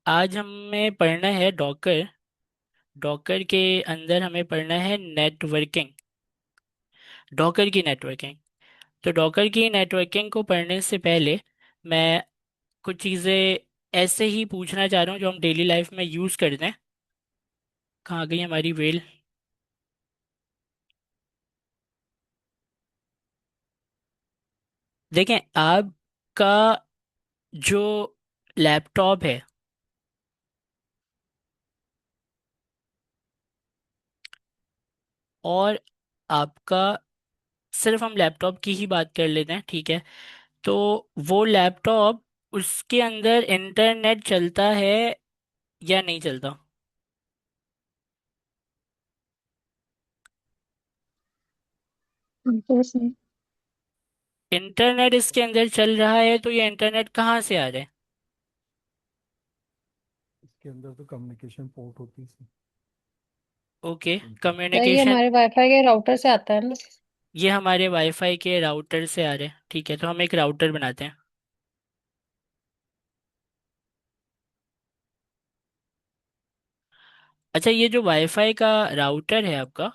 आज हमें पढ़ना है डॉकर। डॉकर के अंदर हमें पढ़ना है नेटवर्किंग। डॉकर की नेटवर्किंग। तो डॉकर की नेटवर्किंग को पढ़ने से पहले मैं कुछ चीज़ें ऐसे ही पूछना चाह रहा हूँ जो हम डेली लाइफ में यूज़ करते हैं। कहाँ गई हमारी वेल? देखें, आपका जो लैपटॉप है और आपका, सिर्फ हम लैपटॉप की ही बात कर लेते हैं, ठीक है? तो वो लैपटॉप, उसके अंदर इंटरनेट चलता है या नहीं चलता? जैसे इंटरनेट इसके अंदर चल रहा है, तो ये इंटरनेट कहाँ से आ रहा है? इसके अंदर तो कम्युनिकेशन पोर्ट होती है। ओके, क्या ये कम्युनिकेशन। हमारे वाईफाई के राउटर से आता है ना? ये हमारे वाईफाई के राउटर से आ रहे हैं, ठीक है? तो हम एक राउटर बनाते हैं। अच्छा, ये जो वाईफाई का राउटर है आपका,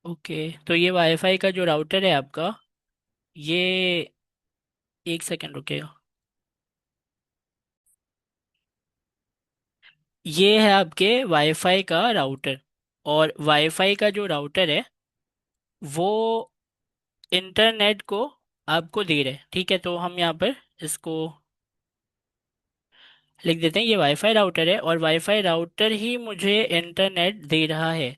ओके, तो ये वाईफाई का जो राउटर है आपका, ये, एक सेकंड रुकेगा। ये है आपके वाईफाई का राउटर। और वाईफाई का जो राउटर है वो इंटरनेट को आपको दे रहे हैं, ठीक है? तो हम यहाँ पर इसको लिख देते हैं, ये वाईफाई राउटर है और वाईफाई राउटर ही मुझे इंटरनेट दे रहा है।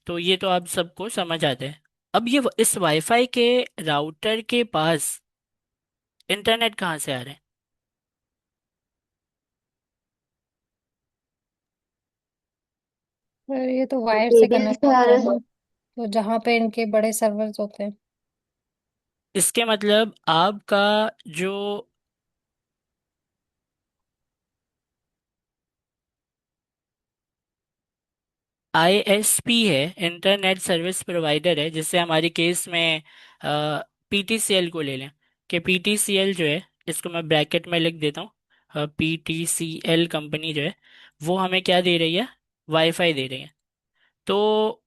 तो ये तो आप सबको समझ आते हैं। अब ये इस वाईफाई के राउटर के पास इंटरनेट कहाँ से आ रहा है? पर ये तो वायर से केबल कनेक्ट से आ होता रहा है है। ना, तो जहाँ पे इनके बड़े सर्वर्स होते हैं। इसके मतलब आपका जो आईएसपी है, इंटरनेट सर्विस प्रोवाइडर है, जिससे हमारे केस में पीटीसीएल को ले लें, कि पीटीसीएल जो है, इसको मैं ब्रैकेट में लिख देता हूँ, पीटीसीएल कंपनी जो है वो हमें क्या दे रही है? वाईफाई दे रही है। तो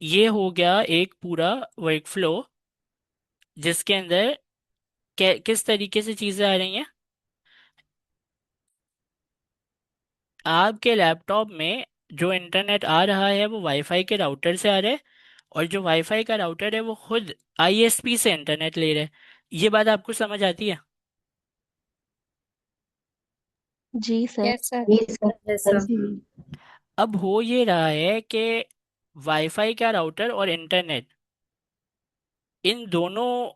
ये हो गया एक पूरा वर्कफ्लो, जिसके अंदर किस तरीके से चीज़ें आ रही हैं। आपके लैपटॉप में जो इंटरनेट आ रहा है वो वाईफाई के राउटर से आ रहा है, और जो वाईफाई का राउटर है वो खुद आईएसपी से इंटरनेट ले रहा है। ये बात आपको समझ आती है? जी सर। Yes sir. जी सर। जैसा। अब हो ये रहा है कि वाईफाई का राउटर और इंटरनेट, इन दोनों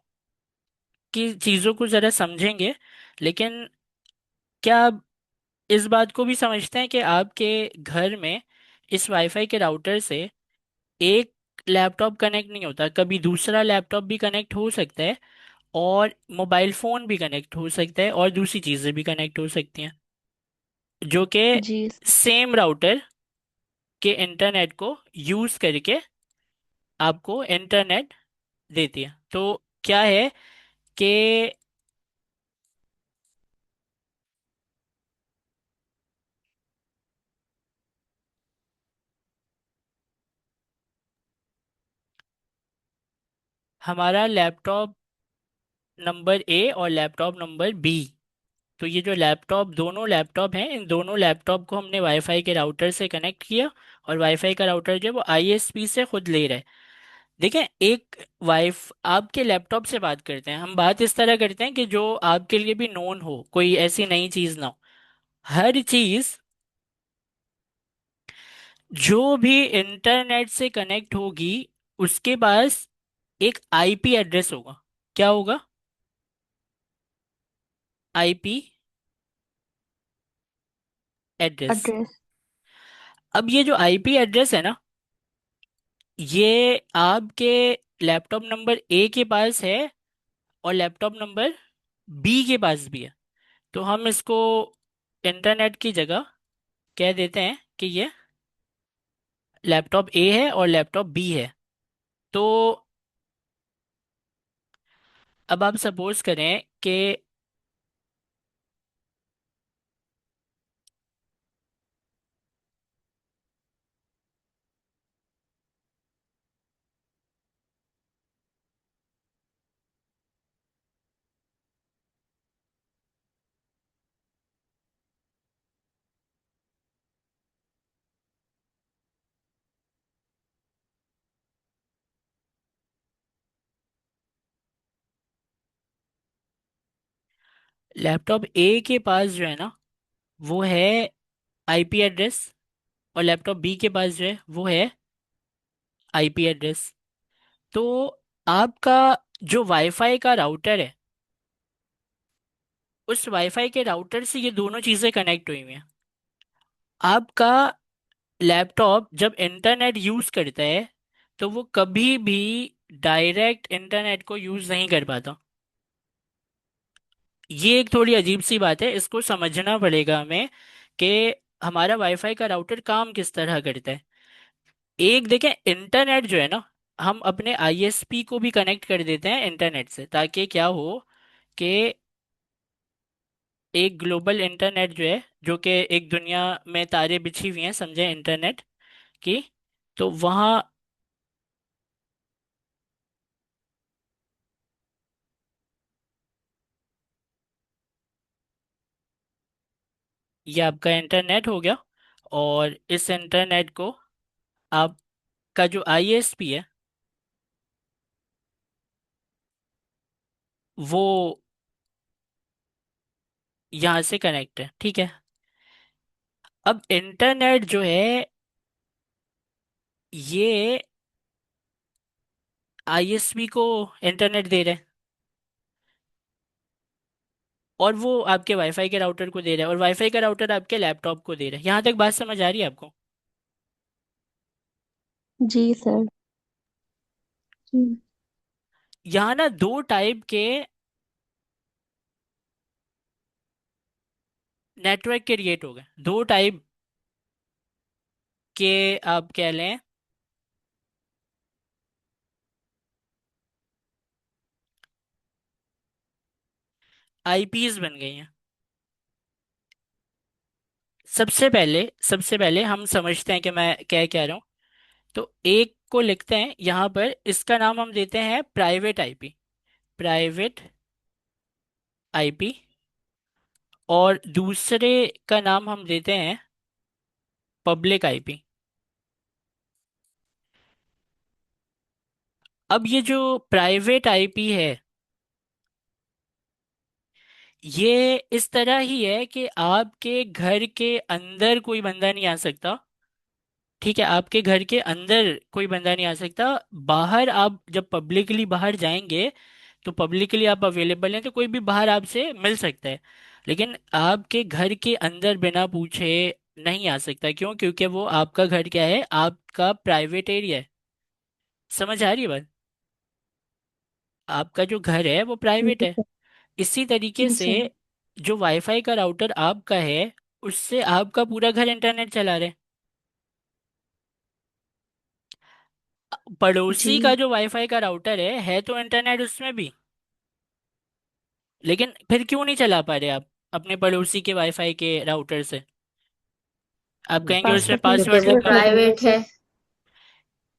की चीज़ों को ज़रा समझेंगे। लेकिन क्या आप इस बात को भी समझते हैं कि आपके घर में इस वाईफाई के राउटर से एक लैपटॉप कनेक्ट नहीं होता, कभी दूसरा लैपटॉप भी कनेक्ट हो सकता है, और मोबाइल फ़ोन भी कनेक्ट हो सकता है, और दूसरी चीज़ें भी कनेक्ट हो सकती हैं, जो कि जी सेम राउटर के इंटरनेट को यूज़ करके आपको इंटरनेट देती है। तो क्या है कि हमारा लैपटॉप नंबर ए और लैपटॉप नंबर बी, तो ये जो लैपटॉप, दोनों लैपटॉप हैं, इन दोनों लैपटॉप को हमने वाईफाई के राउटर से कनेक्ट किया, और वाईफाई का राउटर जो है वो आईएसपी से खुद ले रहा है। देखें, एक वाइफ आपके लैपटॉप से बात करते हैं, हम बात इस तरह करते हैं कि जो आपके लिए भी नोन हो, कोई ऐसी नई चीज ना हो। हर चीज जो भी इंटरनेट से कनेक्ट होगी, उसके पास एक आईपी एड्रेस होगा। क्या होगा? IP address. एड्रेस। अब ये जो आईपी एड्रेस है ना, ये आपके लैपटॉप नंबर ए के पास है और लैपटॉप नंबर बी के पास भी है। तो हम इसको इंटरनेट की जगह कह देते हैं कि ये लैपटॉप ए है और लैपटॉप बी है। तो अब आप सपोज करें कि लैपटॉप ए के पास जो है ना, वो है आईपी एड्रेस, और लैपटॉप बी के पास जो है वो है आईपी एड्रेस। तो आपका जो वाईफाई का राउटर है, उस वाईफाई के राउटर से ये दोनों चीजें कनेक्ट हुई हुई हैं। आपका लैपटॉप जब इंटरनेट यूज करता है तो वो कभी भी डायरेक्ट इंटरनेट को यूज नहीं कर पाता। ये एक थोड़ी अजीब सी बात है, इसको समझना पड़ेगा हमें कि हमारा वाईफाई का राउटर काम किस तरह करता है। एक देखें, इंटरनेट जो है ना, हम अपने आईएसपी को भी कनेक्ट कर देते हैं इंटरनेट से, ताकि क्या हो कि एक ग्लोबल इंटरनेट जो है, जो कि एक दुनिया में तारे बिछी हुई हैं समझे इंटरनेट की, तो वहाँ ये आपका इंटरनेट हो गया। और इस इंटरनेट को आपका जो आईएसपी है वो यहाँ से कनेक्ट है, ठीक है। अब इंटरनेट जो है ये आईएसपी को इंटरनेट दे रहा है, और वो आपके वाईफाई के राउटर को दे रहा है, और वाईफाई का राउटर आपके लैपटॉप को दे रहा है। यहाँ तक बात समझ आ रही है आपको? जी सर। जी। यहाँ ना दो टाइप के नेटवर्क क्रिएट हो गए, दो टाइप के आप कह लें आईपीज बन गई हैं। सबसे पहले हम समझते हैं कि मैं क्या कह रहा हूँ। तो एक को लिखते हैं यहाँ पर, इसका नाम हम देते हैं प्राइवेट आईपी, प्राइवेट आईपी। और दूसरे का नाम हम देते हैं पब्लिक आईपी। अब ये जो प्राइवेट आईपी है, ये इस तरह ही है कि आपके घर के अंदर कोई बंदा नहीं आ सकता। ठीक है, आपके घर के अंदर कोई बंदा नहीं आ सकता। बाहर आप जब पब्लिकली बाहर जाएंगे तो पब्लिकली आप अवेलेबल हैं, तो कोई भी बाहर आपसे मिल सकता है। लेकिन आपके घर के अंदर बिना पूछे नहीं आ सकता। क्यों? क्योंकि वो आपका घर क्या है, आपका प्राइवेट एरिया है। समझ आ रही है बात? आपका जो घर है वो जी प्राइवेट है। सर। इसी तरीके जी से सर। जो वाईफाई का राउटर आपका है, उससे आपका पूरा घर इंटरनेट चला रहे। जी। पड़ोसी का जो वाईफाई का राउटर है तो इंटरनेट उसमें भी, लेकिन फिर क्यों नहीं चला पा रहे आप अपने पड़ोसी के वाईफाई के राउटर से? आप कहेंगे उसमें पासवर्ड नहीं पासवर्ड क्योंकि वो लिखा हुआ है। प्राइवेट है।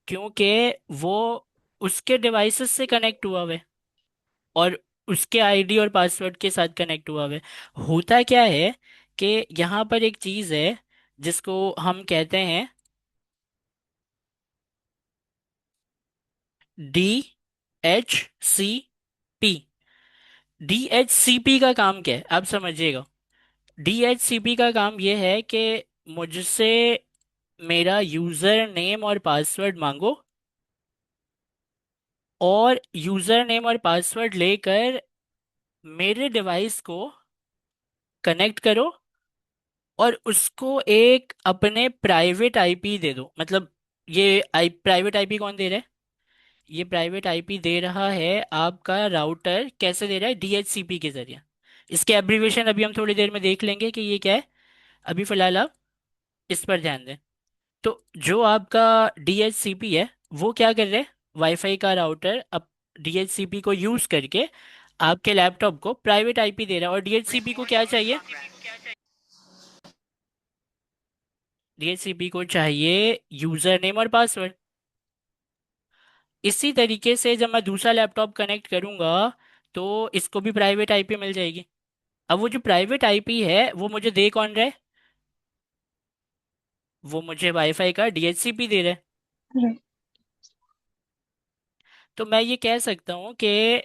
क्योंकि वो उसके डिवाइसेस से कनेक्ट हुआ हुआ है, और उसके आईडी और पासवर्ड के साथ कनेक्ट हुआ हुआ है। होता क्या है कि यहाँ पर एक चीज़ है जिसको हम कहते हैं DHCP। DHCP का काम क्या है आप समझिएगा। DHCP का काम यह है कि मुझसे मेरा यूजर नेम और पासवर्ड मांगो, और यूजर नेम और पासवर्ड लेकर मेरे डिवाइस को कनेक्ट करो, और उसको एक अपने प्राइवेट आईपी दे दो। मतलब ये प्राइवेट आईपी कौन दे रहा है? ये प्राइवेट आईपी दे रहा है आपका राउटर। कैसे दे रहा है? DHCP के जरिए। इसके एब्रीविएशन अभी हम थोड़ी देर में देख लेंगे कि ये क्या है। अभी फिलहाल आप इस पर ध्यान दें। तो जो आपका DHCP है, वो क्या कर रहा है, वाईफाई का राउटर अब DHCP को यूज करके आपके लैपटॉप को प्राइवेट आईपी दे रहा है। और DHCP को क्या चाहिए, DHCP को चाहिए यूजर नेम और पासवर्ड। इसी तरीके से जब मैं दूसरा लैपटॉप कनेक्ट करूंगा तो इसको भी प्राइवेट आईपी मिल जाएगी। अब वो जो प्राइवेट आईपी है वो मुझे दे कौन रहा है, वो मुझे वाईफाई का DHCP दे रहा है। राइट। तो मैं ये कह सकता हूँ कि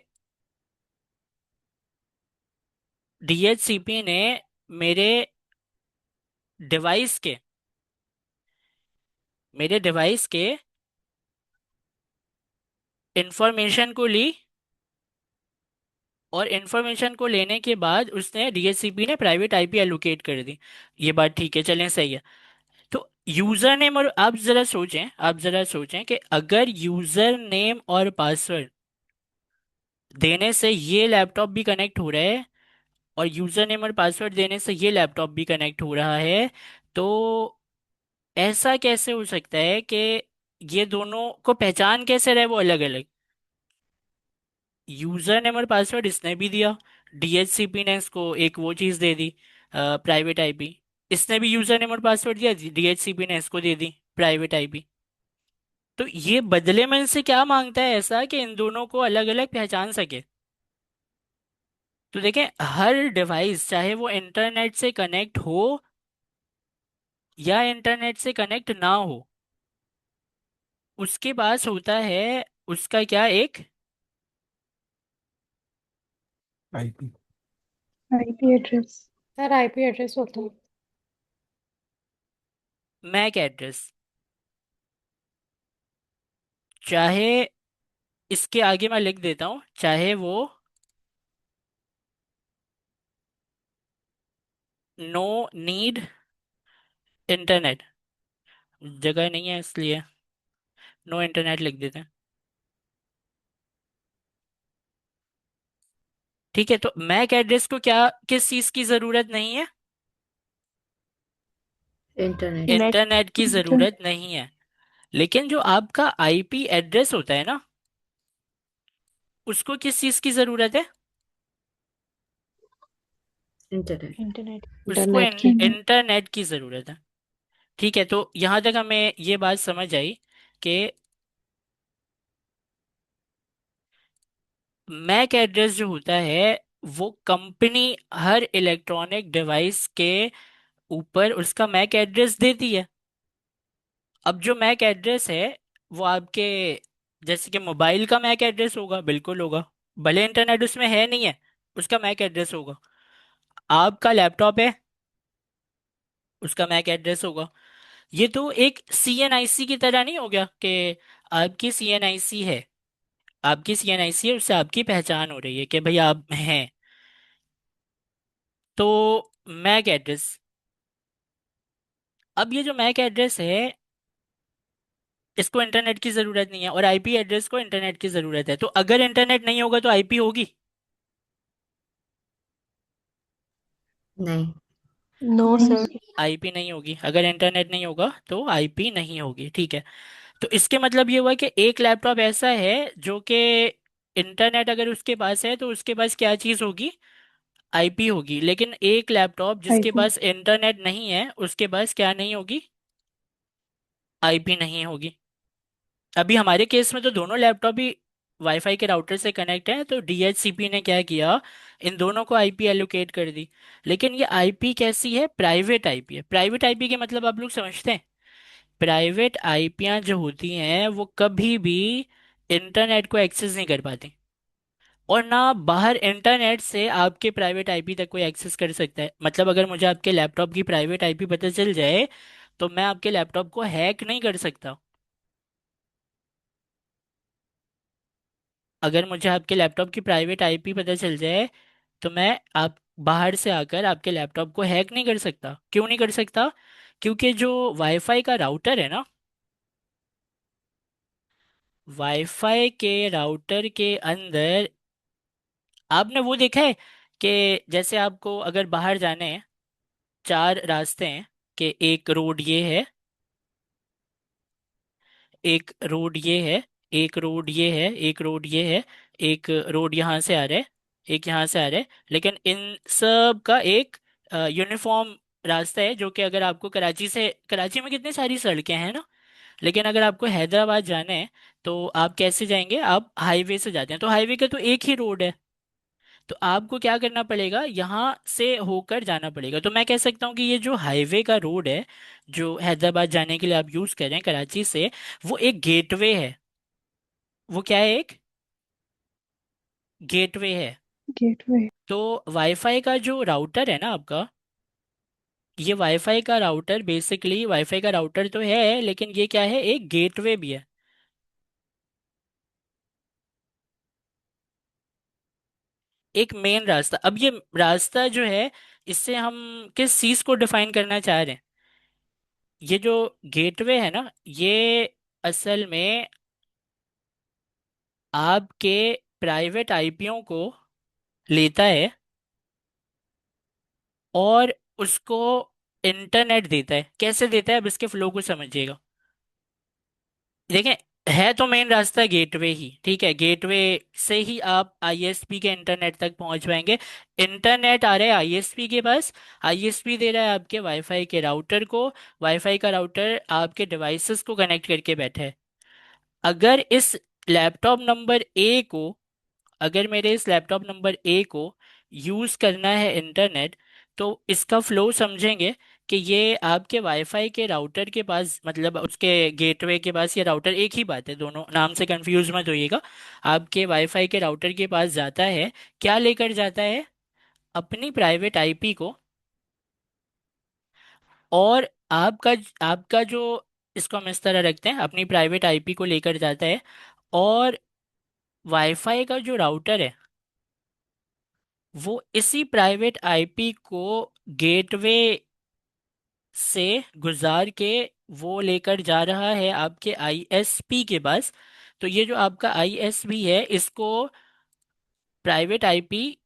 DHCP ने मेरे डिवाइस के मेरे डिवाइस के इंफॉर्मेशन को ली, और इंफॉर्मेशन को लेने के बाद उसने DHCP ने प्राइवेट आईपी एलोकेट कर दी। ये बात ठीक है, चलें, सही है। तो यूजर नेम, और आप जरा सोचें कि अगर यूजर नेम और पासवर्ड देने से ये लैपटॉप भी कनेक्ट हो रहा है, और यूजर नेम और पासवर्ड देने से ये लैपटॉप भी कनेक्ट हो रहा है, तो ऐसा कैसे हो सकता है कि ये दोनों को पहचान कैसे रहे वो अलग अलग। यूजर नेम और पासवर्ड इसने भी दिया, DHCP ने इसको एक वो चीज दे दी, प्राइवेट आईपी। इसने भी यूजर नेम और पासवर्ड दिया, DHCP ने इसको दे दी प्राइवेट आईपी। तो ये बदले में इनसे क्या मांगता है ऐसा कि इन दोनों को अलग अलग पहचान सके। तो देखें, हर डिवाइस चाहे वो इंटरनेट से कनेक्ट हो या इंटरनेट से कनेक्ट ना हो, उसके पास होता है उसका क्या, एक IP. IP address. Sir IP address होता है। MAC address. चाहे इसके आगे मैं लिख देता हूं, चाहे वो नो नीड इंटरनेट, जगह नहीं है इसलिए नो इंटरनेट लिख देते हैं। ठीक है, तो मैक एड्रेस को क्या, किस चीज की जरूरत नहीं है, इंटरनेट। नेट। इंटरनेट की इंटर जरूरत नहीं है। लेकिन जो आपका आईपी एड्रेस होता है ना, उसको किस चीज की जरूरत है, इंटरनेट। इंटरनेट। उसको इंटरनेट की। इंटरनेट की जरूरत है। ठीक है, तो यहां तक हमें ये बात समझ आई कि मैक एड्रेस जो होता है वो कंपनी हर इलेक्ट्रॉनिक डिवाइस के ऊपर उसका मैक एड्रेस देती है। अब जो मैक एड्रेस है वो आपके, जैसे कि मोबाइल का मैक एड्रेस होगा, बिल्कुल होगा, भले इंटरनेट उसमें है नहीं है, उसका मैक एड्रेस होगा। आपका लैपटॉप है, उसका मैक एड्रेस होगा। ये तो एक CNIC की तरह नहीं हो गया कि आपकी CNIC है, आपकी CNIC है, उससे आपकी पहचान हो रही है कि भाई आप हैं। तो मैक एड्रेस, अब ये जो मैक एड्रेस है इसको इंटरनेट की जरूरत नहीं है, और आईपी एड्रेस को इंटरनेट की जरूरत है। तो अगर इंटरनेट नहीं होगा तो आईपी होगी, नहीं। नो नहीं सर। सर। आईपी नहीं होगी। अगर इंटरनेट नहीं होगा तो आईपी नहीं होगी, ठीक है। तो इसके मतलब ये हुआ कि एक लैपटॉप ऐसा है जो कि इंटरनेट अगर उसके पास है तो उसके पास क्या चीज़ होगी, आईपी होगी। लेकिन एक लैपटॉप जिसके आईपी। पास इंटरनेट नहीं है उसके पास क्या नहीं होगी, आईपी नहीं होगी। अभी हमारे केस में तो दोनों लैपटॉप ही वाईफाई के राउटर से कनेक्ट है, तो DHCP ने क्या किया, इन दोनों को आईपी एलोकेट कर दी। लेकिन ये आईपी कैसी है, प्राइवेट आईपी है। प्राइवेट आईपी के मतलब आप लोग समझते हैं, प्राइवेट आईपियां जो होती हैं वो कभी भी इंटरनेट को एक्सेस नहीं कर पाती, और ना बाहर इंटरनेट से आपके प्राइवेट आईपी तक कोई एक्सेस कर सकता है। मतलब अगर मुझे आपके लैपटॉप की प्राइवेट आईपी पता चल जाए तो मैं आपके लैपटॉप को हैक नहीं कर सकता। अगर मुझे आपके लैपटॉप की प्राइवेट आईपी पता चल जाए तो मैं आप बाहर से आकर आपके लैपटॉप को हैक नहीं कर सकता। क्यों नहीं कर सकता, क्योंकि जो वाईफाई का राउटर है ना, वाईफाई के राउटर के अंदर आपने वो देखा है कि जैसे आपको अगर बाहर जाने हैं, चार रास्ते हैं, कि एक रोड ये है, एक रोड ये है, एक रोड ये है, एक रोड ये है, एक रोड यहाँ से आ रहा है, एक यहाँ से आ रहा है, लेकिन इन सब का एक यूनिफॉर्म रास्ता है, जो कि अगर आपको कराची से, कराची में कितनी सारी सड़कें हैं ना, लेकिन अगर आपको हैदराबाद जाना है तो आप कैसे जाएंगे, आप हाईवे से जाते हैं, तो हाईवे का तो एक ही रोड है, तो आपको क्या करना पड़ेगा, यहाँ से होकर जाना पड़ेगा। तो मैं कह सकता हूँ कि ये जो हाईवे का रोड है, जो हैदराबाद जाने के लिए आप यूज कर रहे हैं कराची से, वो एक गेटवे है। वो क्या है, एक गेटवे है। गेटवे। तो वाईफाई का जो राउटर है ना आपका, ये वाईफाई का राउटर बेसिकली, वाईफाई का राउटर तो है, लेकिन ये क्या है, एक गेटवे भी है, एक मेन रास्ता। अब ये रास्ता जो है, इससे हम किस चीज को डिफाइन करना चाह रहे हैं, ये जो गेटवे है ना, ये असल में आपके प्राइवेट आईपीओ को लेता है और उसको इंटरनेट देता है। कैसे देता है, अब इसके फ्लो को समझिएगा। देखें, है तो मेन रास्ता गेटवे ही, ठीक है, गेटवे से ही आप आईएसपी के इंटरनेट तक पहुंच पाएंगे। इंटरनेट आ रहा है आईएसपी के पास, आईएसपी दे रहा है आपके वाईफाई के राउटर को, वाईफाई का राउटर आपके डिवाइसेस को कनेक्ट करके बैठा है। अगर इस लैपटॉप नंबर ए को, अगर मेरे इस लैपटॉप नंबर ए को यूज़ करना है इंटरनेट, तो इसका फ्लो समझेंगे कि ये आपके वाईफाई के राउटर के पास, मतलब उसके गेटवे के पास, ये राउटर एक ही बात है, दोनों नाम से कंफ्यूज मत होइएगा। आपके वाईफाई के राउटर के पास जाता है, क्या लेकर जाता है, अपनी प्राइवेट आईपी को, और आपका आपका जो, इसको हम इस तरह रखते हैं, अपनी प्राइवेट आईपी को लेकर जाता है, और वाईफाई का जो राउटर है, वो इसी प्राइवेट आईपी को गेटवे से गुजार के वो लेकर जा रहा है आपके आईएसपी के पास। तो ये जो आपका आईएसपी है, इसको प्राइवेट आईपी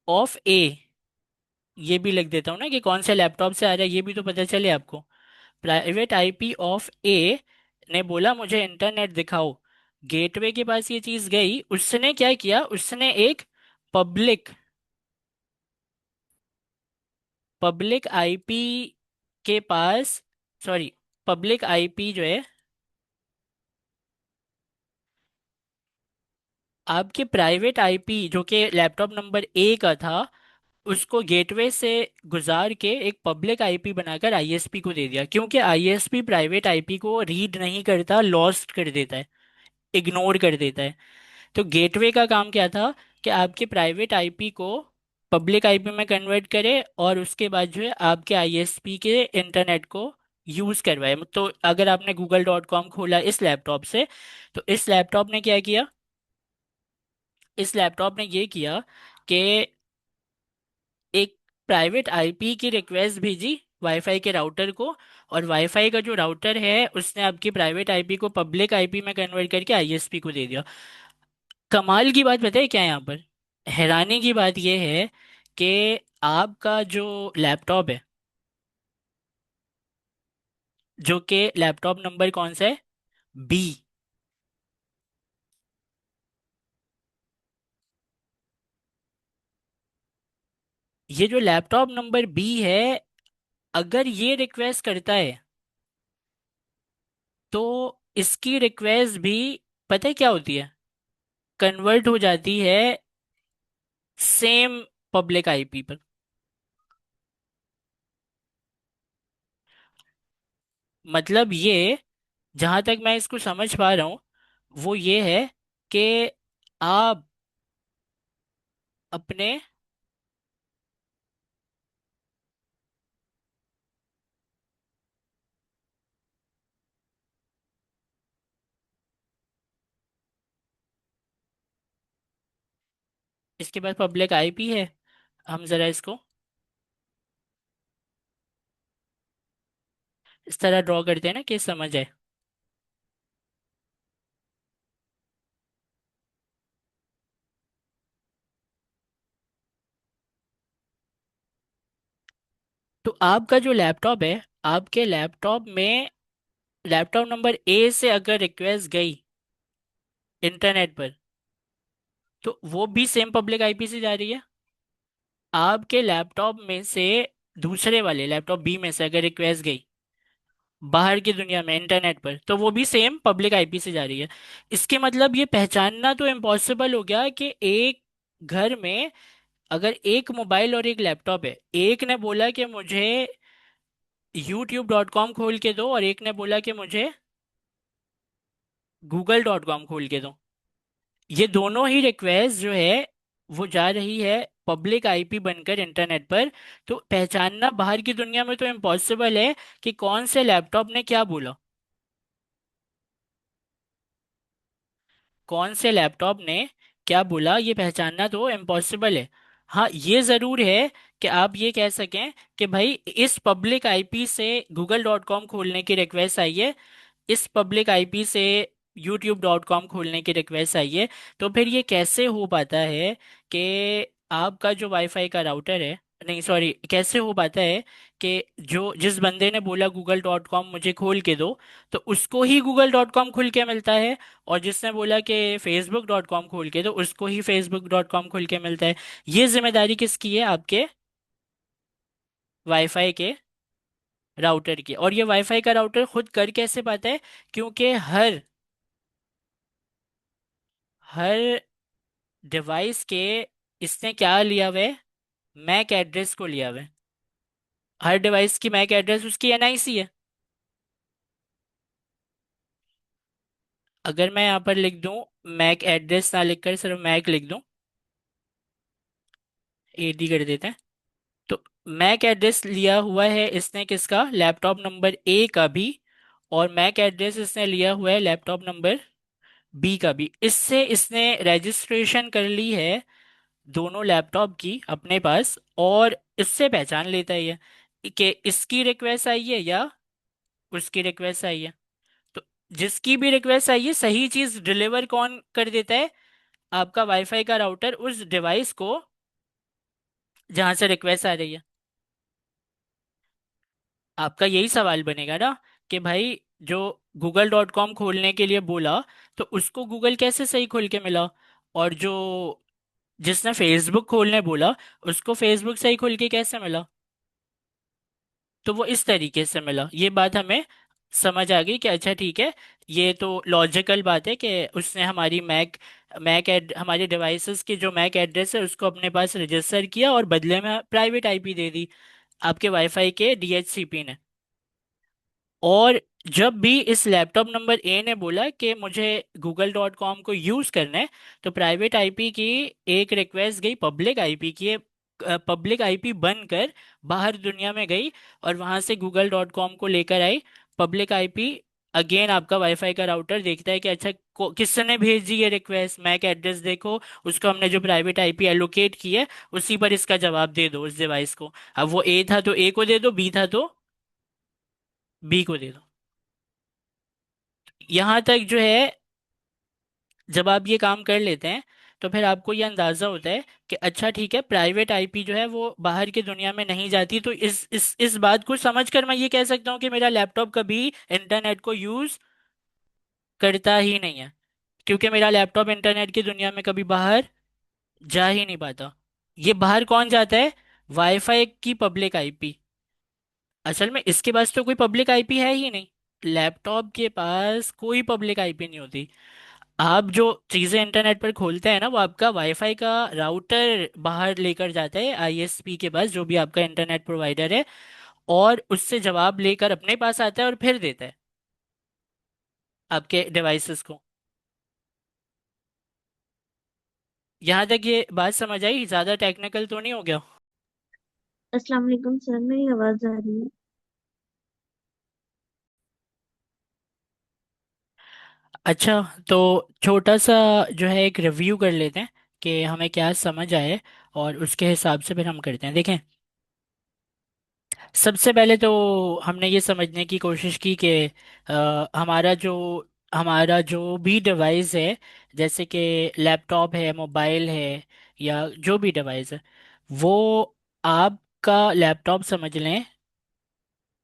ऑफ ए, ये भी लिख देता हूँ ना, कि कौन से लैपटॉप से आ रहा है, ये भी तो पता चले आपको। प्राइवेट आईपी ऑफ ए ने बोला मुझे इंटरनेट दिखाओ, गेटवे के पास ये चीज गई, उसने क्या किया, उसने एक पब्लिक पब्लिक आईपी के पास, सॉरी, पब्लिक आईपी जो है आपके प्राइवेट आईपी, जो कि लैपटॉप नंबर ए का था, उसको गेटवे से गुजार के एक पब्लिक आईपी बनाकर आईएसपी को दे दिया, क्योंकि आईएसपी प्राइवेट आईपी को रीड नहीं करता, लॉस्ट कर देता है, इग्नोर कर देता है। तो गेटवे का काम क्या था, कि आपके प्राइवेट आईपी को पब्लिक आईपी में कन्वर्ट करे, और उसके बाद जो है आपके आईएसपी के इंटरनेट को यूज करवाए। तो अगर आपने google.com खोला इस लैपटॉप से, तो इस लैपटॉप ने क्या किया, इस लैपटॉप ने ये किया कि एक प्राइवेट आईपी की रिक्वेस्ट भेजी वाईफाई के राउटर को, और वाईफाई का जो राउटर है उसने आपकी प्राइवेट आईपी को पब्लिक आईपी में कन्वर्ट करके आईएसपी को दे दिया। कमाल की बात बताए क्या है यहाँ पर, हैरानी की बात यह है कि आपका जो लैपटॉप है, जो कि लैपटॉप नंबर कौन सा है, बी, ये जो लैपटॉप नंबर बी है, अगर ये रिक्वेस्ट करता है, तो इसकी रिक्वेस्ट भी पता है क्या होती है, कन्वर्ट हो जाती है सेम पब्लिक आईपी पर। मतलब ये, जहां तक मैं इसको समझ पा रहा हूं, वो ये है कि आप अपने, इसके पास पब्लिक आईपी है, हम जरा इसको इस तरह ड्रॉ करते हैं ना कि समझ आए। तो आपका जो लैपटॉप है, आपके लैपटॉप में लैपटॉप नंबर ए से अगर रिक्वेस्ट गई इंटरनेट पर, तो वो भी सेम पब्लिक आईपी से जा रही है। आपके लैपटॉप में से दूसरे वाले लैपटॉप बी में से अगर रिक्वेस्ट गई बाहर की दुनिया में इंटरनेट पर, तो वो भी सेम पब्लिक आईपी से जा रही है। इसके मतलब ये पहचानना तो इम्पॉसिबल हो गया कि एक घर में अगर एक मोबाइल और एक लैपटॉप है, एक ने बोला कि मुझे youtube.com खोल के दो और एक ने बोला कि मुझे google.com खोल के दो, ये दोनों ही रिक्वेस्ट जो है वो जा रही है पब्लिक आईपी बनकर इंटरनेट पर। तो पहचानना बाहर की दुनिया में तो इम्पॉसिबल है कि कौन से लैपटॉप ने क्या बोला, कौन से लैपटॉप ने क्या बोला, ये पहचानना तो इम्पॉसिबल है। हाँ, ये ज़रूर है कि आप ये कह सकें कि भाई इस पब्लिक आईपी से google.com खोलने की रिक्वेस्ट आई है, इस पब्लिक आईपी से youtube.com खोलने की रिक्वेस्ट आई है। तो फिर ये कैसे हो पाता है कि आपका जो वाईफाई का राउटर है, नहीं सॉरी, कैसे हो पाता है कि जो जिस बंदे ने बोला google.com मुझे खोल के दो, तो उसको ही google.com खुल के मिलता है, और जिसने बोला कि facebook.com खोल के दो उसको ही facebook.com खुल के मिलता है। ये जिम्मेदारी किसकी है? आपके वाईफाई के राउटर की। और ये वाईफाई का राउटर खुद कर कैसे पाता है? क्योंकि हर हर डिवाइस के इसने क्या लिया हुआ है? मैक एड्रेस को लिया हुआ है। हर डिवाइस की मैक एड्रेस उसकी एनआईसी है। अगर मैं यहाँ पर लिख दूं, मैक एड्रेस ना लिखकर सिर्फ मैक लिख दूं, एडी कर देते हैं, तो मैक एड्रेस लिया हुआ है इसने किसका? लैपटॉप नंबर ए का भी। और मैक एड्रेस इसने लिया हुआ है लैपटॉप नंबर बी का भी। इससे इसने रजिस्ट्रेशन कर ली है दोनों लैपटॉप की अपने पास, और इससे पहचान लेता है ये कि इसकी रिक्वेस्ट आई है या उसकी रिक्वेस्ट आई है। तो जिसकी भी रिक्वेस्ट आई है, सही चीज डिलीवर कौन कर देता है? आपका वाईफाई का राउटर उस डिवाइस को जहां से रिक्वेस्ट आ रही है। आपका यही सवाल बनेगा ना कि भाई जो google.com खोलने के लिए बोला, तो उसको गूगल कैसे सही खोल के मिला? और जो जिसने फेसबुक खोलने बोला, उसको फेसबुक सही खोल के कैसे मिला? तो वो इस तरीके से मिला। ये बात हमें समझ आ गई कि अच्छा ठीक है, ये तो लॉजिकल बात है कि उसने हमारी मैक एड हमारे डिवाइसेस की जो मैक एड्रेस है उसको अपने पास रजिस्टर किया और बदले में प्राइवेट आईपी दे दी आपके वाईफाई के डीएचसीपी ने। और जब भी इस लैपटॉप नंबर ए ने बोला कि मुझे google.com को यूज़ करना है, तो प्राइवेट आईपी की एक रिक्वेस्ट गई पब्लिक आईपी की, पब्लिक आईपी बनकर बाहर दुनिया में गई और वहां से google.com को लेकर आई पब्लिक आईपी। अगेन आपका वाईफाई का राउटर देखता है कि अच्छा किसने भेजी ये रिक्वेस्ट, मैक एड्रेस देखो, उसको हमने जो प्राइवेट आईपी एलोकेट की है उसी पर इसका जवाब दे दो उस डिवाइस को। अब वो ए था तो ए को दे दो, बी था तो बी को दे दो। यहाँ तक जो है, जब आप ये काम कर लेते हैं, तो फिर आपको ये अंदाजा होता है कि अच्छा ठीक है, प्राइवेट आईपी जो है वो बाहर की दुनिया में नहीं जाती। तो इस बात को समझकर मैं ये कह सकता हूँ कि मेरा लैपटॉप कभी इंटरनेट को यूज करता ही नहीं है, क्योंकि मेरा लैपटॉप इंटरनेट की दुनिया में कभी बाहर जा ही नहीं पाता। ये बाहर कौन जाता है? वाईफाई की पब्लिक आईपी। असल में इसके पास तो कोई पब्लिक आईपी है ही नहीं। लैपटॉप के पास कोई पब्लिक आईपी नहीं होती। आप जो चीजें इंटरनेट पर खोलते हैं ना, वो आपका वाईफाई का राउटर बाहर लेकर जाता है आईएसपी के पास, जो भी आपका इंटरनेट प्रोवाइडर है, और उससे जवाब लेकर अपने पास आता है और फिर देता है आपके डिवाइसेस को। यहाँ तक ये बात समझ आई? ज्यादा टेक्निकल तो नहीं हो गया? अस्सलाम वालेकुम सर, मेरी आवाज आ रही है? अच्छा, तो छोटा सा जो है एक रिव्यू कर लेते हैं कि हमें क्या समझ आए, और उसके हिसाब से फिर हम करते हैं। देखें, सबसे पहले तो हमने ये समझने की कोशिश की कि हमारा जो भी डिवाइस है, जैसे कि लैपटॉप है, मोबाइल है, या जो भी डिवाइस है, वो आपका लैपटॉप समझ लें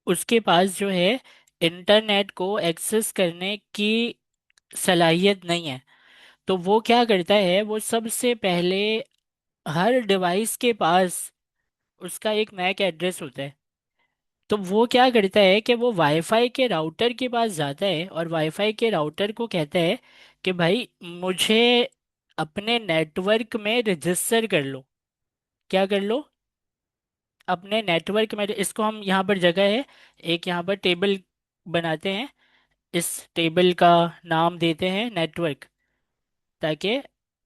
उसके पास जो है इंटरनेट को एक्सेस करने की सलाहियत नहीं है। तो वो क्या करता है, वो सबसे पहले हर डिवाइस के पास उसका एक मैक एड्रेस होता है। तो वो क्या करता है कि वो वाईफाई के राउटर के पास जाता है और वाईफाई के राउटर को कहता है कि भाई मुझे अपने नेटवर्क में रजिस्टर कर लो। क्या कर लो? अपने नेटवर्क में। इसको हम यहाँ पर जगह है, एक यहाँ पर टेबल बनाते हैं। इस टेबल का नाम देते हैं नेटवर्क, ताकि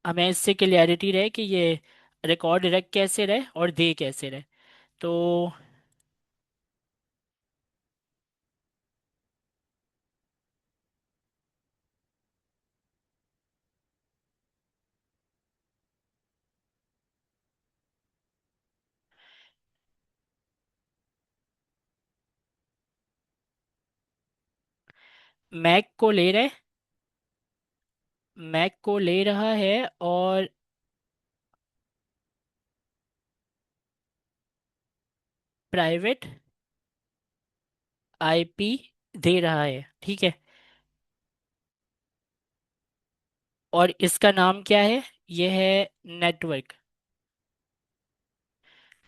हमें इससे क्लियरिटी रहे कि ये रिकॉर्ड रख कैसे रहे और दे कैसे रहे। तो मैक को ले रहे, मैक को ले रहा है और प्राइवेट आईपी दे रहा है, ठीक है। और इसका नाम क्या है? यह है नेटवर्क।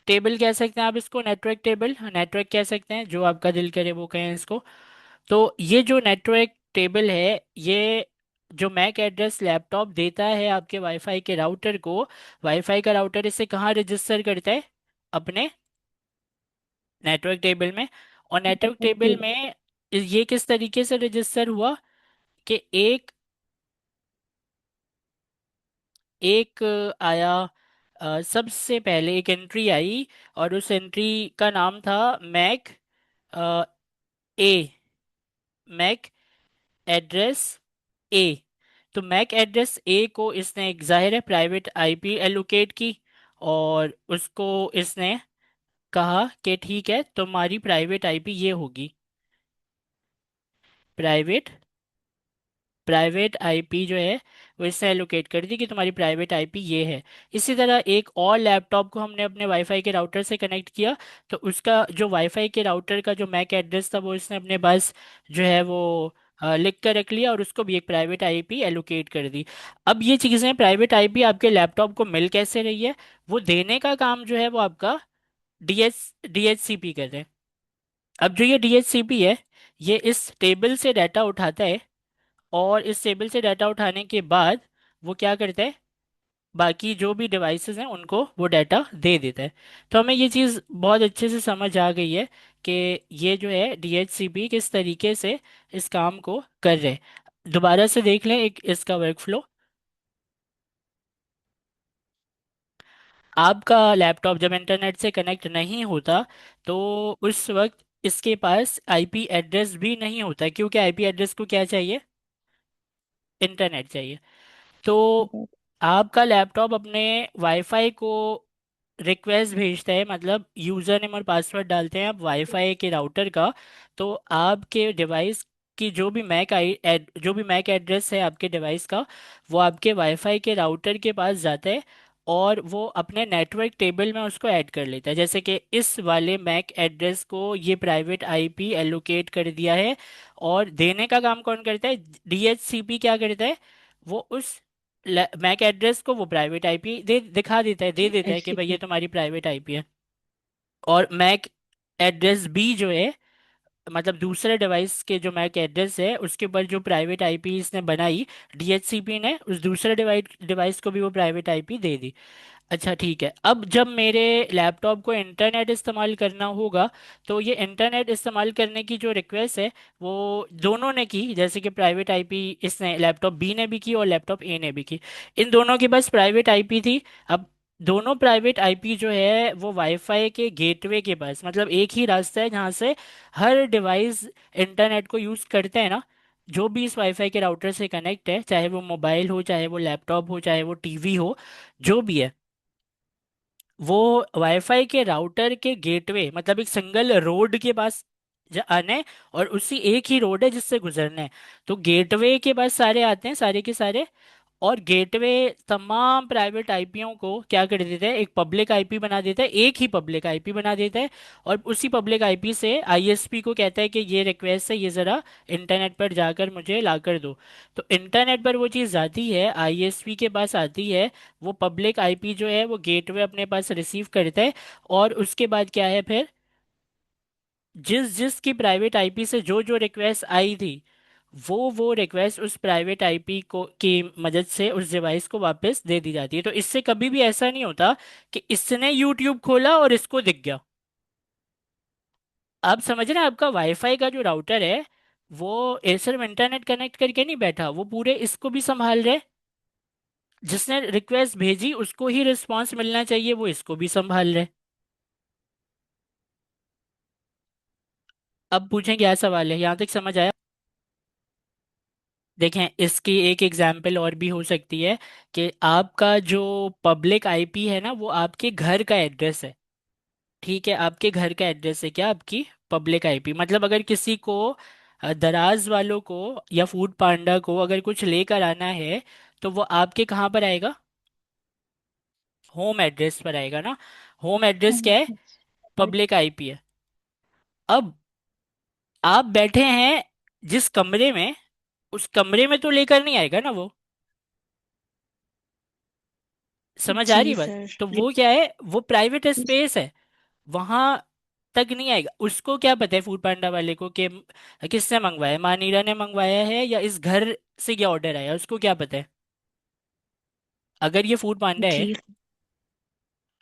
टेबल कह सकते हैं आप इसको, नेटवर्क टेबल, नेटवर्क कह सकते हैं, जो आपका दिल करे वो कहें इसको। तो ये जो नेटवर्क टेबल है, ये जो मैक एड्रेस लैपटॉप देता है आपके वाईफाई के राउटर को, वाईफाई का राउटर इसे कहाँ रजिस्टर करता है? अपने नेटवर्क टेबल में। और नेटवर्क टेबल में ये किस तरीके से रजिस्टर हुआ कि एक एक आया, सबसे पहले एक एंट्री आई और उस एंट्री का नाम था MAC A, MAC address A. तो मैक एड्रेस ए को इसने एक जाहिर है प्राइवेट आईपी एलोकेट की, और उसको इसने कहा कि ठीक है तुम्हारी प्राइवेट आईपी ये होगी। प्राइवेट प्राइवेट आईपी जो है वो इसने एलोकेट कर दी कि तुम्हारी प्राइवेट आईपी ये है। इसी तरह एक और लैपटॉप को हमने अपने वाईफाई के राउटर से कनेक्ट किया, तो उसका जो वाईफाई के राउटर का जो मैक एड्रेस था वो इसने अपने पास जो है वो लिख कर रख लिया और उसको भी एक प्राइवेट आईपी एलोकेट कर दी। अब ये चीज़ें प्राइवेट आईपी आपके लैपटॉप को मिल कैसे रही है? वो देने का काम जो है वो आपका डीएचसीपी कर रहे हैं। अब जो ये डीएचसीपी है, ये इस टेबल से डाटा उठाता है, और इस टेबल से डाटा उठाने के बाद वो क्या करता है, बाकी जो भी डिवाइसेस हैं उनको वो डाटा दे देता है। तो हमें ये चीज़ बहुत अच्छे से समझ आ गई है कि ये जो है डीएचसीपी किस तरीके से इस काम को कर रहे हैं। दोबारा से देख लें एक इसका वर्कफ्लो। आपका लैपटॉप जब इंटरनेट से कनेक्ट नहीं होता, तो उस वक्त इसके पास आईपी एड्रेस भी नहीं होता, क्योंकि आईपी एड्रेस को क्या चाहिए? इंटरनेट चाहिए। तो आपका लैपटॉप अपने वाईफाई को रिक्वेस्ट भेजता है, मतलब यूज़र नेम और पासवर्ड डालते हैं आप वाईफाई के राउटर का। तो आपके डिवाइस की जो भी मैक एड्रेस है आपके डिवाइस का, वो आपके वाईफाई के राउटर के पास जाता है और वो अपने नेटवर्क टेबल में उसको ऐड कर लेता है। जैसे कि इस वाले मैक एड्रेस को ये प्राइवेट आईपी एलोकेट कर दिया है, और देने का काम कौन करता है? डीएचसीपी क्या करता है? वो उस मैक एड्रेस को वो प्राइवेट आईपी दिखा देता है, दे देता है कि भाई ये तुम्हारी प्राइवेट आईपी है। और मैक एड्रेस बी जो है, मतलब दूसरे डिवाइस के जो मैक एड्रेस है उसके ऊपर जो प्राइवेट आईपी इसने बनाई, डीएचसीपी ने उस दूसरे डिवाइस को भी वो प्राइवेट आईपी दे दी। अच्छा ठीक है, अब जब मेरे लैपटॉप को इंटरनेट इस्तेमाल करना होगा, तो ये इंटरनेट इस्तेमाल करने की जो रिक्वेस्ट है वो दोनों ने की। जैसे कि प्राइवेट आईपी इसने लैपटॉप बी ने भी की और लैपटॉप ए ने भी की। इन दोनों के पास प्राइवेट आईपी थी। अब दोनों प्राइवेट आईपी जो है वो वाईफाई के गेटवे के पास, मतलब एक ही रास्ता है जहाँ से हर डिवाइस इंटरनेट को यूज़ करते हैं ना, जो भी इस वाईफाई के राउटर से कनेक्ट है, चाहे वो मोबाइल हो, चाहे वो लैपटॉप हो, चाहे वो टीवी हो, जो भी है, वो वाईफाई के राउटर के गेटवे, मतलब एक सिंगल रोड के पास आना है, और उसी एक ही रोड है जिससे गुजरना है। तो गेटवे के पास सारे आते हैं, सारे के सारे। और गेटवे तमाम प्राइवेट आईपीओ को क्या कर देता है, एक पब्लिक आईपी बना देता है, एक ही पब्लिक आईपी बना देता है। और उसी पब्लिक आईपी से आईएसपी को कहता है कि ये रिक्वेस्ट है, ये ज़रा इंटरनेट पर जाकर मुझे ला कर दो। तो इंटरनेट पर वो चीज़ जाती है, आईएसपी के पास आती है। वो पब्लिक आईपी जो है वो गेटवे अपने पास रिसीव करता है। और उसके बाद क्या है फिर, जिस जिस की प्राइवेट आईपी से जो जो रिक्वेस्ट आई थी, वो रिक्वेस्ट उस प्राइवेट आईपी को की मदद से उस डिवाइस को वापस दे दी जाती है। तो इससे कभी भी ऐसा नहीं होता कि इसने यूट्यूब खोला और इसको दिख गया। आप समझ रहे हैं, आपका वाईफाई का जो राउटर है वो सिर्फ इंटरनेट कनेक्ट करके नहीं बैठा, वो पूरे इसको भी संभाल रहे। जिसने रिक्वेस्ट भेजी उसको ही रिस्पांस मिलना चाहिए, वो इसको भी संभाल रहे। अब पूछें क्या सवाल है, यहाँ तक समझ आया? देखें, इसकी एक एग्जाम्पल और भी हो सकती है कि आपका जो पब्लिक आईपी है ना, वो आपके घर का एड्रेस है। ठीक है, आपके घर का एड्रेस है क्या आपकी पब्लिक आईपी। मतलब अगर किसी को दराज वालों को या फूड पांडा को अगर कुछ लेकर आना है, तो वो आपके कहाँ पर आएगा, होम एड्रेस पर आएगा ना। होम एड्रेस क्या है, Yes. पब्लिक आईपी है। अब आप बैठे हैं जिस कमरे में, उस कमरे में तो लेकर नहीं आएगा ना वो। समझ आ जी रही बात? सर। तो वो क्या है, वो प्राइवेट स्पेस है, वहां तक नहीं आएगा। उसको क्या पता है फूड पांडा वाले को कि किसने मंगवाया, मानीरा ने मंगवाया है या इस घर से क्या ऑर्डर आया, उसको क्या पता है। अगर ये फूड पांडा है, जी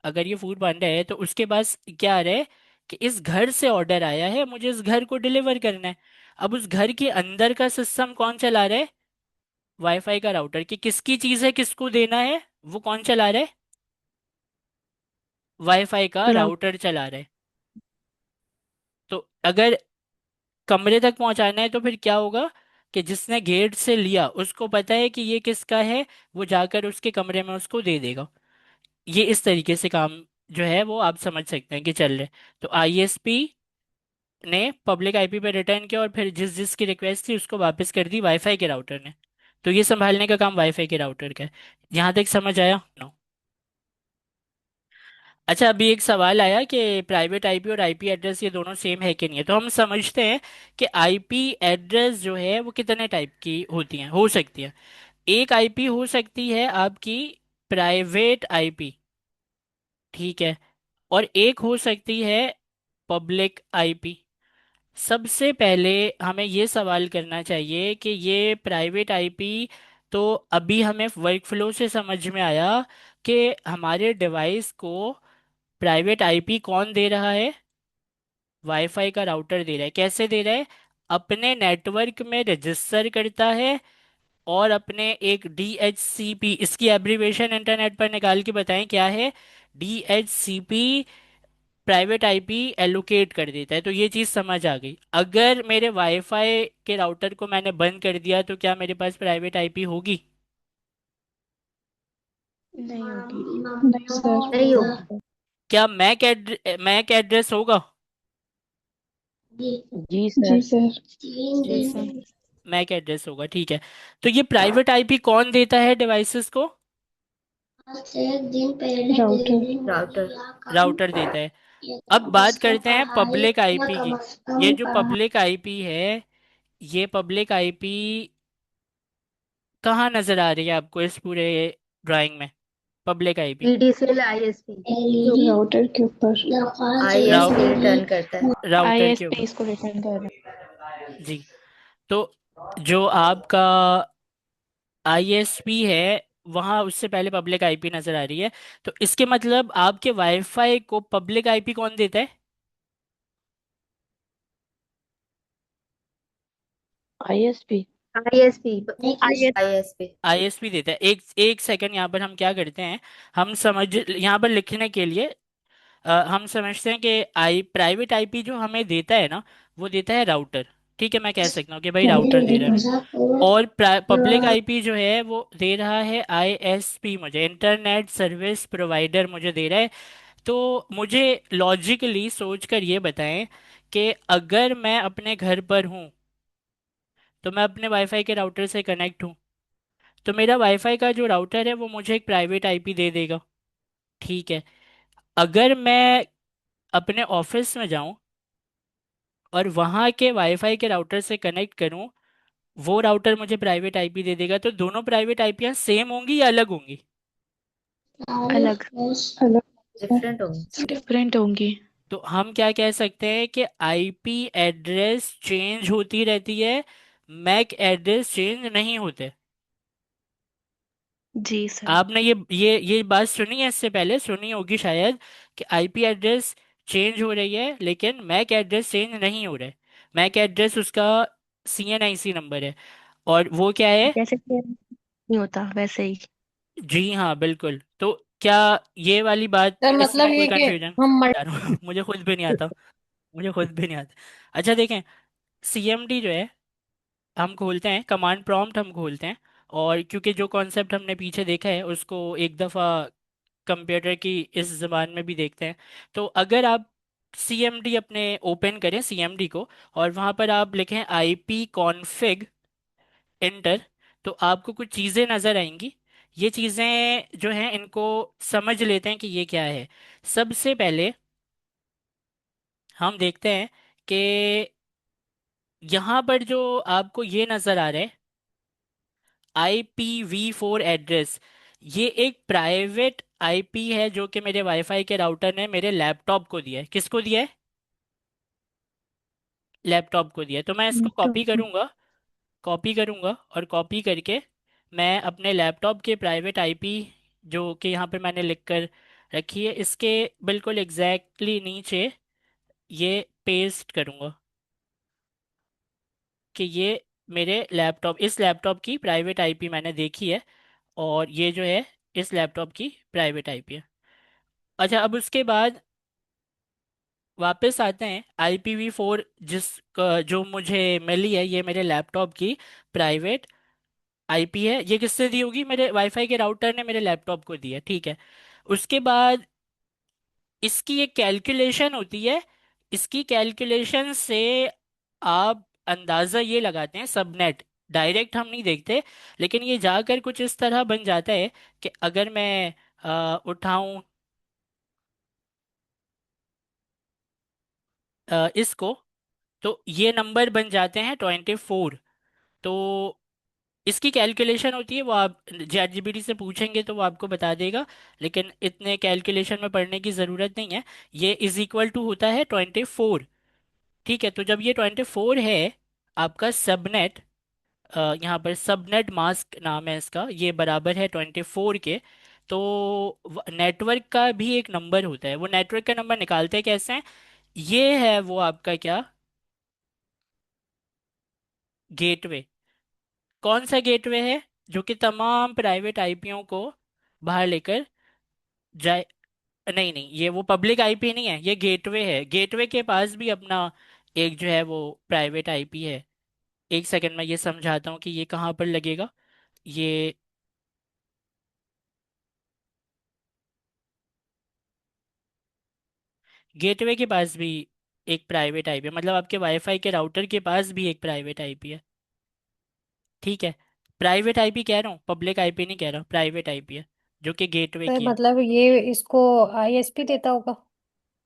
अगर ये फूड पांडा है तो उसके पास क्या आ रहा है कि इस घर से ऑर्डर आया है, मुझे इस घर को डिलीवर करना है। अब उस घर के अंदर का सिस्टम कौन चला रहा है, वाईफाई का राउटर। कि किसकी चीज है किसको देना है, वो कौन चला रहा है, वाईफाई का राउट राउटर चला रहा है। तो अगर कमरे तक पहुंचाना है तो फिर क्या होगा कि जिसने गेट से लिया उसको पता है कि ये किसका है, वो जाकर उसके कमरे में उसको दे देगा। ये इस तरीके से काम जो है वो आप समझ सकते हैं कि चल रहे। तो आईएसपी ने पब्लिक आईपी पे रिटर्न किया और फिर जिस जिसकी रिक्वेस्ट थी उसको वापस कर दी वाईफाई के राउटर ने। तो ये संभालने का काम वाईफाई के राउटर का है। यहाँ तक समझ आया? नो। अच्छा, अभी एक सवाल आया कि प्राइवेट आईपी और आईपी एड्रेस ये दोनों सेम है कि नहीं है। तो हम समझते हैं कि आईपी एड्रेस जो है वो कितने टाइप की होती हैं, हो सकती है। एक आईपी हो सकती है आपकी प्राइवेट आईपी, ठीक है। और एक हो सकती है पब्लिक आईपी। सबसे पहले हमें ये सवाल करना चाहिए कि ये प्राइवेट आईपी, तो अभी हमें वर्क फ्लो से समझ में आया कि हमारे डिवाइस को प्राइवेट आईपी कौन दे रहा है, वाईफाई का राउटर दे रहा है। कैसे दे रहा है, अपने नेटवर्क में रजिस्टर करता है और अपने एक DHCP, इसकी एब्रीवेशन इंटरनेट पर निकाल के बताएं क्या है, DHCP प्राइवेट आईपी एलोकेट कर देता है। तो ये चीज़ समझ आ गई। अगर मेरे वाईफाई के राउटर को मैंने बंद कर दिया तो क्या मेरे पास प्राइवेट आईपी होगी? नहीं होगी। नहीं सर। नहीं होगी। क्या मैक एड्रेस होगा? जी जी सर। सर। जी सर। मैक एड्रेस होगा, ठीक है। तो ये प्राइवेट आईपी कौन देता है डिवाइसेस को? राउटर। राउटर। राउटर देता है। अब बात करते हैं पब्लिक आईपी की। ये जो पब्लिक आईपी है, ये पब्लिक आईपी कहाँ नजर आ रही है आपको इस पूरे ड्राइंग में, पब्लिक आईपी? ईडीसीएल आईएसपी। राउटर के ऊपर। आईएसपी रिटर्न करता है। राउटर के आईएसपी ऊपर, इसको रिटर्न कर रहा जी। तो जो आपका आईएसपी है, वहाँ उससे पहले पब्लिक आईपी नजर आ रही है। तो इसके मतलब आपके वाईफाई को पब्लिक आईपी कौन देता है? है। ISP. ISP. IS ISP. ISP देता है। एक एक सेकंड, यहाँ पर हम क्या करते हैं, हम समझ, यहाँ पर लिखने के लिए हम समझते हैं कि प्राइवेट आईपी जो हमें देता है ना, वो देता है राउटर। ठीक है, मैं कह सकता हूँ कि भाई राउटर दे रहा है मुझे। और पब्लिक आईपी जो है वो दे रहा है आईएसपी, मुझे इंटरनेट सर्विस प्रोवाइडर मुझे दे रहा है। तो मुझे लॉजिकली सोचकर ये बताएं कि अगर मैं अपने घर पर हूँ तो मैं अपने वाईफाई के राउटर से कनेक्ट हूँ, तो मेरा वाईफाई का जो राउटर है वो मुझे एक प्राइवेट आईपी दे देगा। ठीक है। अगर मैं अपने ऑफिस में जाऊं और वहां के वाईफाई के राउटर से कनेक्ट करूं, वो राउटर मुझे प्राइवेट आईपी दे देगा। तो दोनों प्राइवेट आईपी सेम होंगी या अलग होंगी? अलग। अलग सर। डिफरेंट होंगे। डिफरेंट होंगी। तो हम क्या कह सकते हैं कि आईपी एड्रेस चेंज होती रहती है, मैक एड्रेस चेंज नहीं होते। जी सर। आपने ये बात सुनी है, इससे पहले सुनी होगी शायद, कि आईपी एड्रेस चेंज हो रही है लेकिन मैक एड्रेस चेंज नहीं हो रहा है। मैक एड्रेस उसका सीएनआईसी नंबर है। और वो क्या है? जैसे कि नहीं होता वैसे ही। जी हाँ, बिल्कुल। तो क्या ये वाली बात, सर इसमें मतलब कोई ये कि कंफ्यूजन हम बता रहा हूँ मुझे खुद भी नहीं आता। मुझे खुद भी नहीं आता। अच्छा देखें, सीएमडी जो है, हम खोलते हैं कमांड प्रॉम्प्ट, हम खोलते हैं। और क्योंकि जो कॉन्सेप्ट हमने पीछे देखा है उसको एक दफ़ा कंप्यूटर की इस ज़बान में भी देखते हैं। तो अगर आप सीएमडी अपने ओपन करें सीएमडी को, और वहाँ पर आप लिखें आईपी कॉन्फ़िग, एंटर, तो आपको कुछ चीज़ें नज़र आएंगी। ये चीज़ें जो हैं इनको समझ लेते हैं कि ये क्या है। सबसे पहले हम देखते हैं कि यहाँ पर जो आपको ये नज़र आ रहा है, IPv4 एड्रेस, ये एक प्राइवेट आईपी है जो कि मेरे वाईफाई के राउटर ने मेरे लैपटॉप को दिया है। किसको दिया है? लैपटॉप को दिया है। तो मैं इसको कॉपी तो करूँगा, कॉपी करूँगा और कॉपी करके मैं अपने लैपटॉप के प्राइवेट आईपी, जो कि यहाँ पे मैंने लिख कर रखी है, इसके बिल्कुल एग्जैक्टली नीचे ये पेस्ट करूँगा कि ये मेरे लैपटॉप, इस लैपटॉप की प्राइवेट आईपी मैंने देखी है, और ये जो है इस लैपटॉप की प्राइवेट आईपी है। अच्छा, अब उसके बाद वापस आते हैं। IPv4 जो मुझे मिली है, ये मेरे लैपटॉप की प्राइवेट आईपी है। ये किससे दी होगी? मेरे वाईफाई के राउटर ने मेरे लैपटॉप को दी है। ठीक है। उसके बाद इसकी एक कैलकुलेशन होती है। इसकी कैलकुलेशन से आप अंदाज़ा ये लगाते हैं, सबनेट डायरेक्ट हम नहीं देखते, लेकिन ये जाकर कुछ इस तरह बन जाता है कि अगर मैं उठाऊं इसको, तो ये नंबर बन जाते हैं 24। तो इसकी कैलकुलेशन होती है, वो आप ChatGPT से पूछेंगे तो वो आपको बता देगा, लेकिन इतने कैलकुलेशन में पढ़ने की ज़रूरत नहीं है। ये इज इक्वल टू होता है 24। ठीक है। तो जब ये 24 है, आपका सबनेट, यहाँ पर सबनेट मास्क नाम है इसका, ये बराबर है 24 के। तो नेटवर्क का भी एक नंबर होता है। वो नेटवर्क का नंबर निकालते हैं कैसे हैं? ये है वो आपका क्या, गेटवे। कौन सा गेटवे है? जो कि तमाम प्राइवेट आईपीओ को बाहर लेकर जाए। नहीं नहीं, ये वो पब्लिक आईपी नहीं है, ये गेटवे है। गेटवे के पास भी अपना एक जो है वो प्राइवेट आईपी है। एक सेकंड में ये समझाता हूँ कि ये कहाँ पर लगेगा। ये गेटवे के पास भी एक प्राइवेट आईपी है, मतलब आपके वाईफाई के राउटर के पास भी एक प्राइवेट आईपी है। ठीक है। प्राइवेट आईपी कह रहा हूँ, पब्लिक आईपी नहीं कह रहा, प्राइवेट आईपी है जो कि गेटवे सर की है। मतलब ये इसको आईएसपी देता होगा।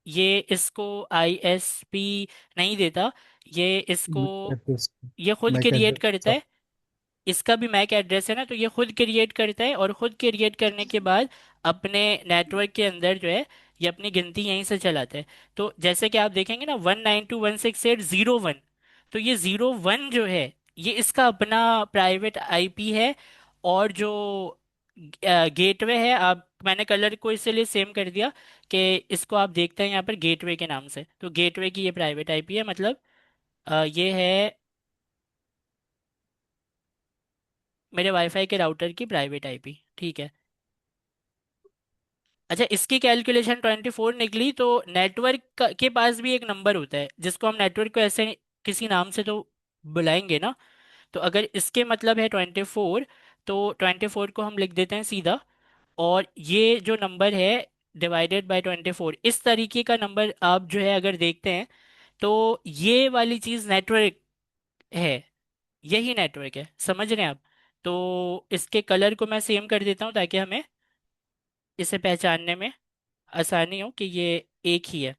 ये इसको आईएसपी नहीं देता, ये इसको, ये खुद मैक क्रिएट करता एड्रेस। है। इसका भी मैक एड्रेस है ना, तो ये खुद क्रिएट करता है, और खुद क्रिएट करने के बाद अपने नेटवर्क के अंदर जो है ये अपनी गिनती यहीं से चलाता है। तो जैसे कि आप देखेंगे ना, 192.168.0.1, तो ये 0.1 जो है ये इसका अपना प्राइवेट आईपी है। और जो गेटवे है, आप, मैंने कलर को इसलिए सेम कर दिया कि इसको आप देखते हैं यहाँ पर गेटवे के नाम से, तो गेटवे की ये प्राइवेट आईपी है, मतलब ये है मेरे वाईफाई के राउटर की प्राइवेट आईपी। ठीक है। अच्छा, इसकी कैलकुलेशन 24 निकली, तो नेटवर्क के पास भी एक नंबर होता है जिसको हम नेटवर्क को ऐसे किसी नाम से तो बुलाएंगे ना। तो अगर इसके मतलब है 24, तो 24 को हम लिख देते हैं सीधा। और ये जो नंबर है डिवाइडेड बाय 24, इस तरीके का नंबर आप जो है अगर देखते हैं, तो ये वाली चीज़ नेटवर्क है। यही नेटवर्क है, समझ रहे हैं आप? तो इसके कलर को मैं सेम कर देता हूँ ताकि हमें इसे पहचानने में आसानी हो कि ये एक ही है।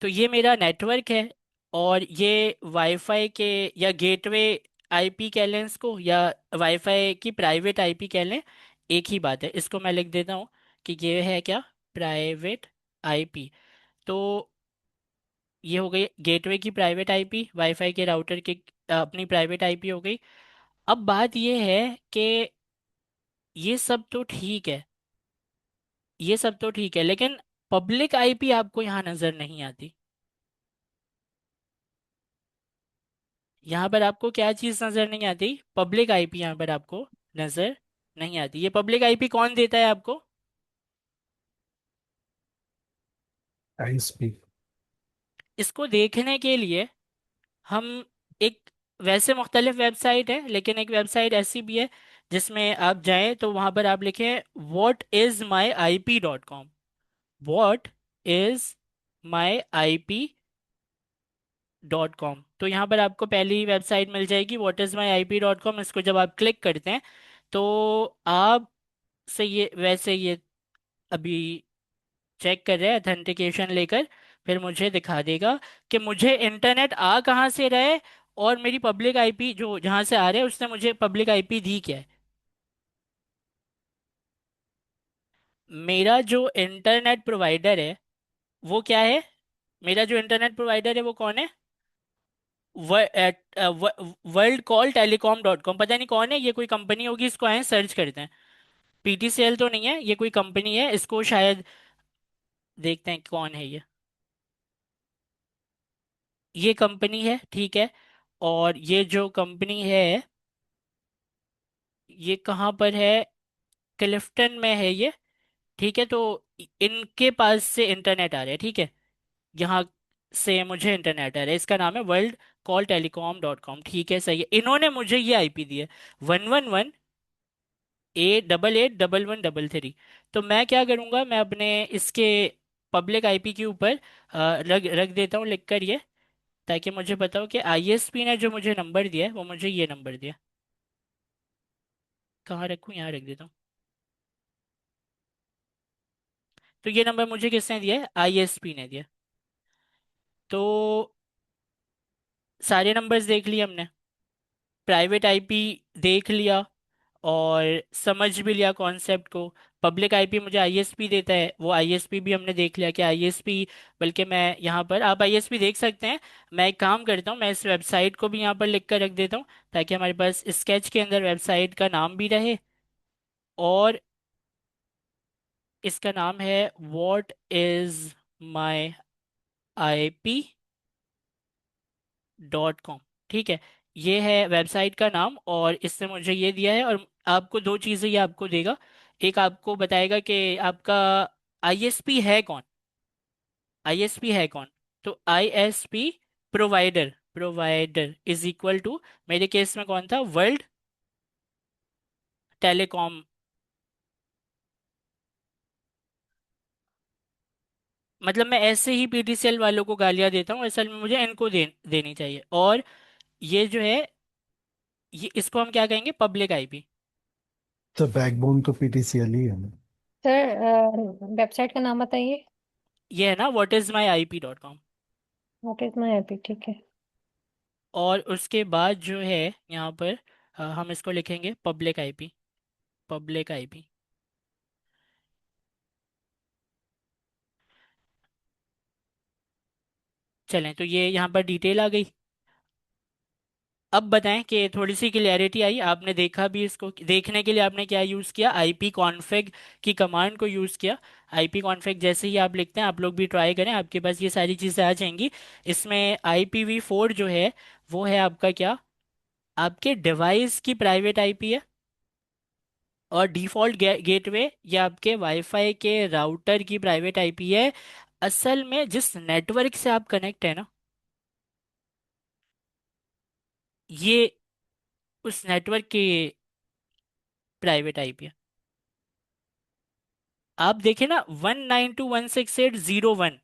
तो ये मेरा नेटवर्क है, और ये वाईफाई के या गेटवे आईपी कह लें इसको, या वाईफाई की प्राइवेट आईपी कह लें, एक ही बात है। इसको मैं लिख देता हूँ कि ये है क्या, प्राइवेट आईपी। तो ये हो गई गेटवे की प्राइवेट आईपी, वाईफाई के राउटर की अपनी प्राइवेट आईपी हो गई। अब बात ये है कि ये सब तो ठीक है, ये सब तो ठीक है, लेकिन पब्लिक आईपी आपको यहाँ नजर नहीं आती। यहाँ पर आपको क्या चीज नजर नहीं आती? पब्लिक आईपी यहाँ पर आपको नजर नहीं आती। ये पब्लिक आईपी कौन देता है आपको? आईएसपी। इसको देखने के लिए हम एक, वैसे मुख्तलिफ वेबसाइट है, लेकिन एक वेबसाइट ऐसी भी है जिसमें आप जाएं तो वहां पर आप लिखें whatismyip.com। whatismyip.com, तो यहाँ पर आपको पहली वेबसाइट मिल जाएगी whatismyip.com। इसको जब आप क्लिक करते हैं तो आप से ये, वैसे ये अभी चेक कर रहे हैं अथेंटिकेशन लेकर, फिर मुझे दिखा देगा कि मुझे इंटरनेट आ कहाँ से रहा है, और मेरी पब्लिक आईपी जो जहाँ से आ रहा है उसने मुझे पब्लिक आईपी दी क्या है। मेरा जो इंटरनेट प्रोवाइडर है वो क्या है? मेरा जो इंटरनेट प्रोवाइडर है वो कौन है? World call telecom dot com. पता नहीं कौन है, ये कोई कंपनी होगी, इसको आए सर्च करते हैं। पीटीसीएल तो नहीं है, ये कोई कंपनी है, इसको शायद देखते हैं कौन है ये कंपनी है, ठीक है। और ये जो कंपनी है ये कहाँ पर है? क्लिफ्टन में है ये, ठीक है। तो इनके पास से इंटरनेट आ रहा है, ठीक है। यहाँ से मुझे इंटरनेट आ रहा है, इसका नाम है worldcalltelecom.com, ठीक है, सही है। इन्होंने मुझे ये आईपी दी है 111A881133। तो मैं क्या करूँगा, मैं अपने इसके पब्लिक आईपी के ऊपर रख रख देता हूँ लिख कर ये, ताकि मुझे पता हो कि आईएसपी ने जो मुझे नंबर दिया है वो मुझे ये नंबर दिया। कहाँ रखूँ, यहाँ रख देता हूँ। तो ये नंबर मुझे किसने दिया है? आईएसपी ने दिया। तो सारे नंबर्स देख लिए हमने, प्राइवेट आईपी देख लिया, और समझ भी लिया कॉन्सेप्ट को। पब्लिक आईपी मुझे आईएसपी देता है, वो आईएसपी भी हमने देख लिया कि आईएसपी, बल्कि मैं यहाँ पर आप आईएसपी देख सकते हैं। मैं एक काम करता हूँ, मैं इस वेबसाइट को भी यहाँ पर लिख कर रख देता हूँ, ताकि हमारे पास स्केच के अंदर वेबसाइट का नाम भी रहे, और इसका नाम है whatismyip.com, ठीक है। ये है वेबसाइट का नाम, और इसने मुझे ये दिया है। और आपको दो चीज़ें ये आपको देगा, एक आपको बताएगा कि आपका आईएसपी है कौन, आईएसपी है कौन। तो ISP provider, provider is equal to, मेरे केस में कौन था? World telecom. मतलब मैं ऐसे ही पीटीसीएल वालों को गालियां देता हूँ, असल में मुझे इनको देनी चाहिए। और ये जो है, ये इसको हम क्या कहेंगे? Public IP. तो बैकबोन तो पीटीसीएल ही है ना। सर वेबसाइट का नाम बताइए। ये है ना whatismyip.com। What is my IP, ठीक है। और उसके बाद जो है यहाँ पर हम इसको लिखेंगे पब्लिक आईपी, पब्लिक आईपी। चलें, तो ये यहाँ पर डिटेल आ गई। अब बताएं कि थोड़ी सी क्लियरिटी आई, आपने देखा भी, इसको देखने के लिए आपने क्या यूज़ किया? आईपी कॉन्फ़िग की कमांड को यूज़ किया। आईपी कॉन्फ़िग जैसे ही आप लिखते हैं, आप लोग भी ट्राई करें, आपके पास ये सारी चीज़ें आ जाएंगी। इसमें IPv4 जो है वो है आपका क्या, आपके डिवाइस की प्राइवेट आईपी है। और डिफ़ॉल्ट गेटवे ये आपके वाईफाई के राउटर की प्राइवेट आईपी है। असल में जिस नेटवर्क से आप कनेक्ट है ना, ये उस नेटवर्क की प्राइवेट आईपी है। आप देखें ना, 192.168.0.1,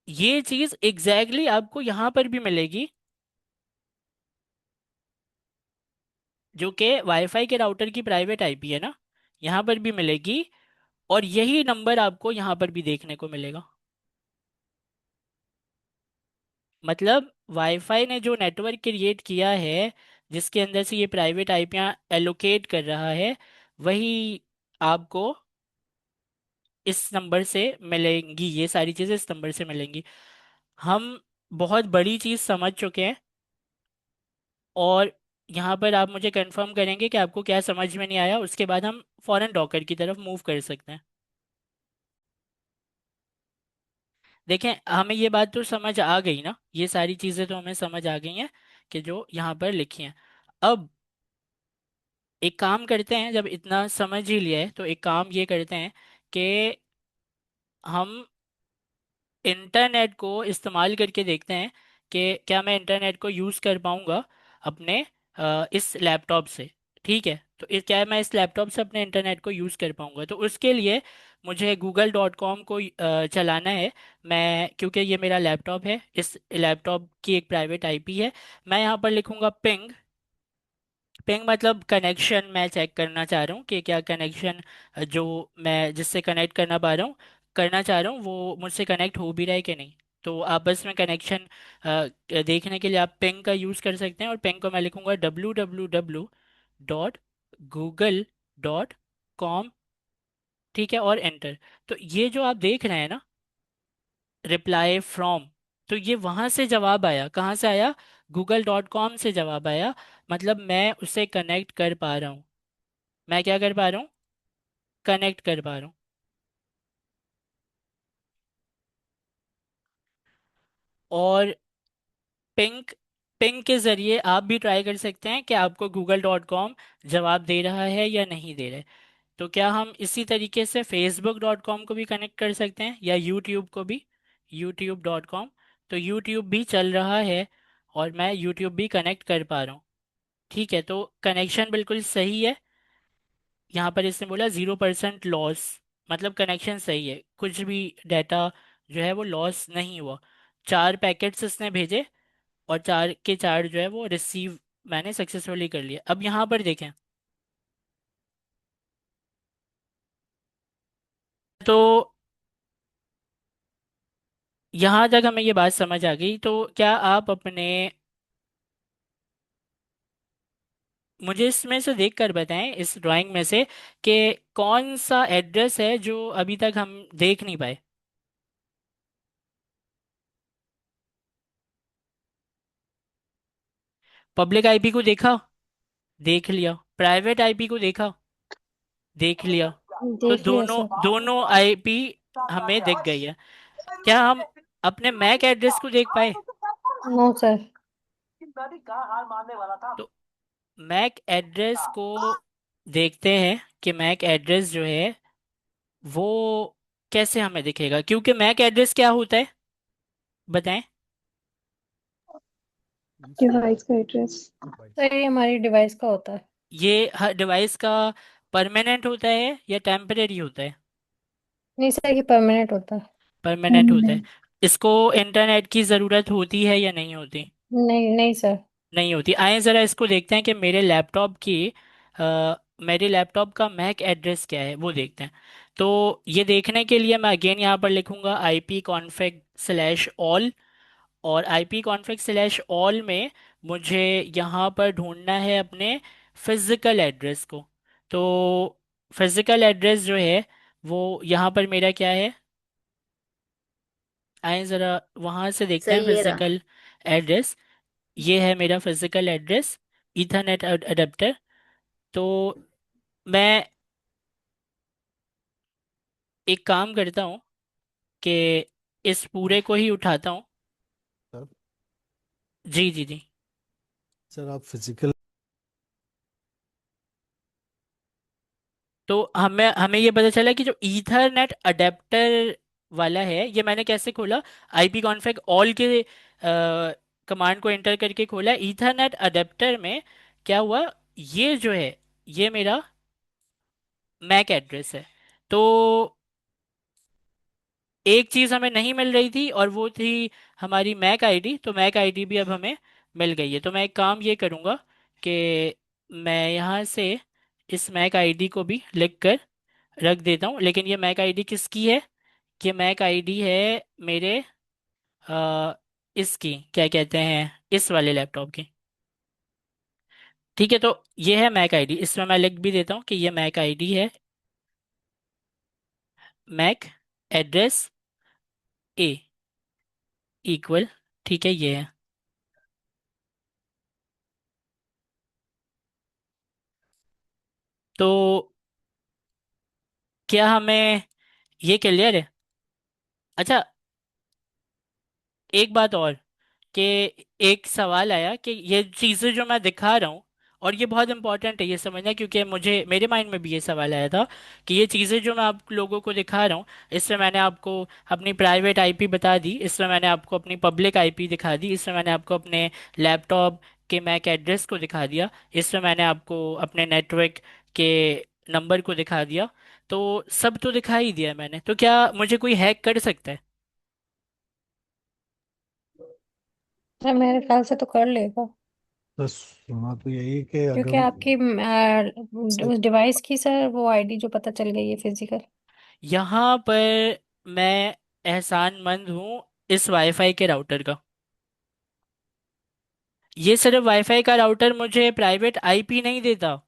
ये चीज एग्जैक्टली आपको यहाँ पर भी मिलेगी, जो कि वाईफाई के राउटर की प्राइवेट आईपी है ना, यहाँ पर भी मिलेगी। और यही नंबर आपको यहाँ पर भी देखने को मिलेगा। मतलब वाईफाई ने जो नेटवर्क क्रिएट किया है, जिसके अंदर से ये प्राइवेट आईपियाँ एलोकेट कर रहा है, वही आपको इस नंबर से मिलेंगी। ये सारी चीज़ें इस नंबर से मिलेंगी। हम बहुत बड़ी चीज़ समझ चुके हैं। और यहाँ पर आप मुझे कंफर्म करेंगे कि आपको क्या समझ में नहीं आया, उसके बाद हम फॉरेन डॉकर की तरफ मूव कर सकते हैं। देखें, हमें ये बात तो समझ आ गई ना, ये सारी चीज़ें तो हमें समझ आ गई हैं कि जो यहाँ पर लिखी हैं। अब एक काम करते हैं, जब इतना समझ ही लिया है तो एक काम ये करते हैं कि हम इंटरनेट को इस्तेमाल करके देखते हैं कि क्या मैं इंटरनेट को यूज़ कर पाऊँगा अपने इस लैपटॉप से। ठीक है, तो क्या मैं इस लैपटॉप से अपने इंटरनेट को यूज़ कर पाऊँगा? तो उसके लिए मुझे google.com को चलाना है। मैं, क्योंकि ये मेरा लैपटॉप है, इस लैपटॉप की एक प्राइवेट आईपी है। मैं यहाँ पर लिखूँगा पिंग। पिंग मतलब कनेक्शन मैं चेक करना चाह रहा हूँ कि क्या कनेक्शन जो मैं जिससे कनेक्ट करना चाह रहा हूँ वो मुझसे कनेक्ट हो भी रहा है कि नहीं। तो आपस में कनेक्शन देखने के लिए आप पिंग का यूज़ कर सकते हैं। और पिंग को मैं लिखूंगा www.google.com। ठीक है, और एंटर। तो ये जो आप देख रहे हैं ना, रिप्लाई फ्रॉम, तो ये वहां से जवाब आया। कहाँ से आया? google.com से जवाब आया। मतलब मैं उसे कनेक्ट कर पा रहा हूँ। मैं क्या कर पा रहा हूँ? कनेक्ट कर पा रहा हूँ। और पिंक पिंक के जरिए आप भी ट्राई कर सकते हैं कि आपको google.com जवाब दे रहा है या नहीं दे रहा है। तो क्या हम इसी तरीके से facebook.com को भी कनेक्ट कर सकते हैं, या यूट्यूब को भी? youtube.com, तो यूट्यूब भी चल रहा है और मैं यूट्यूब भी कनेक्ट कर पा रहा हूँ। ठीक है, तो कनेक्शन बिल्कुल सही है। यहाँ पर इसने बोला 0% लॉस, मतलब कनेक्शन सही है, कुछ भी डाटा जो है वो लॉस नहीं हुआ। 4 पैकेट्स इसने भेजे और 4 के 4 जो है वो रिसीव मैंने सक्सेसफुली कर लिया। अब यहाँ पर देखें, तो यहाँ तक हमें ये बात समझ आ गई। तो क्या आप अपने, मुझे इसमें से देख कर बताएं, इस ड्राइंग में से, कि कौन सा एड्रेस है जो अभी तक हम देख नहीं पाए? पब्लिक आईपी को देखा? देख लिया। प्राइवेट आईपी को देखा? देख लिया। तो देख लिया दोनों सर। दोनों आईपी हमें दिख गई है। क्या हम अपने मैक एड्रेस को देख पाए? No sir. तो मैक एड्रेस को देखते हैं कि मैक एड्रेस जो है वो कैसे हमें दिखेगा, क्योंकि मैक एड्रेस क्या होता है, बताएं। डिवाइस का एड्रेस। सर ये हमारी डिवाइस का होता है। ये हर डिवाइस का परमानेंट होता है या टेम्परेरी होता है? नहीं सर, ये परमानेंट होता है। परमानेंट होता है। इसको इंटरनेट की ज़रूरत होती है या नहीं होती? नहीं नहीं सर। नहीं होती। आए ज़रा इसको देखते हैं कि मेरे लैपटॉप का मैक एड्रेस क्या है, वो देखते हैं। तो ये देखने के लिए मैं अगेन यहाँ पर लिखूंगा IP config/all। और IP config/all में मुझे यहाँ पर ढूंढना है अपने फिजिकल एड्रेस को। तो फिजिकल एड्रेस जो है वो यहाँ पर मेरा क्या है? आए ज़रा वहाँ से देखते हैं सही है रहा। Physical address. ये है मेरा फिजिकल एड्रेस, ईथरनेट अडेप्टर। तो मैं एक काम करता हूँ कि इस पूरे को ही उठाता हूँ। सर जी जी जी। सर आप फिजिकल तो हमें हमें ये पता चला कि जो ईथरनेट अडेप्टर वाला है, ये मैंने कैसे खोला? IP कॉन्फ़िग ऑल के कमांड को एंटर करके खोला। ईथरनेट अडेप्टर में क्या हुआ, ये जो है ये मेरा मैक एड्रेस है। तो एक चीज़ हमें नहीं मिल रही थी और वो थी हमारी मैक आईडी। तो मैक आईडी भी अब हमें मिल गई है। तो मैं एक काम ये करूँगा कि मैं यहाँ से इस मैक आईडी को भी लिख कर रख देता हूँ। लेकिन ये मैक आईडी किसकी है? ये मैक आईडी है मेरे इसकी, क्या कहते हैं, इस वाले लैपटॉप की। ठीक है, तो ये है मैक आईडी। इसमें मैं लिख भी देता हूँ कि ये मैक आईडी है, मैक एड्रेस ए इक्वल, ठीक है, ये है। तो क्या हमें ये क्लियर है? अच्छा, एक बात और, कि एक सवाल आया कि ये चीज़ें जो मैं दिखा रहा हूँ, और ये बहुत इंपॉर्टेंट है ये समझना, क्योंकि मुझे मेरे माइंड में भी ये सवाल आया था कि ये चीज़ें जो मैं आप लोगों को दिखा रहा हूँ, इसमें मैंने आपको अपनी प्राइवेट आईपी बता दी, इसमें मैंने आपको अपनी पब्लिक आईपी दिखा दी, इसमें मैंने आपको अपने लैपटॉप के मैक एड्रेस को दिखा दिया, इसमें मैंने आपको अपने नेटवर्क के नंबर को दिखा दिया। तो सब तो दिखा ही दिया मैंने। तो क्या मुझे कोई हैक कर सकता है? सर मेरे ख्याल से तो कर लेगा, तो सुना तो यही कि क्योंकि अगर आपकी उस डिवाइस की सर वो आईडी जो पता चल गई है फिजिकल। यहाँ पर मैं एहसानमंद हूँ इस वाईफाई के राउटर का। ये सिर्फ वाईफाई का राउटर मुझे प्राइवेट आईपी नहीं देता,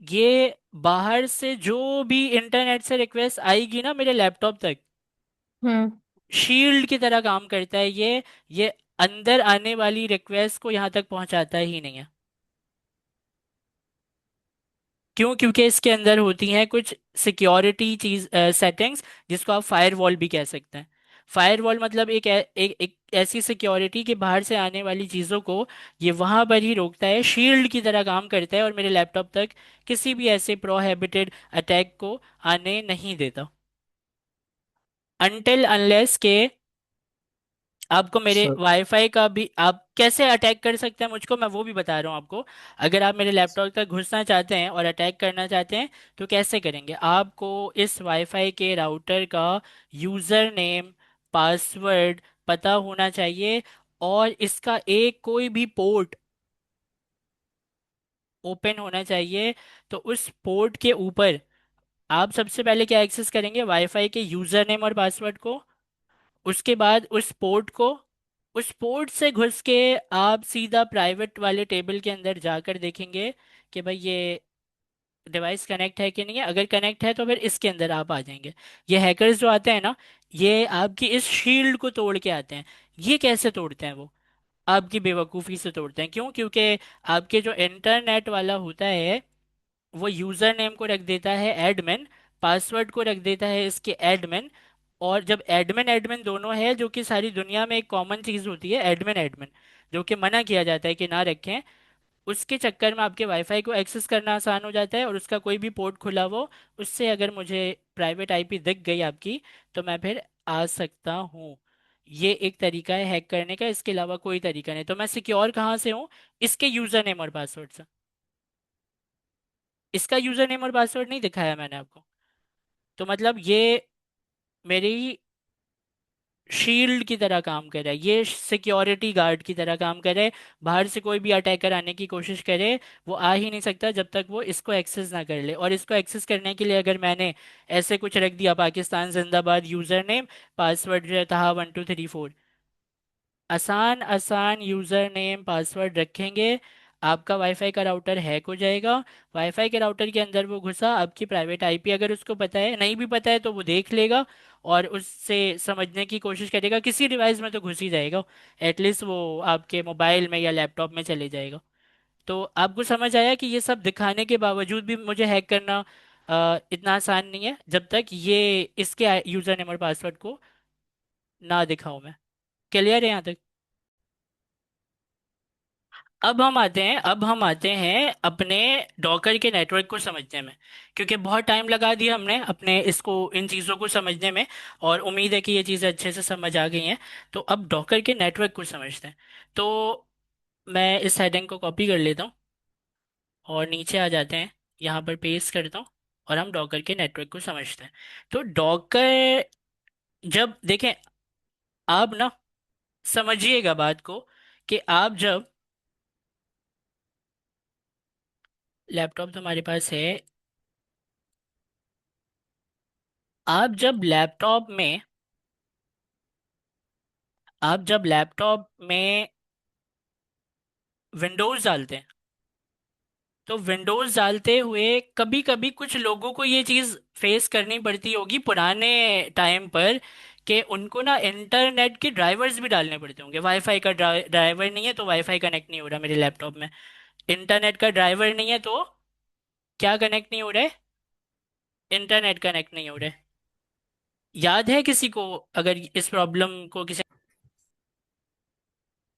ये बाहर से जो भी इंटरनेट से रिक्वेस्ट आएगी ना मेरे लैपटॉप तक, हम्म। शील्ड की तरह काम करता है ये अंदर आने वाली रिक्वेस्ट को यहाँ तक पहुँचाता ही नहीं है। क्यों? क्योंकि इसके अंदर होती हैं कुछ सिक्योरिटी चीज सेटिंग्स, जिसको आप फायरवॉल भी कह सकते हैं। फायरवॉल मतलब एक ऐसी सिक्योरिटी कि बाहर से आने वाली चीज़ों को ये वहां पर ही रोकता है, शील्ड की तरह काम करता है, और मेरे लैपटॉप तक किसी भी ऐसे प्रोहिबिटेड अटैक को आने नहीं देता, अनटिल अनलेस के आपको मेरे सर वाईफाई का भी, आप कैसे अटैक कर सकते हैं मुझको, मैं वो भी बता रहा हूँ आपको। अगर आप मेरे लैपटॉप तक घुसना चाहते हैं और अटैक करना चाहते हैं तो कैसे करेंगे? आपको इस वाईफाई के राउटर का यूज़र नेम, पासवर्ड पता होना चाहिए, और इसका एक कोई भी पोर्ट ओपन होना चाहिए। तो उस पोर्ट के ऊपर आप सबसे पहले क्या एक्सेस करेंगे? वाईफाई के यूज़र नेम और पासवर्ड को। उसके बाद उस पोर्ट को, उस पोर्ट से घुस के आप सीधा प्राइवेट वाले टेबल के अंदर जाकर देखेंगे कि भाई ये डिवाइस कनेक्ट है कि नहीं है। अगर कनेक्ट है तो फिर इसके अंदर आप आ जाएंगे। ये हैकर्स जो आते हैं ना, ये आपकी इस शील्ड को तोड़ के आते हैं। ये कैसे तोड़ते हैं? वो आपकी बेवकूफ़ी से तोड़ते हैं। क्यों? क्योंकि आपके जो इंटरनेट वाला होता है वो यूजर नेम को रख देता है एडमिन, पासवर्ड को रख देता है इसके एडमिन। और जब एडमिन एडमिन दोनों है, जो कि सारी दुनिया में एक कॉमन चीज होती है, एडमिन एडमिन, जो कि मना किया जाता है कि ना रखें, उसके चक्कर में आपके वाईफाई को एक्सेस करना आसान हो जाता है, और उसका कोई भी पोर्ट खुला हो, उससे अगर मुझे प्राइवेट आईपी दिख गई आपकी, तो मैं फिर आ सकता हूँ। ये एक तरीका है हैक करने का, इसके अलावा कोई तरीका नहीं। तो मैं सिक्योर कहाँ से हूँ? इसके यूजर नेम और पासवर्ड से। इसका यूजर नेम और पासवर्ड नहीं दिखाया मैंने आपको? तो मतलब ये मेरी शील्ड की तरह काम कर रहा है, ये सिक्योरिटी गार्ड की तरह काम कर रहा है। बाहर से कोई भी अटैकर आने की कोशिश करे, वो आ ही नहीं सकता जब तक वो इसको एक्सेस ना कर ले। और इसको एक्सेस करने के लिए अगर मैंने ऐसे कुछ रख दिया, पाकिस्तान जिंदाबाद यूजर नेम, पासवर्ड जो था 1234, आसान आसान यूजर नेम पासवर्ड रखेंगे, आपका वाईफाई का राउटर हैक हो जाएगा। वाईफाई के राउटर के अंदर वो घुसा, आपकी प्राइवेट आईपी अगर उसको पता है, नहीं भी पता है तो वो देख लेगा और उससे समझने की कोशिश करेगा। किसी डिवाइस में तो घुस ही जाएगा, एटलीस्ट वो आपके मोबाइल में या लैपटॉप में चले जाएगा। तो आपको समझ आया कि ये सब दिखाने के बावजूद भी मुझे हैक करना इतना आसान नहीं है, जब तक ये इसके यूजर नेम और पासवर्ड को ना दिखाऊं मैं। क्लियर है यहाँ तक? अब हम आते हैं अपने डॉकर के नेटवर्क को समझने में, क्योंकि बहुत टाइम लगा दिया हमने अपने इसको, इन चीज़ों को समझने में, और उम्मीद है कि ये चीज़ें अच्छे से समझ आ गई हैं। तो अब डॉकर के नेटवर्क को समझते हैं। तो मैं इस हेडिंग को कॉपी कर लेता हूँ और नीचे आ जाते हैं, यहाँ पर पेस्ट करता हूँ। और हम डॉकर के नेटवर्क को समझते हैं। तो डॉकर, जब देखें, आप ना समझिएगा बात को, कि आप जब, लैपटॉप तो हमारे पास है, आप जब लैपटॉप में विंडोज डालते हैं, तो विंडोज डालते हुए कभी कभी कुछ लोगों को ये चीज फेस करनी पड़ती होगी पुराने टाइम पर, कि उनको ना इंटरनेट के ड्राइवर्स भी डालने पड़ते होंगे। वाईफाई का ड्राइवर नहीं है तो वाईफाई कनेक्ट नहीं हो रहा मेरे लैपटॉप में, इंटरनेट का ड्राइवर नहीं है तो क्या कनेक्ट नहीं हो रहा है, इंटरनेट कनेक्ट नहीं हो रहा है। याद है किसी को, अगर इस प्रॉब्लम को किसी,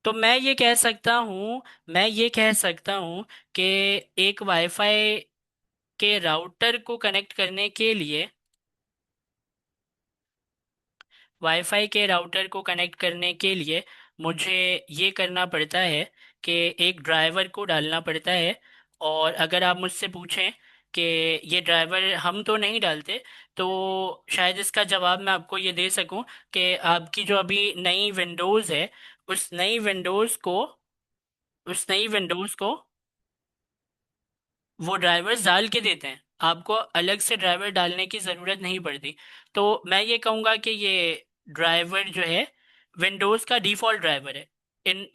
तो मैं ये कह सकता हूँ कि एक वाईफाई के राउटर को कनेक्ट करने के लिए, मुझे ये करना पड़ता है कि एक ड्राइवर को डालना पड़ता है। और अगर आप मुझसे पूछें कि ये ड्राइवर हम तो नहीं डालते, तो शायद इसका जवाब मैं आपको ये दे सकूं कि आपकी जो अभी नई विंडोज़ है, उस नई विंडोज़ को उस नई विंडोज़ को वो ड्राइवर्स डाल के देते हैं, आपको अलग से ड्राइवर डालने की ज़रूरत नहीं पड़ती। तो मैं ये कहूँगा कि ये ड्राइवर जो है विंडोज़ का डिफ़ॉल्ट ड्राइवर है,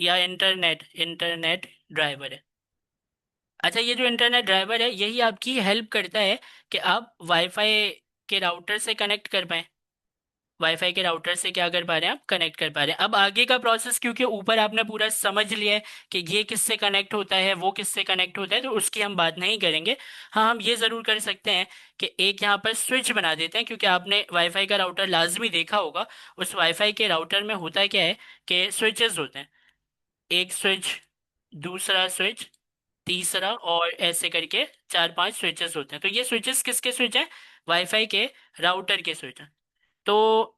या इंटरनेट इंटरनेट ड्राइवर है। अच्छा, ये जो इंटरनेट ड्राइवर है यही आपकी हेल्प करता है कि आप वाईफाई के राउटर से कनेक्ट कर पाएँ। वाईफाई के राउटर से क्या कर पा रहे हैं, आप कनेक्ट कर पा रहे हैं। अब आगे का प्रोसेस, क्योंकि ऊपर आपने पूरा समझ लिया है कि ये किससे कनेक्ट होता है, वो किससे कनेक्ट होता है, तो उसकी हम बात नहीं करेंगे। हाँ, हम ये ज़रूर कर सकते हैं कि एक यहाँ पर स्विच बना देते हैं, क्योंकि आपने वाईफाई का राउटर लाजमी देखा होगा। उस वाईफाई के राउटर में होता क्या है कि स्विचेस होते हैं, एक स्विच, दूसरा स्विच, तीसरा, और ऐसे करके चार पांच स्विचेस होते हैं। तो ये स्विचेस किसके स्विच हैं, वाईफाई के राउटर के स्विच हैं। तो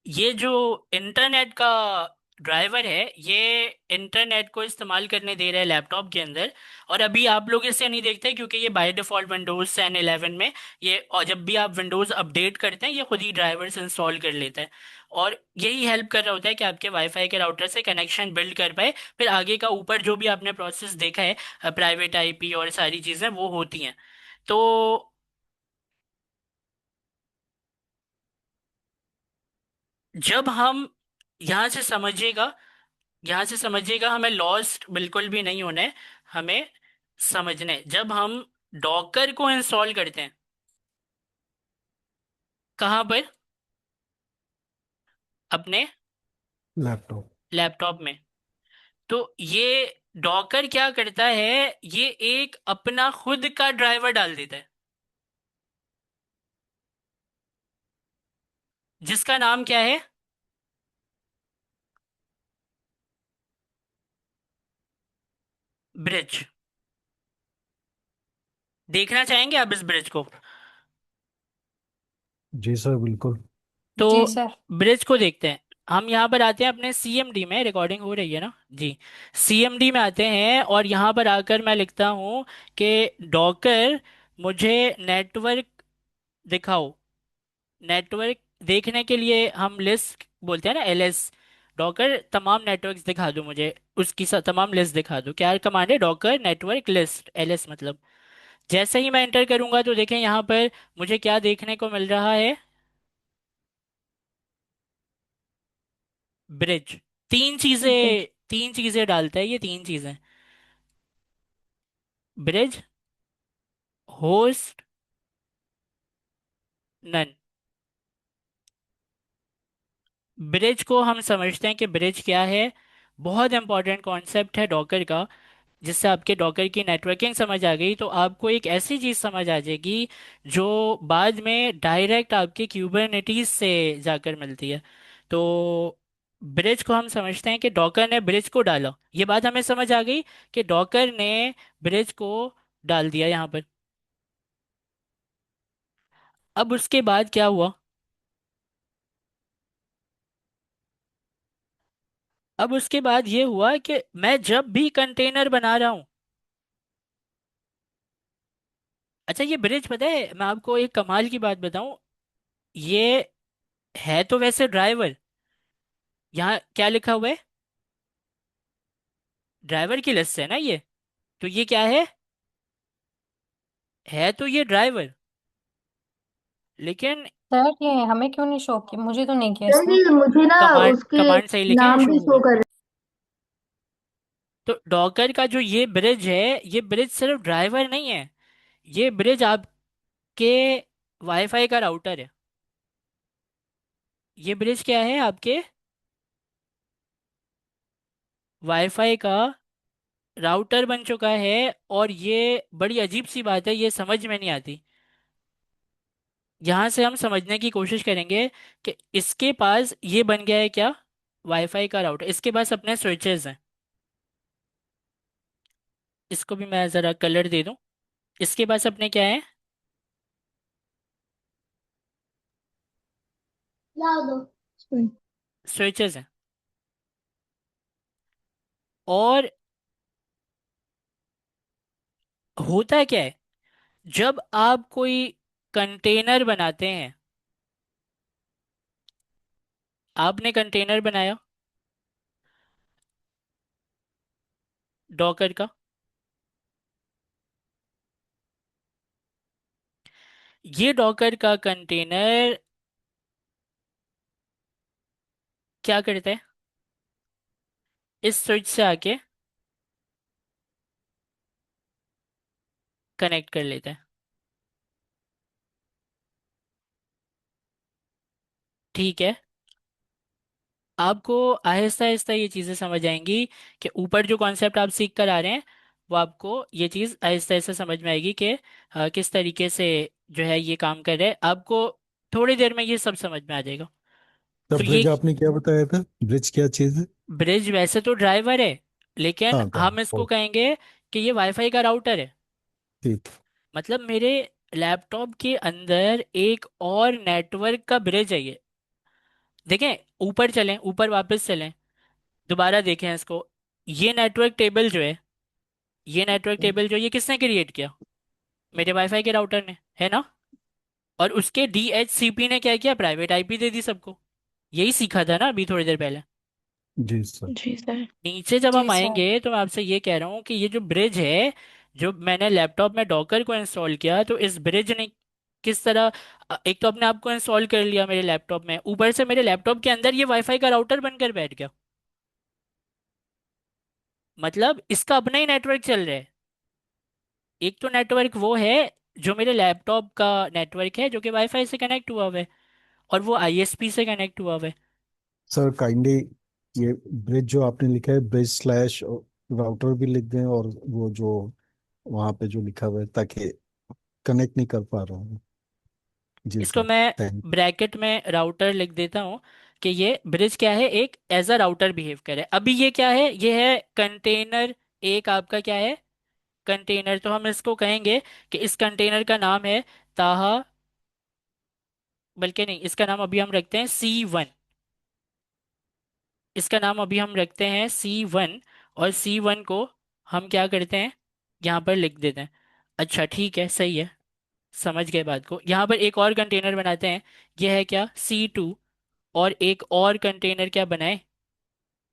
ये जो इंटरनेट का ड्राइवर है, ये इंटरनेट को इस्तेमाल करने दे रहा है लैपटॉप के अंदर। और अभी आप लोग इसे नहीं देखते क्योंकि ये बाय डिफ़ॉल्ट विंडोज़ 10 11 में ये, और जब भी आप विंडोज़ अपडेट करते हैं ये खुद ही ड्राइवर्स इंस्टॉल कर लेता है। और यही हेल्प कर रहा होता है कि आपके वाईफाई के राउटर से कनेक्शन बिल्ड कर पाए। फिर आगे का ऊपर जो भी आपने प्रोसेस देखा है, प्राइवेट आईपी और सारी चीज़ें वो होती हैं। तो जब हम, यहाँ से समझिएगा यहाँ से समझिएगा, हमें लॉस्ट बिल्कुल भी नहीं होना है। हमें समझना है, जब हम डॉकर को इंस्टॉल करते हैं, कहाँ पर, अपने लैपटॉप। लैपटॉप में, तो ये डॉकर क्या करता है, ये एक अपना खुद का ड्राइवर डाल देता है, जिसका नाम क्या है, ब्रिज। देखना चाहेंगे आप इस ब्रिज को? जी सर, बिल्कुल। तो जी सर। ब्रिज को देखते हैं। हम यहाँ पर आते हैं अपने सीएमडी में, रिकॉर्डिंग हो रही है ना जी? सीएमडी में आते हैं और यहाँ पर आकर मैं लिखता हूँ कि डॉकर मुझे नेटवर्क दिखाओ। नेटवर्क देखने के लिए हम लिस्ट बोलते हैं ना, एलएस। डॉकर तमाम नेटवर्क्स दिखा दो मुझे, उसकी तमाम लिस्ट दिखा दो। क्या कमांड है, डॉकर नेटवर्क लिस्ट, एलएस मतलब। जैसे ही मैं एंटर करूंगा तो देखें यहाँ पर मुझे क्या देखने को मिल रहा है, ब्रिज। तीन ब्रिज। चीजें तीन चीजें डालता है ये, तीन चीजें, ब्रिज, होस्ट, नन। ब्रिज को हम समझते हैं कि ब्रिज क्या है। बहुत इंपॉर्टेंट कॉन्सेप्ट है डॉकर का। जिससे आपके डॉकर की नेटवर्किंग समझ आ गई तो आपको एक ऐसी चीज समझ आ जाएगी जो बाद में डायरेक्ट आपके क्यूबरनेटीज से जाकर मिलती है। तो ब्रिज को हम समझते हैं कि डॉकर ने ब्रिज को डाला, ये बात हमें समझ आ गई कि डॉकर ने ब्रिज को डाल दिया यहाँ पर। अब उसके बाद क्या हुआ, अब उसके बाद ये हुआ कि मैं जब भी कंटेनर बना रहा हूं, अच्छा ये ब्रिज पता है, मैं आपको एक कमाल की बात बताऊं, ये है तो वैसे ड्राइवर, यहाँ क्या लिखा हुआ है, ड्राइवर की लिस्ट है ना ये, तो ये क्या है तो ये ड्राइवर, लेकिन सर ये हमें क्यों नहीं शो किया, मुझे तो नहीं किया सर इसने। ये मुझे ना कमांड उसके कमांड सही लिखे हैं, नाम शो भी शो होगा। कर तो डॉकर का जो ये ब्रिज है, ये ब्रिज सिर्फ ड्राइवर नहीं है, ये ब्रिज आपके वाईफाई का राउटर है। ये ब्रिज क्या है, आपके वाईफाई का राउटर बन चुका है। और ये बड़ी अजीब सी बात है, ये समझ में नहीं आती। यहां से हम समझने की कोशिश करेंगे कि इसके पास ये बन गया है क्या, वाईफाई का राउटर, इसके पास अपने स्विचेस हैं। इसको भी मैं जरा कलर दे दूं, इसके पास अपने क्या है, Sorry. स्विचेस हैं। और होता क्या है, जब आप कोई कंटेनर बनाते हैं, आपने कंटेनर बनाया डॉकर का, ये डॉकर का कंटेनर क्या करता है, इस स्विच से आके कनेक्ट कर लेता है। ठीक है, आपको आहिस्ता आहिस्ता ये चीज़ें समझ आएंगी कि ऊपर जो कॉन्सेप्ट आप सीख कर आ रहे हैं, वो आपको ये चीज़ आहिस्ता आहिस्ता समझ में आएगी कि किस तरीके से जो है ये काम कर रहे हैं। आपको थोड़ी देर में ये सब समझ में आ जाएगा। तो तो ये ब्रिज आपने क्या बताया था? ब्रिज क्या चीज है? ब्रिज वैसे तो ड्राइवर है, लेकिन हाँ हम कहा। इसको ओ, कहेंगे कि ये वाईफाई का राउटर है। ठीक। मतलब मेरे लैपटॉप के अंदर एक और नेटवर्क का ब्रिज है ये। देखें, ऊपर चलें, ऊपर वापस चलें, दोबारा देखें इसको। ये नेटवर्क टेबल जो है, ये नेटवर्क टेबल जो, ये किसने क्रिएट किया, मेरे वाईफाई के राउटर ने, है ना। और उसके DHCP ने क्या किया, प्राइवेट आईपी दे दी सबको। यही सीखा था ना अभी थोड़ी देर पहले। जी सर। जी सर। नीचे जब जी हम सर। आएंगे तो मैं आपसे ये कह रहा हूँ कि ये जो ब्रिज है, जो मैंने लैपटॉप में डॉकर को इंस्टॉल किया, तो इस ब्रिज ने किस तरह एक तो अपने आप को इंस्टॉल कर लिया मेरे लैपटॉप में, ऊपर से मेरे लैपटॉप के अंदर ये वाईफाई का राउटर बनकर बैठ गया। मतलब इसका अपना ही नेटवर्क चल रहा है। एक तो नेटवर्क वो है जो मेरे लैपटॉप का नेटवर्क है, जो कि वाईफाई से कनेक्ट हुआ हुआ है, और वो ISP से कनेक्ट हुआ हुआ है। सर काइंडली ये ब्रिज जो आपने लिखा है, ब्रिज स्लैश राउटर भी लिख दें, और वो जो वहाँ पे जो लिखा हुआ है, ताकि कनेक्ट नहीं कर पा रहा हूँ। जी इसको सर। मैं थैंक। ब्रैकेट में राउटर लिख देता हूँ कि ये ब्रिज क्या है, एक एज अ राउटर बिहेव करे। अभी ये क्या है, ये है कंटेनर, एक आपका क्या है, कंटेनर। तो हम इसको कहेंगे कि इस कंटेनर का नाम है ताहा, बल्कि नहीं, इसका नाम अभी हम रखते हैं C1। इसका नाम अभी हम रखते हैं C1। और C1 को हम क्या करते हैं, यहाँ पर लिख देते हैं। अच्छा ठीक है, सही है, समझ गए बात को। यहाँ पर एक और कंटेनर बनाते हैं, यह है क्या, C2। और एक और कंटेनर क्या बनाए,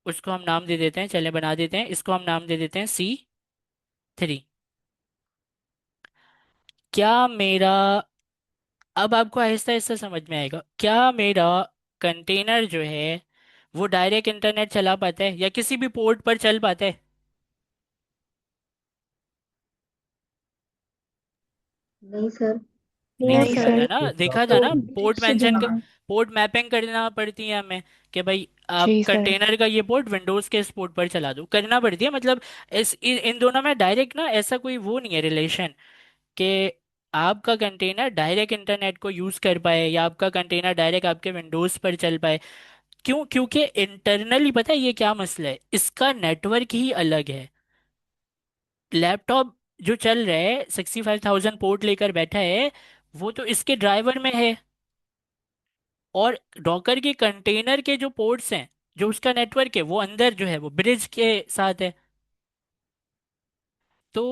उसको हम नाम दे देते हैं, चले बना देते हैं, इसको हम नाम दे देते हैं C3। क्या मेरा, अब आपको आहिस्ता आहिस्ता समझ में आएगा, क्या मेरा कंटेनर जो है वो डायरेक्ट इंटरनेट चला पाता है या किसी भी पोर्ट पर चल पाता है। नहीं सर। नहीं नहीं समझा था सर। ना, देखा था तो ना, पोर्ट से मेंशन कर, जुड़ा है। पोर्ट मैपिंग करना पड़ती है हमें कि भाई आप जी सर। कंटेनर का ये पोर्ट विंडोज के इस पोर्ट पर चला दो, करना पड़ती है। मतलब इन दोनों में डायरेक्ट ना ऐसा कोई वो नहीं है रिलेशन कि आपका कंटेनर डायरेक्ट इंटरनेट को यूज कर पाए या आपका कंटेनर डायरेक्ट आपके विंडोज पर चल पाए। क्यों, क्योंकि इंटरनली पता है ये क्या मसला है, इसका नेटवर्क ही अलग है। लैपटॉप जो चल रहा है 65,000 पोर्ट लेकर बैठा है, वो तो इसके ड्राइवर में है। और डॉकर के कंटेनर के जो पोर्ट्स हैं, जो उसका नेटवर्क है वो अंदर जो है वो ब्रिज के साथ है। तो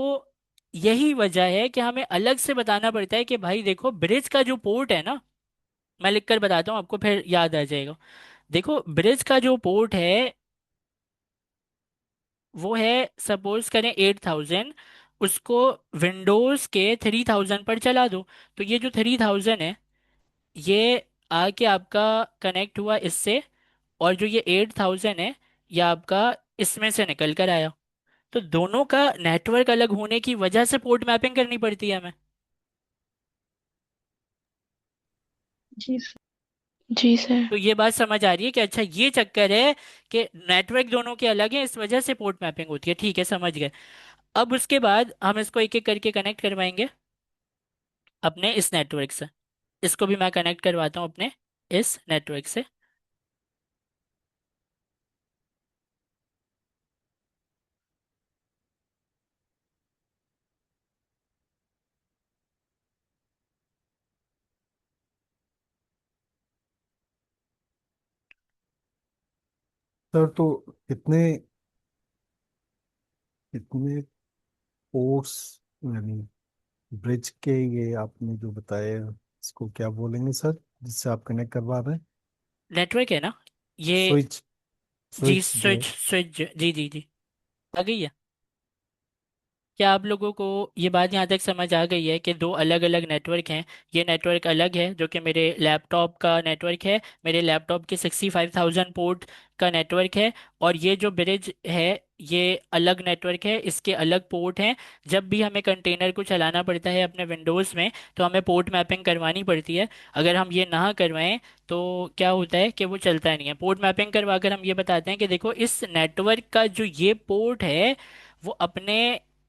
यही वजह है कि हमें अलग से बताना पड़ता है कि भाई देखो ब्रिज का जो पोर्ट है ना, मैं लिख कर बताता हूँ आपको, फिर याद आ जाएगा। देखो ब्रिज का जो पोर्ट है वो है, सपोज करें 8000, उसको विंडोज के 3000 पर चला दो। तो ये जो 3000 है ये आके आपका कनेक्ट हुआ इससे, और जो ये 8000 है ये आपका इसमें से निकल कर आया। तो दोनों का नेटवर्क अलग होने की वजह से पोर्ट मैपिंग करनी पड़ती है हमें। जी सर। जी सर। तो ये बात समझ आ रही है कि अच्छा ये चक्कर है कि नेटवर्क दोनों के अलग हैं, इस वजह से पोर्ट मैपिंग होती है। ठीक है, समझ गए। अब उसके बाद हम इसको एक एक करके कनेक्ट करवाएंगे अपने इस नेटवर्क से। इसको भी मैं कनेक्ट करवाता हूँ अपने इस नेटवर्क से। सर तो कितने कितने पोर्ट्स, यानी ब्रिज के, ये आपने जो बताया इसको क्या बोलेंगे सर, जिससे आप कनेक्ट करवा रहे हैं? नेटवर्क है ना ये। स्विच, जी स्विच जो स्विच, स्विच, जी जी जी। आ गई है। क्या आप लोगों को ये बात यहाँ तक समझ आ गई है कि दो अलग अलग नेटवर्क हैं? ये नेटवर्क अलग है जो कि मेरे लैपटॉप का नेटवर्क है, मेरे लैपटॉप के 65,000 पोर्ट का नेटवर्क है। और ये जो ब्रिज है ये अलग नेटवर्क है, इसके अलग पोर्ट हैं। जब भी हमें कंटेनर को चलाना पड़ता है अपने विंडोज़ में तो हमें पोर्ट मैपिंग करवानी पड़ती है। अगर हम ये ना करवाएं तो क्या होता है कि वो चलता नहीं है। पोर्ट मैपिंग करवा कर हम ये बताते हैं कि देखो इस नेटवर्क का जो ये पोर्ट है वो अपने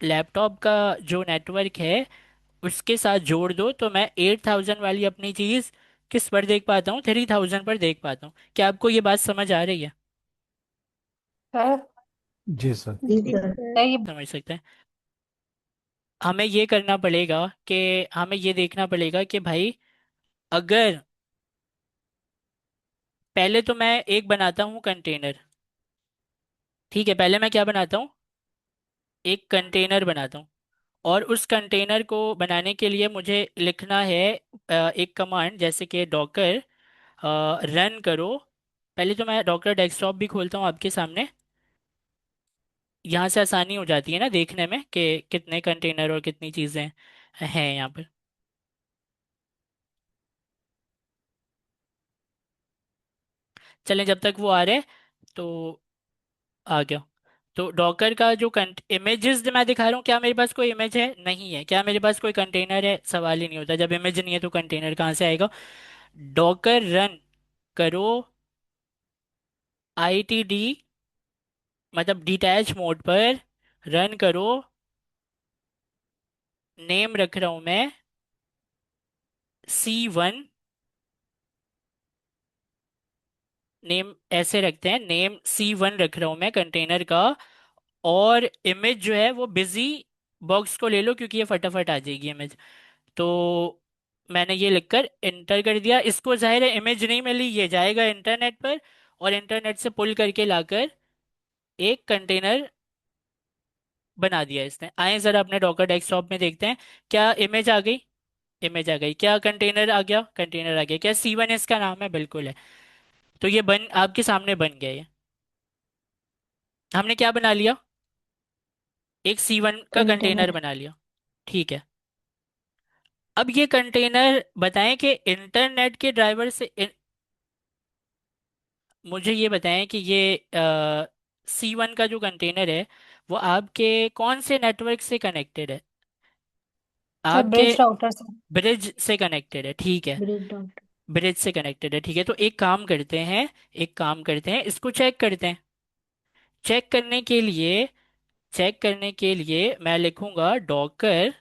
लैपटॉप का जो नेटवर्क है उसके साथ जोड़ दो, तो मैं 8000 वाली अपनी चीज़ किस पर देख पाता हूँ, 3000 पर देख पाता हूँ। क्या आपको ये बात समझ आ रही है? सर जी सर। जी जी सर। सर, ये समझ सकते हैं। हमें ये करना पड़ेगा कि हमें ये देखना पड़ेगा कि भाई अगर पहले तो मैं एक बनाता हूँ कंटेनर। ठीक है, पहले मैं क्या बनाता हूँ, एक कंटेनर बनाता हूँ। और उस कंटेनर को बनाने के लिए मुझे लिखना है एक कमांड, जैसे कि डॉकर रन करो। पहले तो मैं डॉकर डेस्कटॉप भी खोलता हूँ आपके सामने, यहाँ से आसानी हो जाती है ना देखने में कि कितने कंटेनर और कितनी चीज़ें हैं यहाँ पर। चलें, जब तक वो आ रहे तो आ गया। तो डॉकर का जो इमेजेस मैं दिखा रहा हूँ, क्या मेरे पास कोई इमेज है? नहीं है। क्या मेरे पास कोई कंटेनर है? सवाल ही नहीं होता। जब इमेज नहीं है तो कंटेनर कहाँ से आएगा? डॉकर रन करो ITD, मतलब डिटैच मोड पर रन करो। नेम रख रहा हूं मैं C1। नेम ऐसे रखते हैं, नेम C1 रख रहा हूं मैं कंटेनर का। और इमेज जो है वो बिजी बॉक्स को ले लो क्योंकि ये फटाफट आ जाएगी इमेज। तो मैंने ये लिखकर इंटर कर दिया। इसको जाहिर है इमेज नहीं मिली, ये जाएगा इंटरनेट पर और इंटरनेट से पुल करके लाकर एक कंटेनर बना दिया इसने। आए जरा अपने डॉकर डेस्कटॉप में देखते हैं, क्या इमेज आ गई? इमेज आ गई। क्या कंटेनर आ गया? कंटेनर आ गया। क्या C1 इसका नाम है? बिल्कुल है। तो ये बन आपके सामने बन गया ये। हमने क्या बना लिया? एक C1 का कंटेनर कंटेनर। बना लिया। ठीक है। अब ये कंटेनर बताएं कि इंटरनेट के ड्राइवर से मुझे ये बताएं कि ये C1 का जो कंटेनर है वो आपके कौन से नेटवर्क से कनेक्टेड है? सर आपके ब्रिज राउटर से। ब्रिज से कनेक्टेड है। ठीक है, ब्रिज डॉट। ब्रिज से कनेक्टेड है। ठीक है, तो एक काम करते हैं, एक काम करते हैं, इसको चेक करते हैं। चेक करने के लिए, चेक करने के लिए मैं लिखूंगा डॉकर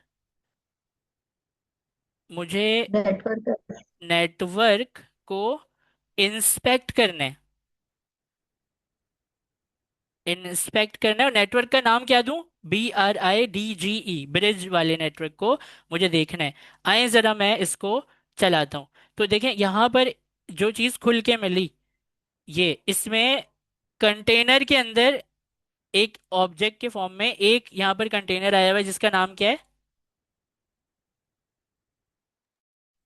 मुझे नेटवर्क। नेटवर्क को इंस्पेक्ट करने, इंस्पेक्ट करना है। और नेटवर्क का नाम क्या दूं? BRIDGE, ब्रिज वाले नेटवर्क को मुझे देखना है। आए जरा मैं इसको चलाता हूं। तो देखें यहाँ पर जो चीज़ खुल के मिली, ये इसमें कंटेनर के अंदर एक ऑब्जेक्ट के फॉर्म में एक यहाँ पर कंटेनर आया हुआ है जिसका नाम क्या है?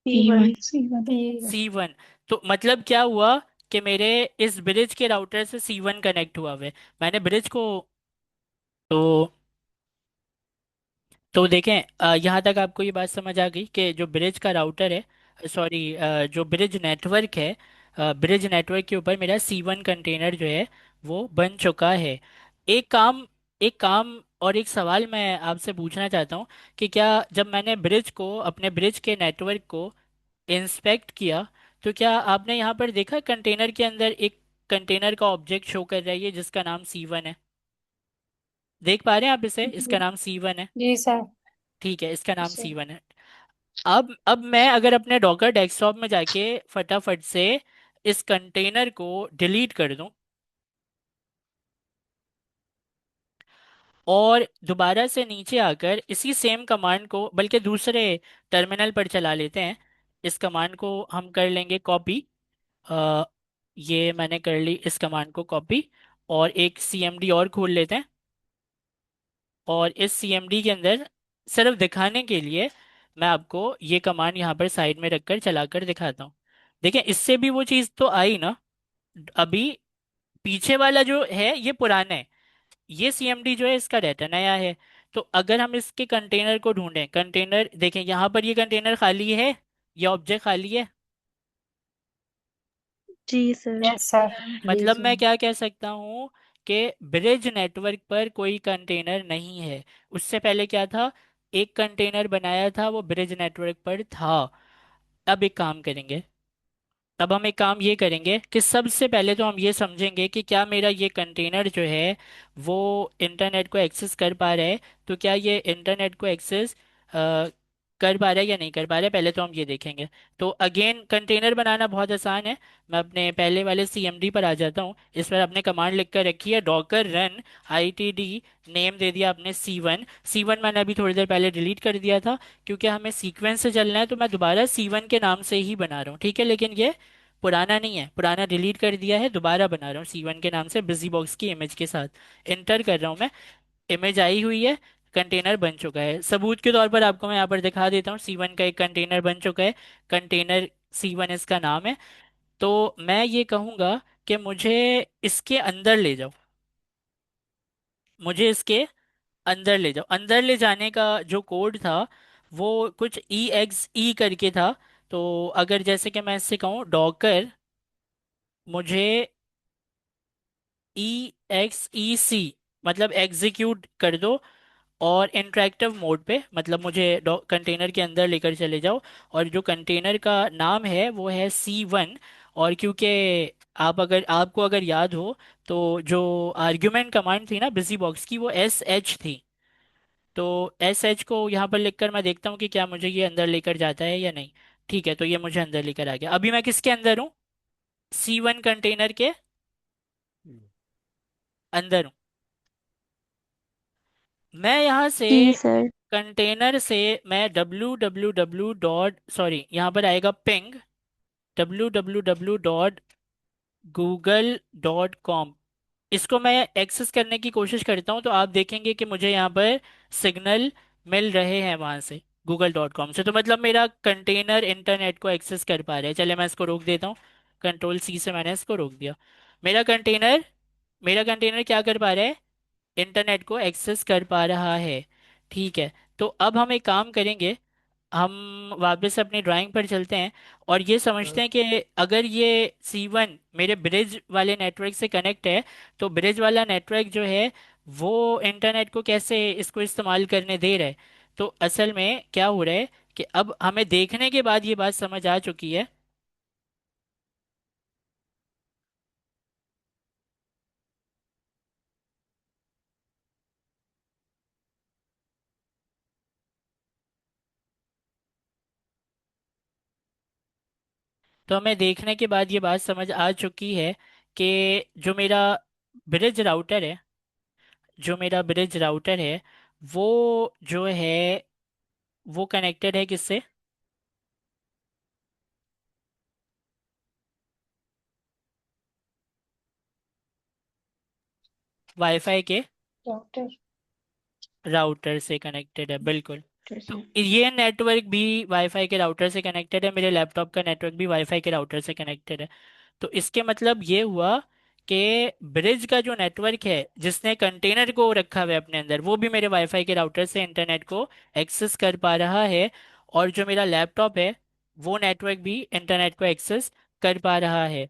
C1। C1। C1। तो मतलब क्या हुआ कि मेरे इस ब्रिज के राउटर से C1 कनेक्ट हुआ हुआ है। मैंने ब्रिज को तो देखें, यहाँ तक आपको ये बात समझ आ गई कि जो ब्रिज का राउटर है, सॉरी, जो ब्रिज नेटवर्क है, ब्रिज नेटवर्क के ऊपर मेरा C1 कंटेनर जो है वो बन चुका है। एक काम एक काम और एक सवाल मैं आपसे पूछना चाहता हूँ कि क्या जब मैंने ब्रिज को, अपने ब्रिज के नेटवर्क को इंस्पेक्ट किया, तो क्या आपने यहाँ पर देखा कंटेनर के अंदर एक कंटेनर का ऑब्जेक्ट शो कर रही है जिसका नाम C1 है? देख पा रहे हैं आप इसे? इसका नाम C1 है। जी सर। ठीक है, इसका नाम सर। C1 है। अब मैं अगर अपने डॉकर डेस्कटॉप में जाके फटाफट से इस कंटेनर को डिलीट कर दूं और दोबारा से नीचे आकर इसी सेम कमांड को, बल्कि दूसरे टर्मिनल पर चला लेते हैं, इस कमांड को हम कर लेंगे कॉपी। अ, ये मैंने कर ली इस कमांड को कॉपी, और एक CMD और खोल लेते हैं, और इस CMD के अंदर सिर्फ दिखाने के लिए मैं आपको ये कमांड यहाँ पर साइड में रखकर चलाकर दिखाता हूँ। देखें, इससे भी वो चीज़ तो आई ना। अभी पीछे वाला जो है ये पुराना है, ये CMD जो है इसका डाटा नया है। तो अगर हम इसके कंटेनर को ढूंढें, कंटेनर देखें यहाँ पर, ये कंटेनर खाली है, ये ऑब्जेक्ट खाली है। जी सर। Yes sir. जी मतलब मैं सर। क्या कह सकता हूँ कि ब्रिज नेटवर्क पर कोई कंटेनर नहीं है। उससे पहले क्या था? एक कंटेनर बनाया था, वो ब्रिज नेटवर्क पर था। अब एक काम करेंगे, अब हम एक काम ये करेंगे कि सबसे पहले तो हम ये समझेंगे कि क्या मेरा ये कंटेनर जो है वो इंटरनेट को एक्सेस कर पा रहा है। तो क्या ये इंटरनेट को एक्सेस कर पा रहा है या नहीं कर पा रहा है, पहले तो हम ये देखेंगे। तो अगेन, कंटेनर बनाना बहुत आसान है। मैं अपने पहले वाले CMD पर आ जाता हूँ। इस पर आपने कमांड लिख कर रखी है डॉकर रन ITD, नेम दे दिया आपने C1। C1 मैंने अभी थोड़ी देर पहले डिलीट कर दिया था क्योंकि हमें सीक्वेंस से चलना है, तो मैं दोबारा C1 के नाम से ही बना रहा हूँ, ठीक है? लेकिन ये पुराना नहीं है, पुराना डिलीट कर दिया है, दोबारा बना रहा हूँ C1 के नाम से, बिजी बॉक्स की इमेज के साथ। इंटर कर रहा हूँ मैं, इमेज आई हुई है, कंटेनर बन चुका है। सबूत के तौर पर आपको मैं यहाँ पर दिखा देता हूँ, C1 का एक कंटेनर बन चुका है। कंटेनर C1 इसका नाम है। तो मैं ये कहूँगा कि मुझे इसके अंदर ले जाओ, मुझे इसके अंदर ले जाओ। अंदर ले जाने का जो कोड था वो कुछ EXE करके था। तो अगर जैसे कि मैं इससे कहूँ डॉकर मुझे EXEC, मतलब एग्जीक्यूट कर दो, और इंटरेक्टिव मोड पे, मतलब मुझे कंटेनर के अंदर लेकर चले जाओ, और जो कंटेनर का नाम है वो है C1। और क्योंकि आपको अगर याद हो, तो जो आर्ग्यूमेंट कमांड थी ना बिजी बॉक्स की, वो SH थी। तो SH को यहाँ पर लिखकर मैं देखता हूँ कि क्या मुझे ये अंदर लेकर जाता है या नहीं। ठीक है, तो ये मुझे अंदर लेकर आ गया। अभी मैं किसके अंदर हूँ? C1 कंटेनर के अंदर हूँ। मैं यहाँ से जी सर। कंटेनर से मैं www. यहाँ पर आएगा पिंग www.google.com। इसको मैं एक्सेस करने की कोशिश करता हूँ, तो आप देखेंगे कि मुझे यहाँ पर सिग्नल मिल रहे हैं वहां से, google.com से। तो मतलब मेरा कंटेनर इंटरनेट को एक्सेस कर पा रहा है। चले मैं इसको रोक देता हूँ, Ctrl+C से मैंने इसको रोक दिया। मेरा कंटेनर मेरा कंटेनर क्या कर पा रहा है? इंटरनेट को एक्सेस कर पा रहा है। ठीक है, तो अब हम एक काम करेंगे, हम वापस अपनी ड्राइंग पर चलते हैं और ये समझते हैं कि अगर ये C1 मेरे ब्रिज वाले नेटवर्क से कनेक्ट है, तो ब्रिज वाला नेटवर्क जो है वो इंटरनेट को कैसे इसको इस्तेमाल करने दे रहा है। तो असल में क्या हो रहा है कि अब हमें देखने के बाद ये बात समझ आ चुकी है। तो हमें देखने के बाद ये बात समझ आ चुकी है कि ब्रिज राउटर है जो मेरा ब्रिज राउटर है वो जो है वो कनेक्टेड है किससे? वाईफाई के डॉक्टर राउटर से कनेक्टेड है, बिल्कुल। तो से। ये नेटवर्क भी वाईफाई के राउटर से कनेक्टेड है, मेरे लैपटॉप का नेटवर्क भी वाईफाई के राउटर से कनेक्टेड है। तो इसके मतलब ये हुआ कि ब्रिज का जो नेटवर्क है जिसने कंटेनर को रखा हुआ है अपने अंदर, वो भी मेरे वाईफाई के राउटर से इंटरनेट को एक्सेस कर पा रहा है। और जो मेरा लैपटॉप है वो नेटवर्क भी इंटरनेट को एक्सेस कर पा रहा है।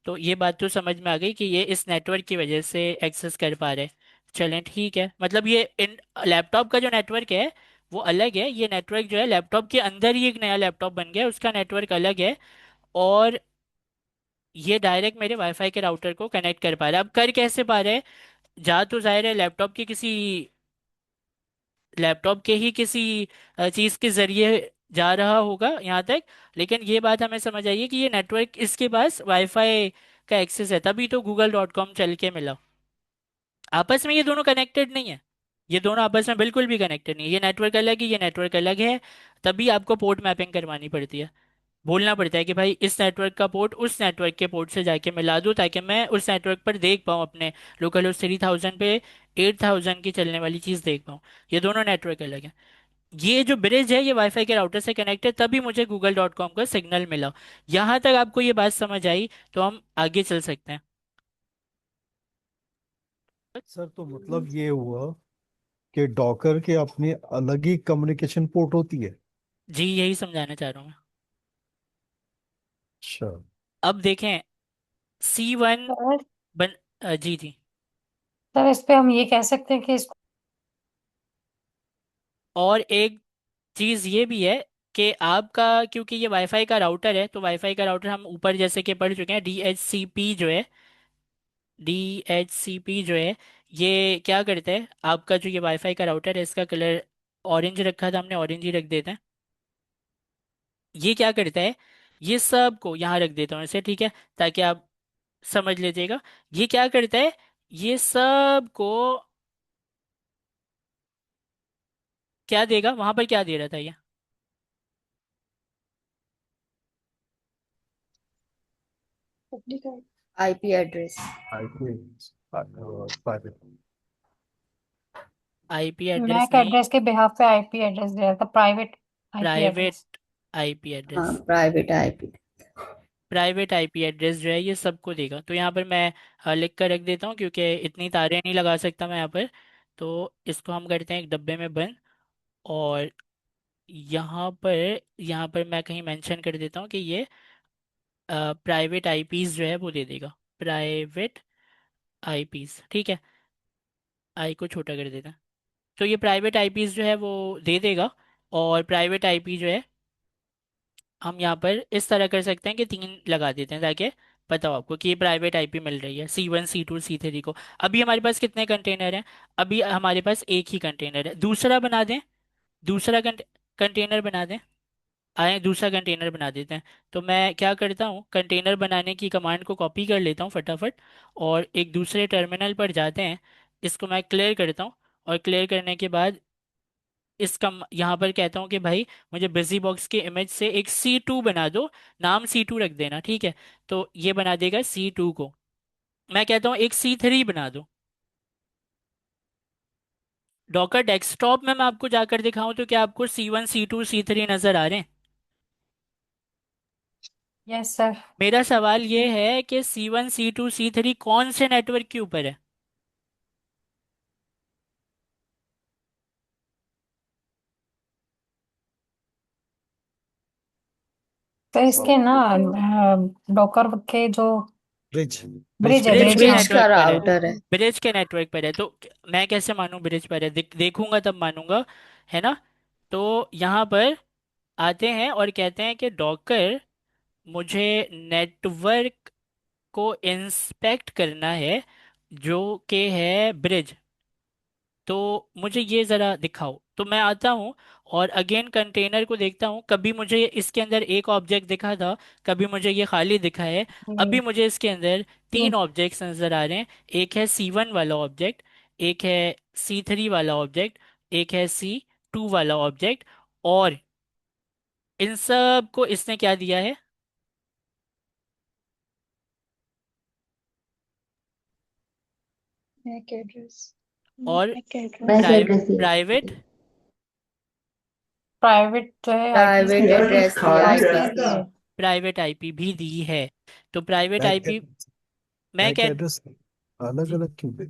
तो ये बात तो समझ में आ गई कि ये इस नेटवर्क की वजह से एक्सेस कर पा रहे हैं। चलें ठीक है, मतलब ये इन लैपटॉप का जो नेटवर्क है वो अलग है, ये नेटवर्क जो है लैपटॉप के अंदर ही एक नया लैपटॉप बन गया है, उसका नेटवर्क अलग है। और ये डायरेक्ट मेरे वाईफाई के राउटर को कनेक्ट कर पा रहा है। अब कर कैसे पा रहे हैं? जा तो जाहिर है लैपटॉप के ही किसी चीज के जरिए जा रहा होगा यहाँ तक। लेकिन ये बात हमें समझ आई है कि ये नेटवर्क इसके पास वाईफाई का एक्सेस है, तभी तो google.com चल के मिला। आपस में ये दोनों कनेक्टेड नहीं है, ये दोनों आपस में बिल्कुल भी कनेक्टेड नहीं है, ये नेटवर्क अलग है, ये नेटवर्क अलग है। तभी आपको पोर्ट मैपिंग करवानी पड़ती है, बोलना पड़ता है कि भाई इस नेटवर्क का पोर्ट उस नेटवर्क के पोर्ट से जाके मिला दूं, ताकि मैं उस नेटवर्क पर देख पाऊँ अपने लोकल होस्ट 3000 पे 8000 की चलने वाली चीज़ देख पाऊँ। ये दोनों नेटवर्क अलग है। ये जो ब्रिज है ये वाईफाई के राउटर से कनेक्ट है, तभी मुझे google.com का सिग्नल मिला। यहाँ तक आपको ये बात समझ आई तो हम आगे चल सकते हैं। सर तो मतलब ये हुआ कि डॉकर के अपने अलग ही कम्युनिकेशन पोर्ट होती है। जी यही समझाना चाह रहा हूँ मैं। अच्छा। अब देखें, C1 सर बन जी जी। सर इस पे हम ये कह सकते हैं कि इसको और एक चीज ये भी है कि आपका, क्योंकि ये वाईफाई का राउटर है, तो वाईफाई का राउटर हम ऊपर जैसे कि पढ़ चुके हैं, DHCP जो है, DHCP जो है ये क्या करता है, आपका जो ये वाईफाई का राउटर है इसका कलर ऑरेंज रखा था हमने, ऑरेंज ही रख देते हैं। ये क्या करता है, ये सब को यहाँ रख देता हूँ ऐसे, ठीक है, ताकि आप समझ लीजिएगा। ये क्या करता है, ये सब को क्या देगा, वहां पर क्या दे रहा था ये? पब्लिक है। IP address. IP private. IP address MAC नहीं, एड्रेस के बिहाफ पे आईपी एड्रेस दे रहा था, private IP address. Private IP हाँ, address. Private IP. Private IP address जो है ये सबको देगा। तो यहाँ पर मैं लिख कर रख देता हूँ, क्योंकि इतनी तारें नहीं लगा सकता मैं यहाँ पर। तो इसको हम करते हैं एक डब्बे में बंद। और यहाँ पर मैं कहीं मेंशन कर देता हूँ कि ये प्राइवेट आईपीज जो है वो दे देगा, प्राइवेट आईपीज, ठीक है। आई को छोटा कर देता है। तो ये प्राइवेट आईपीज जो है वो दे देगा। और प्राइवेट आईपी जो है हम यहाँ पर इस तरह कर सकते हैं कि 3 लगा देते हैं, ताकि पता हो आपको कि ये प्राइवेट आईपी मिल रही है C1 C2 C3 को। अभी हमारे पास कितने कंटेनर हैं? अभी हमारे पास एक ही कंटेनर है, दूसरा बना दें, दूसरा कंटेनर बना दें। आए दूसरा कंटेनर बना देते हैं। तो मैं क्या करता हूँ, कंटेनर बनाने की कमांड को कॉपी कर लेता हूँ फटाफट, और एक दूसरे टर्मिनल पर जाते हैं, इसको मैं क्लियर करता हूँ। और क्लियर करने के बाद इसका यहाँ पर कहता हूँ कि भाई मुझे बिजी बॉक्स के इमेज से एक C2 बना दो, नाम C2 रख देना, ठीक है। तो ये बना देगा C2 को। मैं कहता हूँ एक C3 बना दो। डॉकर डेस्कटॉप में मैं आपको जाकर दिखाऊं तो क्या आपको C1 C2 C3 नजर आ रहे हैं? Yes sir. मेरा सवाल ये है कि C1 C2 C3 कौन से नेटवर्क के ऊपर है? तो इसके ना डॉकर के जो ब्रिज ब्रिज ब्रिज है, के ब्रिज ब्रिज, के ब्रिज हाँ। का नेटवर्क पर है, राउटर है। ब्रिज के नेटवर्क पर है। तो मैं कैसे मानूं ब्रिज पर है? देखूंगा तब मानूंगा, है ना। तो यहाँ पर आते हैं और कहते हैं कि डॉकर मुझे नेटवर्क को इंस्पेक्ट करना है जो कि है ब्रिज। तो मुझे ये ज़रा दिखाओ। तो मैं आता हूँ और अगेन कंटेनर को देखता हूँ, कभी मुझे इसके अंदर एक ऑब्जेक्ट दिखा था, कभी मुझे ये खाली दिखा है। अभी जी मुझे इसके अंदर जी। 3 ऑब्जेक्ट्स नज़र आ रहे हैं। एक है C1 वाला ऑब्जेक्ट, एक है C3 वाला ऑब्जेक्ट, एक है C2 वाला ऑब्जेक्ट। और इन सब को इसने क्या दिया है? MAC address. और मैक मैक एड्रेस। एड्रेस ही प्राइवेट है। प्राइवेट जो है आईपी प्राइवेट इसमें एड्रेस दिया है आईपी सर। भी है। प्राइवेट आईपी भी दी है। तो प्राइवेट बैक आईपी मैं बैक क्या, एड्रेस अलग अलग क्यों दे?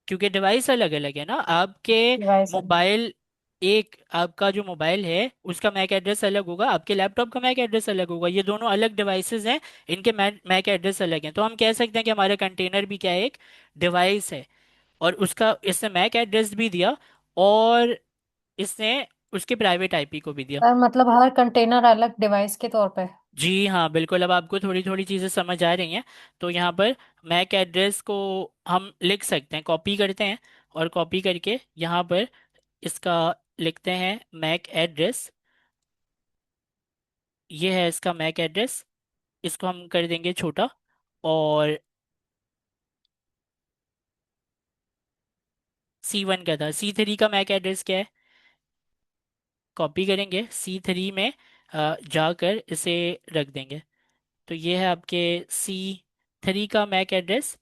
क्योंकि डिवाइस अलग अलग है ना आपके। डिवाइस है। मोबाइल, एक आपका जो मोबाइल है उसका मैक एड्रेस अलग होगा, आपके लैपटॉप का मैक एड्रेस अलग होगा, ये दोनों अलग डिवाइसेस हैं। इनके मैक एड्रेस अलग हैं, तो हम कह सकते हैं कि हमारा कंटेनर भी क्या है, एक डिवाइस है। और उसका इसने मैक एड्रेस भी दिया, और इसने उसके प्राइवेट आईपी को भी दिया। सर मतलब हर कंटेनर अलग डिवाइस के तौर पे। जी हाँ बिल्कुल, अब आपको थोड़ी थोड़ी चीज़ें समझ आ रही हैं। तो यहाँ पर मैक एड्रेस को हम लिख सकते हैं, कॉपी करते हैं, और कॉपी करके यहाँ पर इसका लिखते हैं मैक एड्रेस। ये है इसका मैक एड्रेस, इसको हम कर देंगे छोटा। और C1 का था, C3 का मैक एड्रेस क्या है, कॉपी करेंगे C3 में, जाकर इसे रख देंगे। तो ये है आपके C3 का मैक एड्रेस।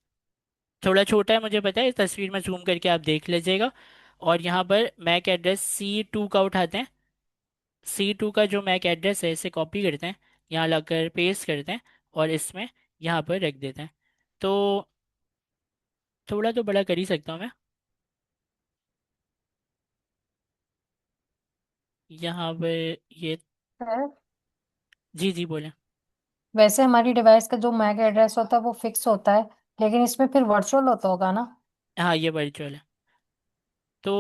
थोड़ा छोटा है मुझे पता है, इस तस्वीर में जूम करके आप देख लीजिएगा। और यहाँ पर मैक एड्रेस C2 का उठाते हैं, C2 का जो मैक एड्रेस है इसे कॉपी करते हैं, यहाँ लाकर पेस्ट करते हैं, और इसमें यहाँ पर रख देते हैं। तो थोड़ा तो बड़ा कर ही सकता हूँ मैं, यहाँ पर ये। सर जी जी बोले। वैसे हमारी डिवाइस का जो मैक एड्रेस होता है वो फिक्स होता है, लेकिन इसमें फिर वर्चुअल होता होगा ना। हाँ ये वर्चुअल है। तो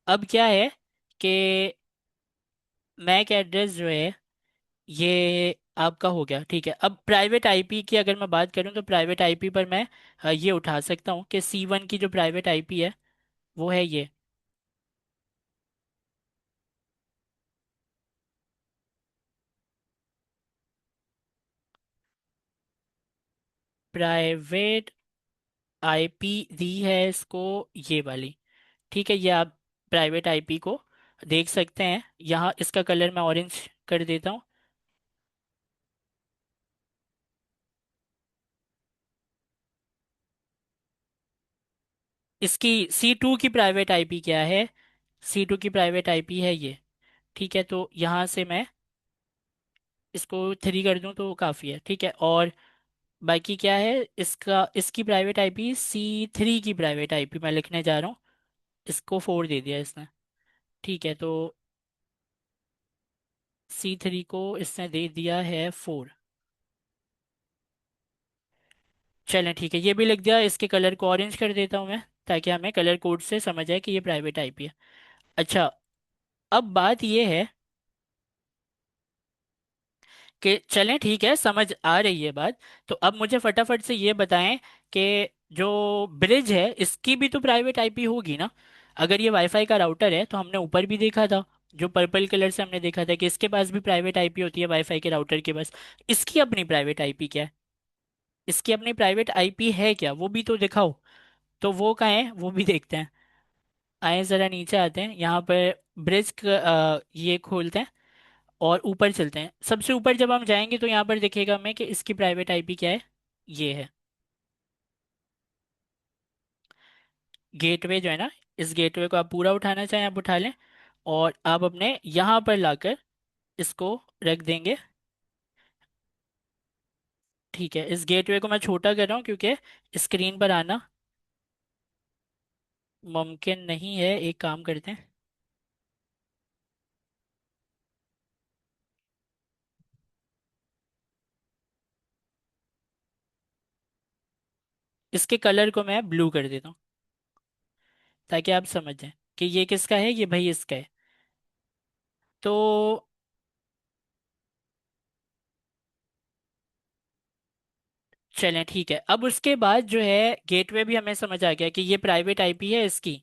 अब क्या है कि मैक एड्रेस जो है ये आपका हो गया, ठीक है। अब प्राइवेट आईपी की अगर मैं बात करूं, तो प्राइवेट आईपी पर मैं ये उठा सकता हूं कि C1 की जो प्राइवेट आईपी है वो है ये। प्राइवेट आईपी दी है इसको, ये वाली, ठीक है। ये आप प्राइवेट आईपी को देख सकते हैं, यहाँ इसका कलर मैं ऑरेंज कर देता हूँ। इसकी C2 की प्राइवेट आईपी क्या है, C2 की प्राइवेट आईपी है ये, ठीक है। तो यहाँ से मैं इसको 3 कर दूं तो काफ़ी है, ठीक है। और बाकी क्या है इसका, इसकी प्राइवेट आईपी C3 की प्राइवेट आईपी मैं लिखने जा रहा हूँ, इसको 4 दे दिया इसने, ठीक है। तो C3 को इसने दे दिया है 4। चलें ठीक है, ये भी लिख दिया, इसके कलर को ऑरेंज कर देता हूँ मैं, ताकि हमें कलर कोड से समझ आए कि ये प्राइवेट आईपी है। अच्छा, अब बात ये है कि चलें ठीक है, समझ आ रही है बात। तो अब मुझे फटाफट से ये बताएं कि जो ब्रिज है इसकी भी तो प्राइवेट आईपी होगी ना। अगर ये वाईफाई का राउटर है तो हमने ऊपर भी देखा था, जो पर्पल कलर से हमने देखा था कि इसके पास भी प्राइवेट आईपी होती है वाईफाई के राउटर के पास। इसकी अपनी प्राइवेट आईपी क्या है, इसकी अपनी प्राइवेट आईपी है क्या, वो भी तो दिखाओ। तो वो कहाँ है वो भी देखते हैं। आए ज़रा नीचे आते हैं, यहाँ पर ब्रिज ये खोलते हैं, और ऊपर चलते हैं। सबसे ऊपर जब हम जाएंगे तो यहाँ पर दिखेगा हमें कि इसकी प्राइवेट आईपी क्या है, ये है गेटवे जो है ना। इस गेटवे को आप पूरा उठाना चाहें आप उठा लें, और आप अपने यहाँ पर लाकर इसको रख देंगे, ठीक है। इस गेटवे को मैं छोटा कर रहा हूँ क्योंकि स्क्रीन पर आना मुमकिन नहीं है। एक काम करते हैं, इसके कलर को मैं ब्लू कर देता हूँ, ताकि आप समझ जाएं कि ये किसका है, ये भाई इसका है। तो चलें ठीक है, अब उसके बाद जो है गेटवे भी हमें समझ आ गया कि ये प्राइवेट आईपी है इसकी।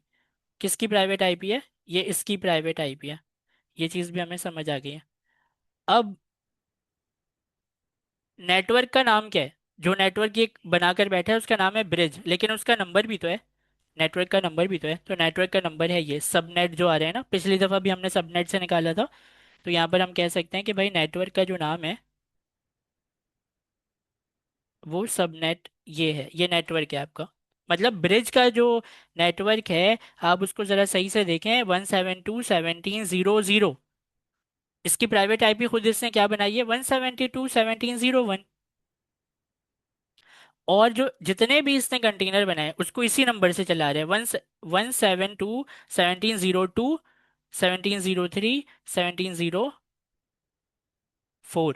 किसकी प्राइवेट आईपी है, ये इसकी प्राइवेट आईपी है। ये चीज़ भी हमें समझ आ गई है। अब नेटवर्क का नाम क्या है, जो नेटवर्क ये बनाकर बैठा है उसका नाम है ब्रिज, लेकिन उसका नंबर भी तो है, नेटवर्क का नंबर भी तो है। तो नेटवर्क का नंबर है ये सबनेट जो आ रहे हैं ना, पिछली दफ़ा भी हमने सबनेट से निकाला था। तो यहाँ पर हम कह सकते हैं कि भाई नेटवर्क का जो नाम है वो सबनेट ये है, ये नेटवर्क है आपका, मतलब ब्रिज का जो नेटवर्क है, आप उसको जरा सही से देखें, 172.17.0.0। इसकी प्राइवेट आईपी खुद इसने क्या बनाई है, 172.17.0.1। और जो जितने भी इसने कंटेनर बनाए उसको इसी नंबर से चला रहे हैं, 172.17.0.2, 17.0.3, 17.0.4।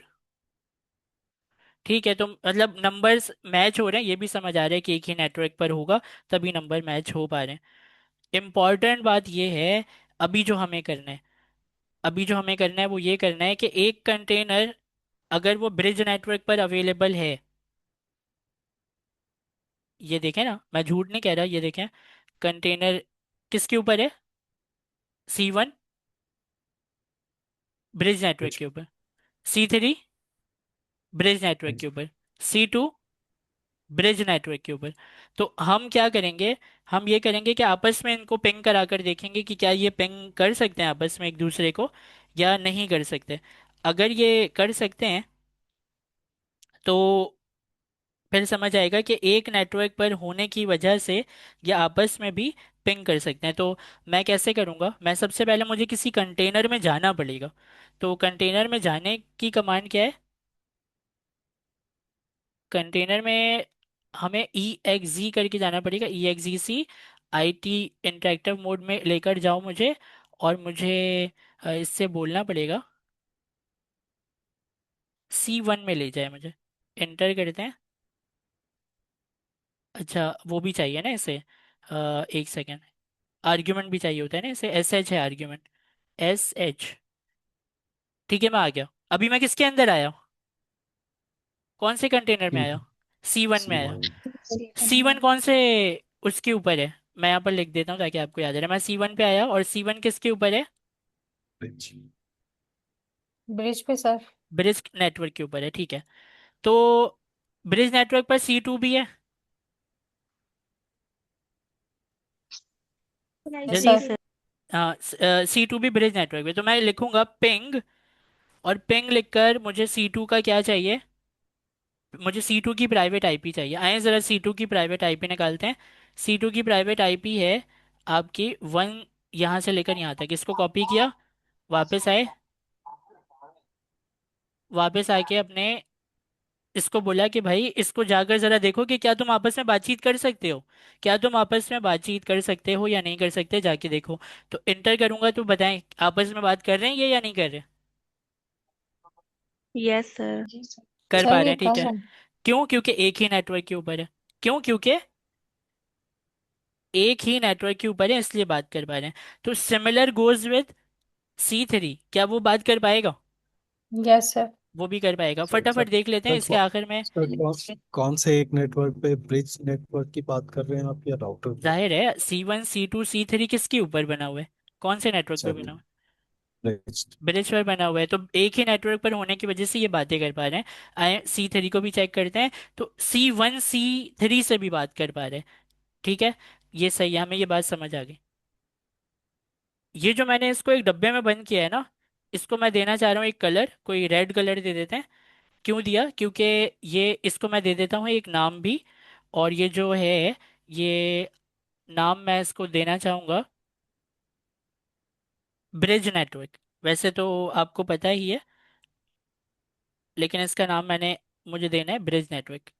ठीक है, तो मतलब नंबर्स मैच हो रहे हैं, ये भी समझ आ रहा है कि एक ही नेटवर्क पर होगा, तभी नंबर मैच हो पा रहे हैं। इम्पॉर्टेंट बात ये है, अभी जो हमें करना है, अभी जो हमें करना है वो ये करना है कि एक कंटेनर अगर वो ब्रिज नेटवर्क पर अवेलेबल है, ये देखें ना, मैं झूठ नहीं कह रहा, ये देखें, कंटेनर किसके ऊपर है, C1 ब्रिज नेटवर्क के ऊपर, C3 ब्रिज नेटवर्क के ऊपर, C2 ब्रिज नेटवर्क के ऊपर। तो हम क्या करेंगे, हम ये करेंगे कि आपस में इनको पिंग करा कर देखेंगे कि क्या ये पिंग कर सकते हैं आपस में एक दूसरे को या नहीं कर सकते। अगर ये कर सकते हैं तो फिर समझ आएगा कि एक नेटवर्क पर होने की वजह से ये आपस में भी पिंग कर सकते हैं। तो मैं कैसे करूँगा, मैं सबसे पहले मुझे किसी कंटेनर में जाना पड़ेगा। तो कंटेनर में जाने की कमांड क्या है, कंटेनर में हमें EXE करके जाना पड़ेगा, EXEC IT इंटरेक्टिव मोड में लेकर जाओ मुझे। और मुझे इससे बोलना पड़ेगा C1 में ले जाए मुझे, एंटर करते हैं। अच्छा वो भी चाहिए ना इसे, एक सेकेंड, आर्ग्यूमेंट भी चाहिए होता है ना इसे, SH है आर्ग्यूमेंट, SH। ठीक है, मैं आ गया। अभी मैं किसके अंदर आया, कौन से कंटेनर में आया, C1 में आया। C1 C1 में। कौन से उसके ऊपर है, मैं यहाँ पर लिख देता हूँ ताकि आपको याद रहे। मैं C1 पे आया, और C1 किसके ऊपर है, ब्रिज पे सर। ब्रिज नेटवर्क के ऊपर है। ठीक है, तो ब्रिज नेटवर्क पर C2 भी है। यस जल जी सर। सर। हाँ, C2 भी ब्रिज नेटवर्क पे, तो मैं लिखूंगा पिंग, और पिंग लिखकर मुझे C2 का क्या चाहिए, मुझे C2 की प्राइवेट आईपी चाहिए। आए ज़रा C2 की प्राइवेट आईपी निकालते हैं। C2 की प्राइवेट आईपी है आपकी 1, यहाँ से लेकर यहाँ तक, इसको कॉपी किया, वापस आए, वापस आके अपने इसको बोला कि भाई इसको जाकर जरा देखो कि क्या तुम आपस में बातचीत कर सकते हो, क्या तुम आपस में बातचीत कर सकते हो या नहीं कर सकते, जाके देखो। तो इंटर करूंगा तो बताएं आपस में बात कर रहे हैं ये या नहीं कर रहे, यस सर। जी सर। कर पा सर रहे ये हैं, ठीक कर है। रहे क्यों, क्योंकि एक ही नेटवर्क के ऊपर है, क्यों, क्योंकि एक ही नेटवर्क के ऊपर है इसलिए बात कर पा रहे हैं। तो सिमिलर गोज विद C3, क्या वो बात कर पाएगा, हैं। Yes sir. वो भी कर पाएगा। सर सर फटाफट देख लेते हैं सर इसके आखिर में। कौन से एक नेटवर्क पे, ब्रिज नेटवर्क की बात कर रहे हैं आप या राउटर पे? जाहिर है C1 C2 C3 किसके ऊपर बना हुआ है, कौन से नेटवर्क पे सर बना हुआ है, ब्रिज। ब्रिज पर बना हुआ है, तो एक ही नेटवर्क पर होने की वजह से ये बातें कर पा रहे हैं। आए C3 को भी चेक करते हैं, तो C1 C3 से भी बात कर पा रहे हैं। ठीक है, ये सही है, हमें ये बात समझ आ गई। ये जो मैंने इसको एक डब्बे में बंद किया है ना, इसको मैं देना चाह रहा हूँ एक कलर, कोई रेड कलर दे देते हैं। क्यों दिया, क्योंकि ये इसको मैं दे देता हूँ एक नाम भी, और ये जो है, ये नाम मैं इसको देना चाहूँगा ब्रिज नेटवर्क। वैसे तो आपको पता ही है, लेकिन इसका नाम मैंने, मुझे देना है ब्रिज नेटवर्क।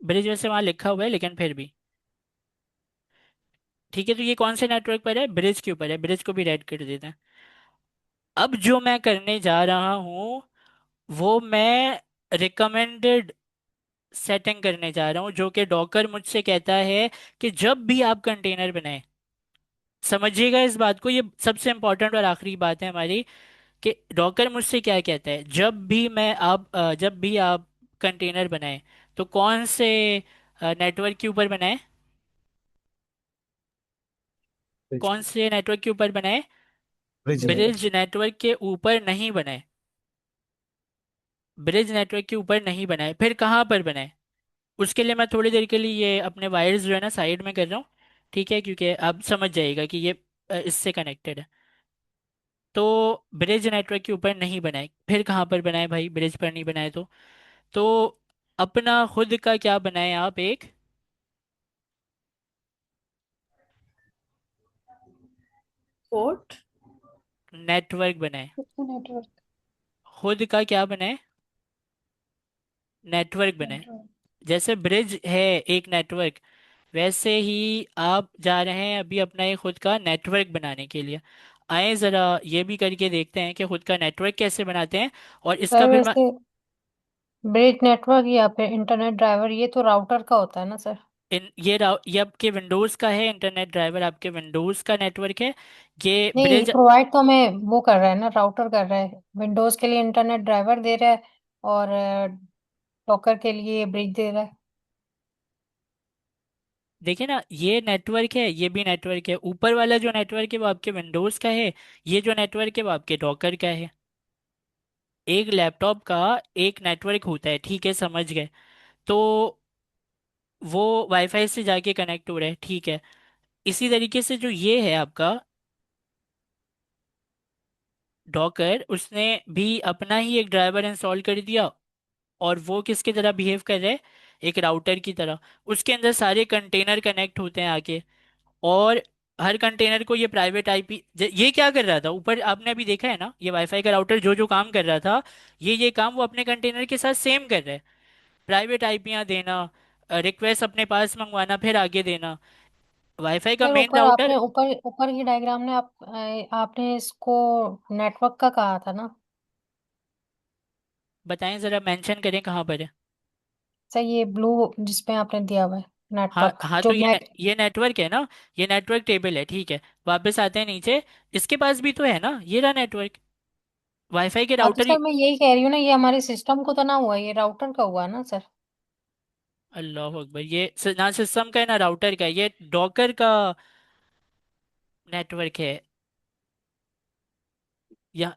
ब्रिज वैसे वहाँ लिखा हुआ है लेकिन फिर भी ठीक है। तो ये कौन से नेटवर्क पर है, ब्रिज के ऊपर है, ब्रिज को भी रेड कर देते हैं। अब जो मैं करने जा रहा हूँ वो मैं रिकमेंडेड सेटिंग करने जा रहा हूँ, जो कि डॉकर मुझसे कहता है कि जब भी आप कंटेनर बनाएं, समझिएगा इस बात को, ये सबसे इंपॉर्टेंट और आखिरी बात है हमारी, कि डॉकर मुझसे क्या कहता है, जब भी आप कंटेनर बनाएं तो कौन से नेटवर्क के ऊपर बनाएं, ब्रिज कौन से नेटवर्क के ऊपर बनाएं, ब्रिज ब्रिज नेटवर्क। नेटवर्क के ऊपर नहीं बनाए, ब्रिज नेटवर्क के ऊपर नहीं बनाए, फिर कहाँ पर बनाए। उसके लिए मैं थोड़ी देर के लिए ये अपने वायर्स जो है ना साइड में कर रहा हूँ, ठीक है, क्योंकि आप समझ जाइएगा कि ये इससे कनेक्टेड है। तो ब्रिज नेटवर्क के ऊपर नहीं बनाए, फिर कहाँ पर बनाए भाई, ब्रिज पर नहीं बनाए तो तो अपना खुद का क्या बनाए आप, एक पोर्ट। नेटवर्क बनाए। खुद का नेटवर्क। खुद का क्या बनाए, नेटवर्क बनाए। नेटवर्क। जैसे ब्रिज है एक नेटवर्क, वैसे ही आप जा रहे हैं अभी अपना एक खुद का नेटवर्क बनाने के लिए। आए जरा ये भी करके देखते हैं कि खुद का नेटवर्क कैसे बनाते हैं। और इसका सर फिर मैं वैसे ब्रिज नेटवर्क या फिर इंटरनेट ड्राइवर ये तो राउटर का होता है ना सर? ये आपके विंडोज़ का है, इंटरनेट ड्राइवर आपके विंडोज़ का नेटवर्क है। ये नहीं, ब्रिज प्रोवाइड तो हमें वो कर रहा है ना, राउटर कर रहा है। विंडोज के लिए इंटरनेट ड्राइवर दे रहा है और डॉकर के लिए ब्रिज दे रहा है। देखिए ना, ये नेटवर्क है, ये भी नेटवर्क है। ऊपर वाला जो नेटवर्क है वो आपके विंडोज़ का है, ये जो नेटवर्क है वो आपके डॉकर का है। एक लैपटॉप का एक नेटवर्क होता है, ठीक है, समझ गए। तो वो वाईफाई से जाके कनेक्ट हो रहा है, ठीक है। इसी तरीके से जो ये है आपका डॉकर, उसने भी अपना ही एक ड्राइवर इंस्टॉल कर दिया। और वो किसकी तरह बिहेव कर रहा है, एक राउटर की तरह। उसके अंदर सारे कंटेनर कनेक्ट होते हैं आके। और हर कंटेनर को ये प्राइवेट आईपी, ये क्या कर रहा था ऊपर आपने अभी देखा है ना, ये वाईफाई का राउटर जो जो काम कर रहा था, ये काम वो अपने कंटेनर के साथ सेम कर रहा है। प्राइवेट आईपियां देना, रिक्वेस्ट अपने पास मंगवाना, फिर आगे देना। वाईफाई का सर मेन ऊपर आपने राउटर। ऊपर ऊपर की डायग्राम में आपने इसको नेटवर्क का कहा था ना? बताएं जरा, मेंशन करें कहाँ पर है। सर ये ब्लू जिसपे आपने दिया हुआ है, हाँ नेटवर्क हाँ, जो तो मैं। ये नेटवर्क है ना, ये नेटवर्क टेबल है, ठीक है। वापस आते हैं नीचे। इसके पास भी तो है ना, ये रहा नेटवर्क, वाईफाई के हाँ तो राउटर। सर मैं यही कह रही हूँ ना, ये हमारे सिस्टम को तो ना हुआ, ये राउटर का हुआ ना सर? अल्लाह अकबर, ये ना सिस्टम का है ना राउटर का है, ये डॉकर का नेटवर्क है। या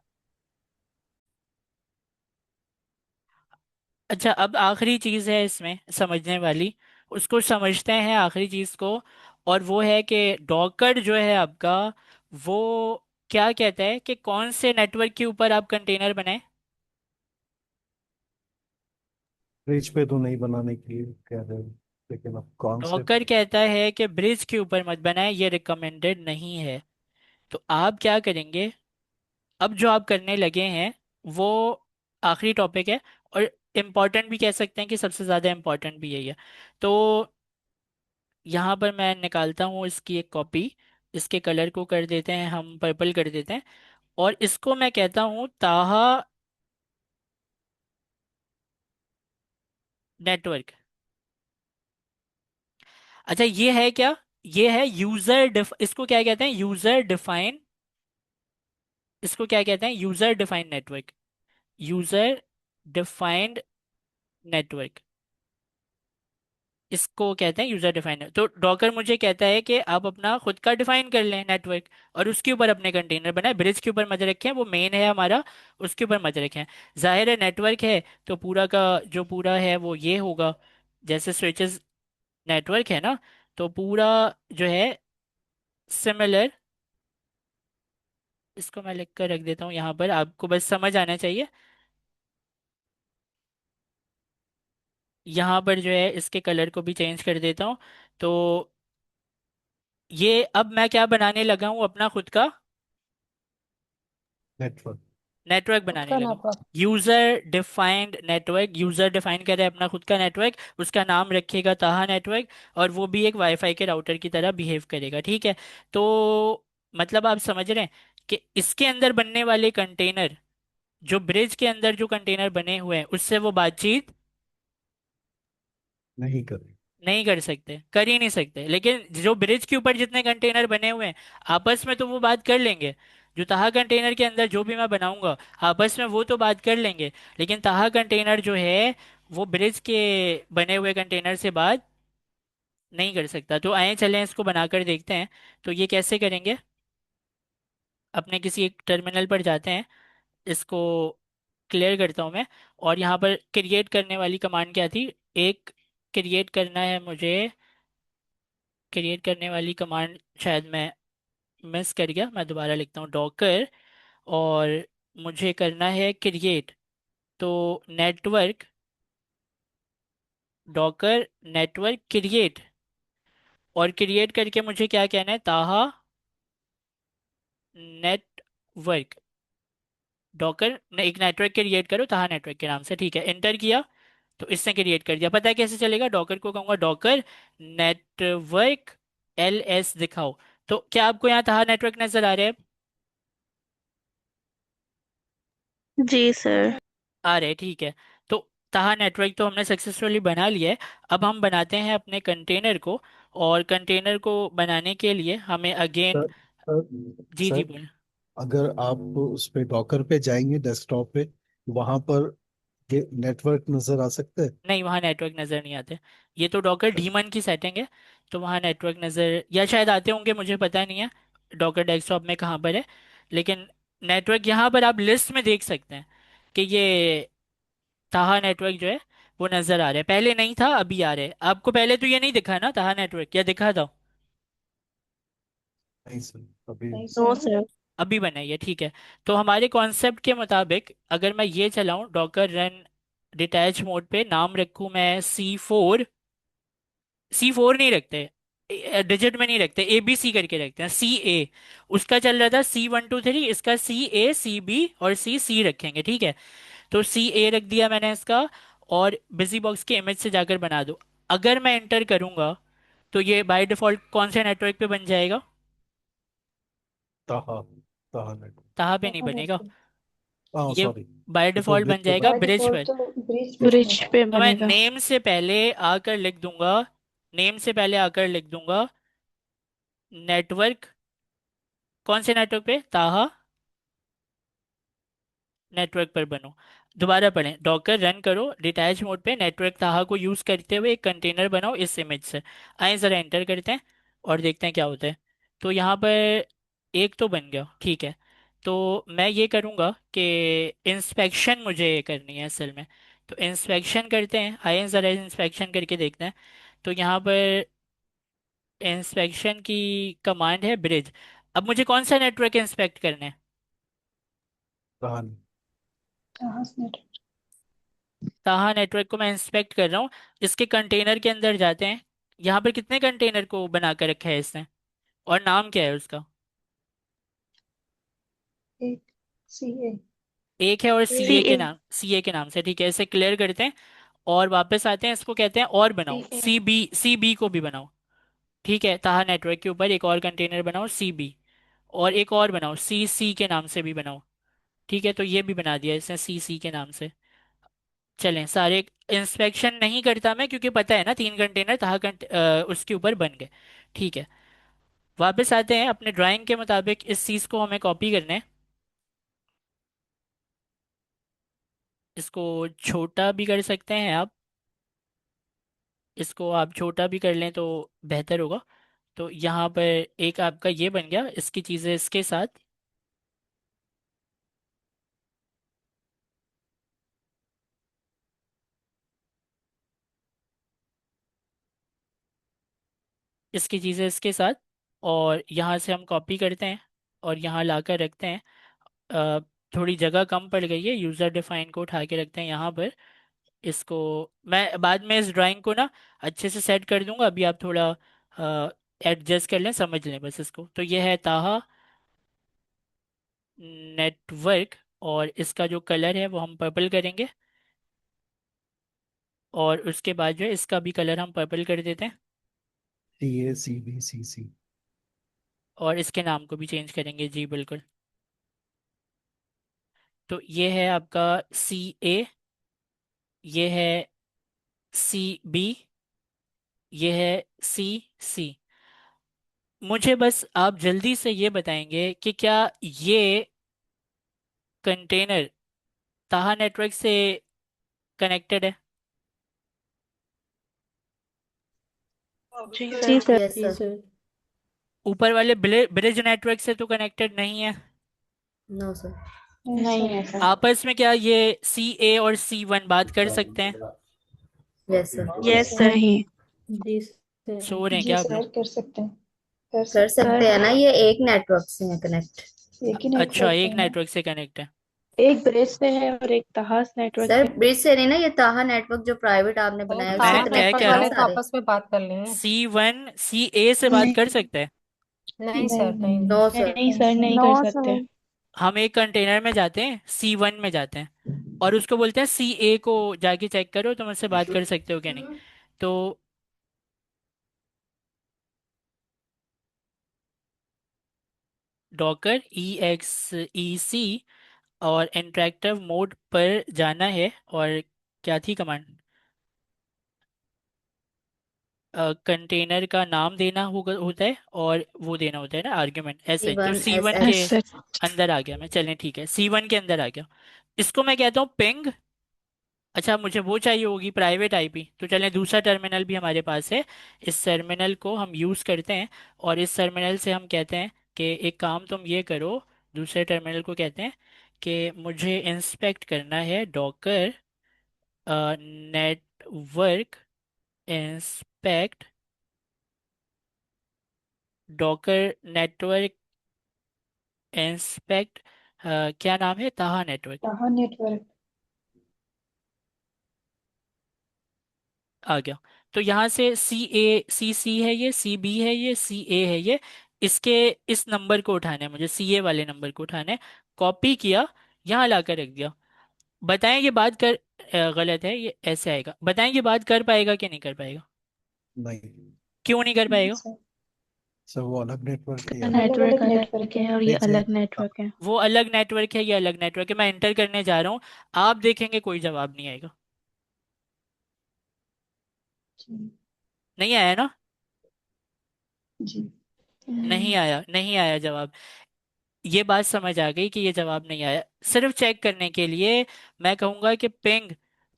अच्छा, अब आखिरी चीज है इसमें समझने वाली, उसको समझते हैं आखिरी चीज को। और वो है कि डॉकर जो है आपका, वो क्या कहता है कि कौन से नेटवर्क के ऊपर आप कंटेनर बनाएं। ब्रिज पे तो नहीं बनाने के लिए कह रहे हो, लेकिन अब कौन से डॉकर कहता है कि ब्रिज के ऊपर मत बनाएं, ये रिकमेंडेड नहीं है। तो आप क्या करेंगे, अब जो आप करने लगे हैं वो आखिरी टॉपिक है। और इम्पॉर्टेंट भी कह सकते हैं कि सबसे ज़्यादा इम्पॉर्टेंट भी यही है। तो यहाँ पर मैं निकालता हूँ इसकी एक कॉपी। इसके कलर को कर देते हैं हम पर्पल कर देते हैं। और इसको मैं कहता हूँ ताहा नेटवर्क। अच्छा ये है क्या, ये है इसको क्या कहते हैं, यूजर डिफाइन। इसको क्या कहते हैं, user defined network. User defined network, इसको कहते हैं यूजर डिफाइनर। तो डॉकर मुझे कहता है कि आप अपना खुद का डिफाइन कर लें नेटवर्क, और उसके ऊपर अपने कंटेनर बनाए। ब्रिज के ऊपर मत रखें, वो मेन है हमारा, उसके ऊपर मत रखें। जाहिर है नेटवर्क है, तो पूरा का जो पूरा है वो ये होगा। जैसे स्विचेस नेटवर्क है ना, तो पूरा जो है सिमिलर। इसको मैं लिख कर रख देता हूँ यहाँ पर, आपको बस समझ आना चाहिए। यहाँ पर जो है इसके कलर को भी चेंज कर देता हूँ। तो ये अब मैं क्या बनाने लगा हूँ, अपना खुद का नेटवर्क। नेटवर्क खुद बनाने का लगा। Network. User defined network, user define करे अपना खुद का नेटवर्क, उसका नाम रखेगा ताहा नेटवर्क। और वो भी एक वाईफाई के राउटर की तरह बिहेव करेगा, ठीक है। तो मतलब आप समझ रहे हैं कि इसके अंदर बनने वाले कंटेनर, जो ब्रिज के अंदर जो कंटेनर बने हुए हैं, उससे वो बातचीत नहीं करें। नहीं कर सकते, कर ही नहीं सकते। लेकिन जो ब्रिज के ऊपर जितने कंटेनर बने हुए हैं, आपस में तो वो बात कर लेंगे। जो ताहा कंटेनर के अंदर जो भी मैं बनाऊंगा, आपस में वो तो बात कर लेंगे। लेकिन ताहा कंटेनर जो है, वो ब्रिज के बने हुए कंटेनर से बात नहीं कर सकता। तो आए चलें इसको बनाकर देखते हैं। तो ये कैसे करेंगे, अपने किसी एक टर्मिनल पर जाते हैं, इसको क्लियर करता हूँ मैं। और यहाँ पर क्रिएट करने वाली कमांड क्या थी, एक क्रिएट करना है मुझे। क्रिएट करने वाली कमांड शायद मैं मिस कर गया, मैं दोबारा लिखता हूँ डॉकर। और मुझे करना है क्रिएट, तो नेटवर्क डॉकर नेटवर्क क्रिएट, और क्रिएट करके मुझे क्या कहना है, ताहा नेटवर्क। डॉकर ने एक नेटवर्क क्रिएट करो ताहा नेटवर्क के नाम से, ठीक है, एंटर किया तो इसने क्रिएट कर दिया। पता है कैसे चलेगा, डॉकर को कहूंगा डॉकर नेटवर्क LS दिखाओ। तो क्या आपको यहाँ ताहा नेटवर्क नजर आ रहा है? जी सर। आ रहे, ठीक है। तो ताहा नेटवर्क तो हमने सक्सेसफुली बना लिया है। अब हम बनाते हैं अपने कंटेनर को, और कंटेनर को बनाने के लिए हमें अगेन, सर सर जी जी सर, बोले। अगर आप उस पे डॉकर पे जाएंगे डेस्कटॉप पे, वहां पर ये नेटवर्क नजर आ सकता है। नहीं, वहाँ नेटवर्क नज़र नहीं आते। ये तो डॉकर डीमन की सेटिंग है, तो वहाँ नेटवर्क नज़र या शायद आते होंगे, मुझे पता नहीं है डॉकर डेस्कटॉप में कहाँ पर है। लेकिन नेटवर्क यहाँ पर आप लिस्ट में देख सकते हैं कि ये ताहा नेटवर्क जो है वो नज़र आ रहा है। पहले नहीं था, अभी आ रहा है। आपको पहले तो ये नहीं दिखा ना ताहा नेटवर्क, या दिखा था? नहीं सर, अभी नहीं नो सर। सर। अभी बनाइए, ठीक है। तो हमारे कॉन्सेप्ट के मुताबिक अगर मैं ये चलाऊं डॉकर रन डिटैच मोड पे, नाम रखूं मैं C4। C4 नहीं रखते, डिजिट में नहीं रखते, ABC करके रखते हैं, CA। उसका चल रहा था C123, इसका CA CB और CC रखेंगे, ठीक है। तो CA रख दिया मैंने इसका, और बिजी बॉक्स के इमेज से जाकर बना दो। अगर मैं एंटर करूंगा तो ये बाय डिफॉल्ट कौन से नेटवर्क पे बन जाएगा? ताहा ताहा नेटवर्क। ताहा पे नहीं ताहा बनेगा, नेटवर्क हाँ ये सॉरी, बाय ये तो डिफॉल्ट ब्रिज बन पे जाएगा बाय बनेगा। ब्रिज डिफॉल्ट पर। तो ब्रिज पे ब्रिज बनेगा। पे तो मैं बनेगा। नेम से पहले आकर लिख दूंगा, नेम से पहले आकर लिख दूंगा नेटवर्क। कौन से नेटवर्क पे? ताहा नेटवर्क पर बनो। दोबारा पढ़ें, डॉकर रन करो डिटैच मोड पे, नेटवर्क ताहा को यूज करते हुए एक कंटेनर बनाओ इस इमेज से। आए जरा एंटर करते हैं और देखते हैं क्या होता है। तो यहाँ पर एक तो बन गया, ठीक है। तो मैं ये करूँगा कि इंस्पेक्शन मुझे करनी है असल में। तो इंस्पेक्शन करते हैं, आइए ज़रा इंस्पेक्शन करके देखते हैं। तो यहाँ पर इंस्पेक्शन की कमांड है ब्रिज। अब मुझे कौन सा नेटवर्क इंस्पेक्ट करना है? ताहा नहीं। ताहा नेटवर्क। ताहा नेटवर्क को मैं इंस्पेक्ट कर रहा हूँ। इसके कंटेनर के अंदर जाते हैं। यहाँ पर कितने कंटेनर को बना कर रखा है इसने, और नाम क्या है उसका? एक CA। एक है, और सी CA के ए। नाम, CA के नाम से, ठीक है। इसे क्लियर करते हैं और वापस आते हैं। इसको कहते हैं और बनाओ, CA। CB को भी बनाओ, ठीक है। ताहा नेटवर्क के ऊपर एक और कंटेनर बनाओ CB, और एक और बनाओ CC के नाम से भी बनाओ, ठीक है। तो ये भी बना दिया इसने CC के नाम से। चलें, सारे इंस्पेक्शन नहीं करता मैं, क्योंकि पता है ना 3 कंटेनर उसके ऊपर बन गए, ठीक है। वापस आते हैं अपने ड्राइंग के मुताबिक, इस चीज़ को हमें कॉपी करना है। इसको छोटा भी कर सकते हैं आप, इसको आप छोटा भी कर लें तो बेहतर होगा। तो यहाँ पर एक आपका ये बन गया, इसकी चीज़ें इसके साथ। इसकी चीज़ें इसके साथ, और यहाँ से हम कॉपी करते हैं और यहाँ लाकर रखते हैं। अ, थोड़ी जगह कम पड़ गई है, यूज़र डिफाइन को उठा के रखते हैं यहाँ पर। इसको मैं बाद में इस ड्राइंग को ना अच्छे से सेट कर दूंगा, अभी आप थोड़ा एडजस्ट कर लें, समझ लें बस इसको। तो ये है ताहा नेटवर्क, और इसका जो कलर है वो हम पर्पल करेंगे, और उसके बाद जो है इसका भी कलर हम पर्पल कर देते हैं, CACBCC। और इसके नाम को भी चेंज करेंगे, जी बिल्कुल। तो ये है आपका CA, ये है CB, ये है CC। मुझे बस आप जल्दी से ये बताएंगे कि क्या ये कंटेनर ताहा नेटवर्क से कनेक्टेड है? जी सर। सर। यस जी सर। सर। ऊपर वाले ब्रिज नेटवर्क से तो कनेक्टेड नहीं है? No sir. नहीं है सर। आपस में क्या ये CA और C1 बात कर सकते हैं? Yes sir. Yes yes sir. नहीं। जी सर। सो रहे हैं जी क्या आप लोग? सर, कर सकते हैं। कर कर सकते सकते हैं। हैं ना, ये एक नेटवर्क से है कनेक्ट। एक ही अच्छा, नेटवर्क पे एक है ना। नेटवर्क से कनेक्ट है। एक ब्रिज से है और एक तहास नेटवर्क सर है। ब्रिज से नहीं ना, ये ताहा नेटवर्क जो प्राइवेट आपने तो बनाया उससे ताहा मैं कनेक्ट नेटवर्क कह है रहा ना वाले हूँ तो सारे। आपस में बात कर लेंगे। C1 CA से बात कर नहीं सकते हैं। नहीं सर, नहीं नहीं नो नहीं। सर। नहीं सर, नहीं नो कर सकते। सर। हम एक कंटेनर में जाते हैं, C1 में जाते हैं, और उसको बोलते हैं CA को जाके चेक करो तुम उससे बात कर सकते हो क्या नहीं। तो डॉकर EXEC और इंटरेक्टिव मोड पर जाना है, और क्या थी कमांड, कंटेनर का नाम देना होगा होता है, और वो देना होता है ना आर्ग्यूमेंट, ऐसे तो C1 C1 के SS। सर। अंदर आ गया मैं, चलें ठीक है, C1 के अंदर आ गया। इसको मैं कहता हूँ पिंग। अच्छा मुझे वो चाहिए होगी प्राइवेट आईपी, तो चलें दूसरा टर्मिनल भी हमारे पास है, इस टर्मिनल को हम यूज़ करते हैं, और इस टर्मिनल से हम कहते हैं कि एक काम तुम ये करो, दूसरे टर्मिनल को कहते हैं कि मुझे इंस्पेक्ट करना है Docker network, inspect Docker network, inspect क्या नाम है, ताहा नेटवर्क। ताहा नेटवर्क। आ गया। तो यहाँ से C है, ये CB है, ये CA है, ये इसके इस नंबर को उठाना है मुझे, CA वाले नंबर को उठाना है। कॉपी किया, यहाँ ला कर रख दिया। बताएं ये बात कर गलत है, ये ऐसे आएगा, बताएं ये बात कर पाएगा कि नहीं कर पाएगा, नहीं क्यों नहीं कर नहीं पाएगा। सर, सर, वो अलग नेटवर्क है यार। अलग नेटवर्क अलग अलग नेटवर्क है। है और ये नहीं सर, अलग नेटवर्क है। वो अलग नेटवर्क है, ये अलग नेटवर्क है, मैं एंटर करने जा रहा हूँ, आप देखेंगे कोई जवाब नहीं आएगा। जी। नहीं आया ना, जी। नहीं नहीं। आया, नहीं आया जवाब। ये बात समझ आ गई कि ये जवाब नहीं आया। सिर्फ चेक करने के लिए मैं कहूंगा कि पिंग,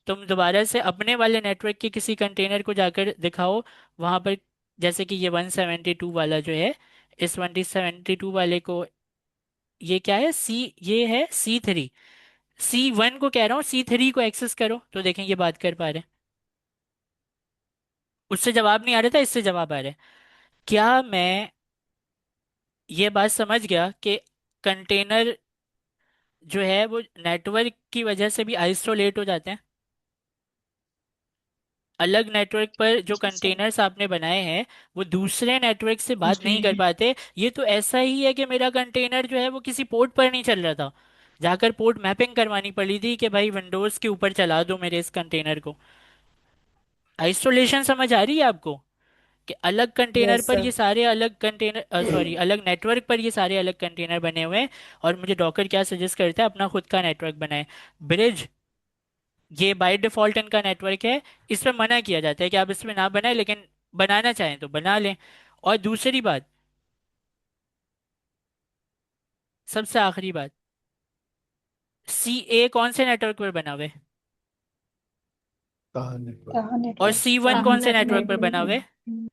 तुम दोबारा से अपने वाले नेटवर्क के किसी कंटेनर को जाकर दिखाओ वहां पर, जैसे कि ये 172 वाला जो है, इस 172 वाले को, ये क्या है, ये है C3, C1 को कह रहा हूँ C3 को एक्सेस करो, तो देखें ये बात कर पा रहे हैं। उससे जवाब नहीं आ रहा था, इससे जवाब आ रहा है। क्या मैं ये बात समझ गया कि कंटेनर जो है वो नेटवर्क की वजह से भी आइसोलेट हो जाते हैं, अलग नेटवर्क पर जो जी सर। कंटेनर्स आपने बनाए हैं वो दूसरे नेटवर्क से बात नहीं कर जी। पाते। ये तो ऐसा ही है कि मेरा कंटेनर जो है वो किसी पोर्ट पर नहीं चल रहा था, जाकर पोर्ट मैपिंग करवानी पड़ी थी कि भाई विंडोज के ऊपर चला दो मेरे इस कंटेनर को। आइसोलेशन समझ आ रही है आपको, कि अलग कंटेनर यस पर सर। ये सारे अलग कंटेनर, सॉरी अलग नेटवर्क पर ये सारे अलग कंटेनर बने हुए हैं, और मुझे डॉकर क्या सजेस्ट करता है, अपना खुद का नेटवर्क बनाए। ब्रिज, ये बाय डिफॉल्ट इनका नेटवर्क है, इस पे मना किया जाता है कि आप इसमें ना बनाए, लेकिन बनाना चाहें तो बना लें। और दूसरी बात, सबसे आखिरी बात, CA कौन से नेटवर्क पर बना हुआ है, कहाँ नेटवर्क? ताहा और नेटवर्क। C1 ताहा कौन से नेटवर्क पर नेटवर्क। बना हुआ है,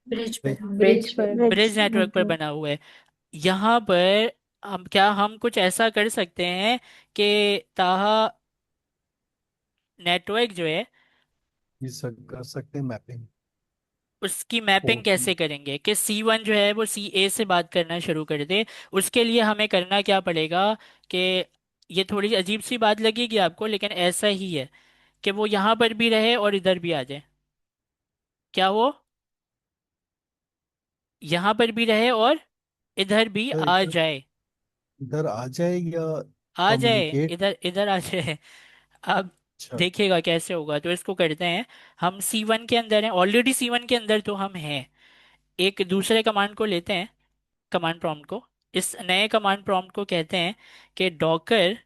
ब्रिज पे। ब्रिज ब्रिज पे। पर। ब्रिज ब्रिज नेटवर्क पर नेटवर्क। बना हुआ है। यहाँ पर हम कुछ ऐसा कर सकते हैं कि ताहा नेटवर्क जो है ये सब कर सकते हैं मैपिंग उसकी मैपिंग पोर्ट में। कैसे करेंगे कि C1 जो है वो CA से बात करना शुरू कर दे। उसके लिए हमें करना क्या पड़ेगा, कि ये थोड़ी अजीब सी बात लगेगी आपको, लेकिन ऐसा ही है कि वो यहाँ पर भी रहे और इधर भी आ जाए। क्या वो यहाँ पर भी रहे और इधर भी सर, आ इधर जाए, इधर आ जाए या आ जाए, कम्युनिकेट? इधर इधर आ जाए। अब अच्छा। देखिएगा कैसे होगा, तो इसको करते हैं, हम C1 के अंदर हैं, ऑलरेडी C1 के अंदर तो हम हैं। एक दूसरे कमांड को लेते हैं, कमांड प्रॉम्प्ट को, इस नए कमांड प्रॉम्प्ट को कहते हैं कि डॉकर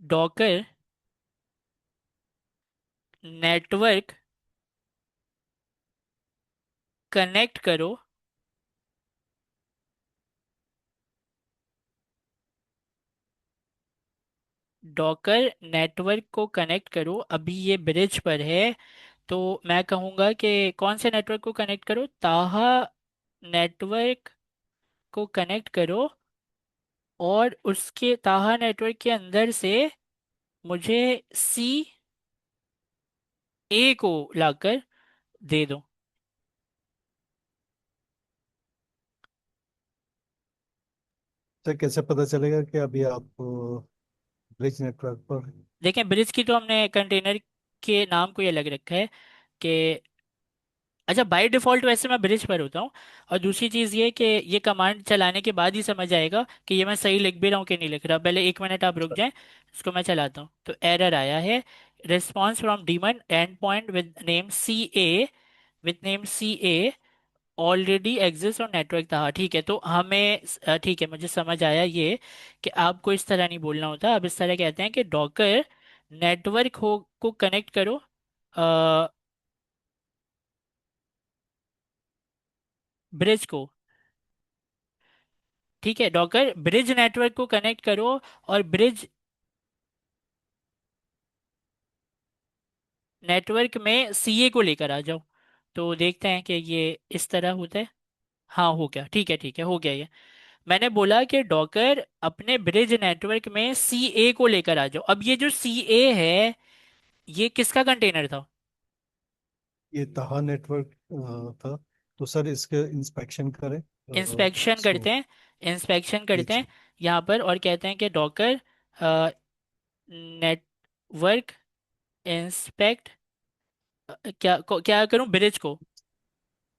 डॉकर नेटवर्क कनेक्ट करो, डॉकर नेटवर्क को कनेक्ट करो। अभी ये ब्रिज पर है, तो मैं कहूँगा कि कौन से नेटवर्क को कनेक्ट करो, ताहा नेटवर्क को कनेक्ट करो, और उसके ताहा नेटवर्क के अंदर से मुझे सी ए को लाकर दे दो। तो कैसे पता चलेगा कि अभी आप ब्रिज नेटवर्क पर? देखें, ब्रिज की तो हमने कंटेनर के नाम को ये अलग रखा है कि, अच्छा, बाय डिफॉल्ट वैसे मैं ब्रिज पर होता हूँ। और दूसरी चीज़ ये कि ये कमांड चलाने के बाद ही समझ आएगा कि ये मैं सही लिख भी रहा हूँ कि नहीं लिख रहा। पहले 1 मिनट आप रुक जाएं, इसको मैं चलाता हूँ। तो एरर आया है, response from daemon end point with name C A already exist on network था। ठीक है, तो हमें ठीक है, मुझे समझ आया ये कि आपको इस तरह नहीं बोलना होता। अब इस तरह कहते हैं कि डॉकर नेटवर्क हो को कनेक्ट करो ब्रिज को। ठीक है, डॉकर ब्रिज नेटवर्क को कनेक्ट करो और ब्रिज नेटवर्क में सीए को लेकर आ जाओ। तो देखते हैं कि ये इस तरह होता है। हाँ, हो गया। ठीक है, ठीक है, हो गया ये। मैंने बोला कि डॉकर अपने ब्रिज नेटवर्क में सीए को लेकर आ जाओ। अब ये जो सीए है, ये किसका कंटेनर था? ये तहा नेटवर्क था। तो सर इसके इंस्पेक्शन करें इंस्पेक्शन इसको। करते हैं, इंस्पेक्शन जी करते हैं जी। यहाँ पर, और कहते हैं कि डॉकर नेटवर्क इंस्पेक्ट, क्या करूं, ब्रिज को,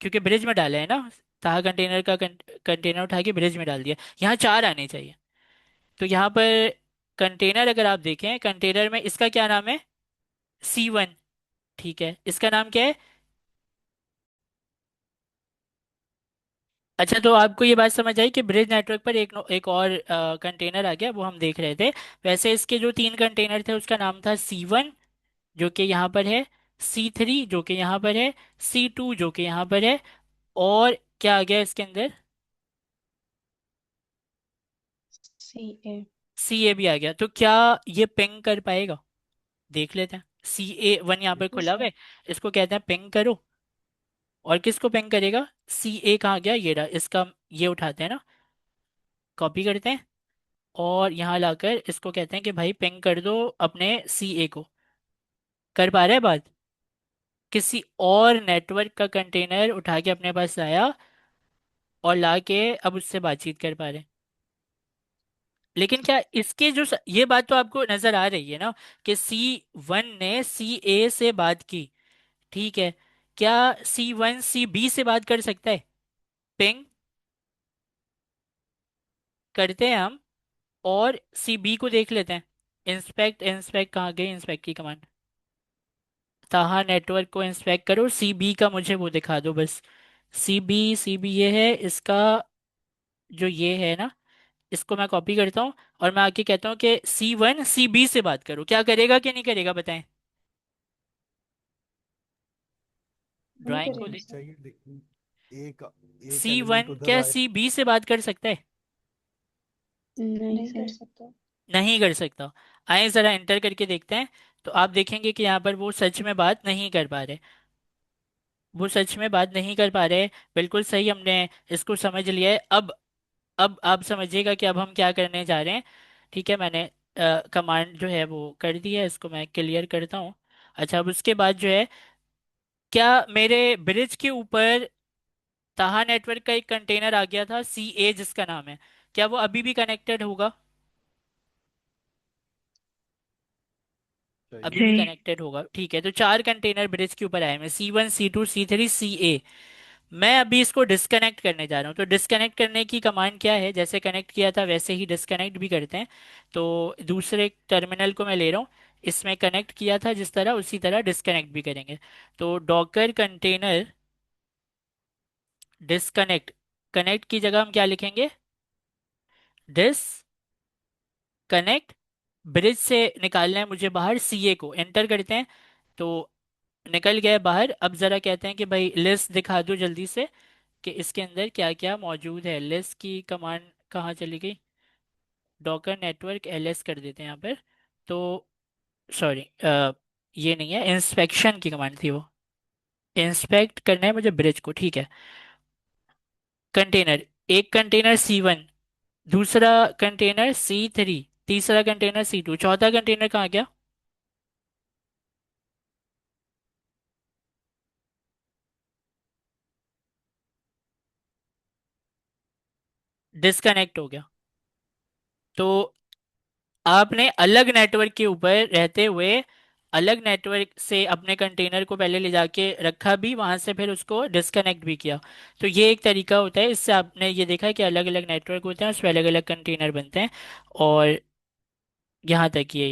क्योंकि ब्रिज में डाला है ना, ताहा कंटेनर का कंटेनर उठा के ब्रिज में डाल दिया। यहाँ चार आने चाहिए। तो यहाँ पर कंटेनर अगर आप देखें, कंटेनर में इसका क्या नाम है? C1। ठीक है, इसका नाम क्या है? अच्छा, तो आपको ये बात समझ आई कि ब्रिज नेटवर्क पर एक और कंटेनर आ गया, वो हम देख रहे थे। वैसे इसके जो तीन कंटेनर थे, उसका नाम था C1 जो कि यहाँ पर है, C3 जो कि यहाँ पर है, C2 जो कि यहाँ पर है, और क्या आ गया इसके अंदर? CA। CA भी आ गया। तो क्या ये पिंग कर पाएगा? देख लेते हैं। CA1 यहाँ पर जी खुला हुआ सर। है, इसको कहते हैं पिंग करो। और किसको पिंग करेगा? CA कहाँ गया? ये रहा, इसका ये उठाते हैं ना, कॉपी करते हैं, और यहाँ लाकर इसको कहते हैं कि भाई पिंग कर दो अपने CA को। कर पा रहा है बात? किसी और नेटवर्क का कंटेनर उठा के अपने पास लाया और लाके अब उससे बातचीत कर पा रहे हैं। लेकिन क्या इसके ये बात तो आपको नजर आ रही है ना कि C1 ने CA से बात की। ठीक है, क्या C1 CB से बात कर सकता है? पिंग करते हैं हम, और CB को देख लेते हैं। इंस्पेक्ट, इंस्पेक्ट कहाँ गई इंस्पेक्ट की कमांड? ताहा नेटवर्क को इंस्पेक्ट करो, CB का मुझे वो दिखा दो बस। CB ये है इसका, जो ये है ना, इसको मैं कॉपी करता हूँ और मैं आके कहता हूँ कि C1 CB से बात करो। क्या करेगा कि नहीं करेगा, बताएं। नहीं ड्राइंग को करेगा दे। सर। चाहिए लेकिन एक एक एलिमेंट C1 उधर क्या आए। CB से बात कर सकता है? नहीं कर सकता। नहीं कर सकता। आए जरा एंटर करके देखते हैं। तो आप देखेंगे कि यहाँ पर वो सच में बात नहीं कर पा रहे। वो सच में बात नहीं कर पा रहे। बिल्कुल सही, हमने इसको समझ लिया है। अब आप समझिएगा कि अब हम क्या करने जा रहे हैं। ठीक है, मैंने कमांड जो है वो कर दी है, इसको मैं क्लियर करता हूँ। अच्छा, अब उसके बाद जो है, क्या मेरे ब्रिज के ऊपर ताहा नेटवर्क का एक कंटेनर आ गया था CA जिसका नाम है, क्या वो अभी भी कनेक्टेड होगा? चाहिए। अभी भी कनेक्टेड होगा। ठीक है, तो चार कंटेनर ब्रिज के ऊपर आए हैं, C1 C2 C3 CA। मैं अभी इसको डिस्कनेक्ट करने जा रहा हूँ। तो डिस्कनेक्ट करने की कमांड क्या है? जैसे कनेक्ट किया था वैसे ही डिस्कनेक्ट भी करते हैं। तो दूसरे टर्मिनल को मैं ले रहा हूँ, इसमें कनेक्ट किया था जिस तरह, उसी तरह डिस्कनेक्ट भी करेंगे। तो डॉकर कंटेनर डिस्कनेक्ट, कनेक्ट की जगह हम क्या लिखेंगे? कनेक्ट। ब्रिज से निकालना है मुझे बाहर CA को, एंटर करते हैं। तो निकल गया बाहर। अब जरा कहते हैं कि भाई लिस्ट दिखा दो जल्दी से कि इसके अंदर क्या क्या मौजूद है। लिस्ट की कमांड कहाँ चली गई? डॉकर नेटवर्क LS कर देते हैं यहाँ पर। तो सॉरी, ये नहीं है, इंस्पेक्शन की कमांड थी वो। इंस्पेक्ट करना है मुझे ब्रिज को। ठीक है, कंटेनर, एक कंटेनर C1, दूसरा कंटेनर C3, तीसरा कंटेनर C2, चौथा कंटेनर कहाँ गया? डिस्कनेक्ट हो गया। तो आपने अलग नेटवर्क के ऊपर रहते हुए अलग नेटवर्क से अपने कंटेनर को पहले ले जाके रखा भी, वहां से फिर उसको डिस्कनेक्ट भी किया। तो ये एक तरीका होता है। इससे आपने ये देखा है कि अलग अलग नेटवर्क होते हैं, उस पर अलग अलग कंटेनर बनते हैं। और यहाँ तक ये है।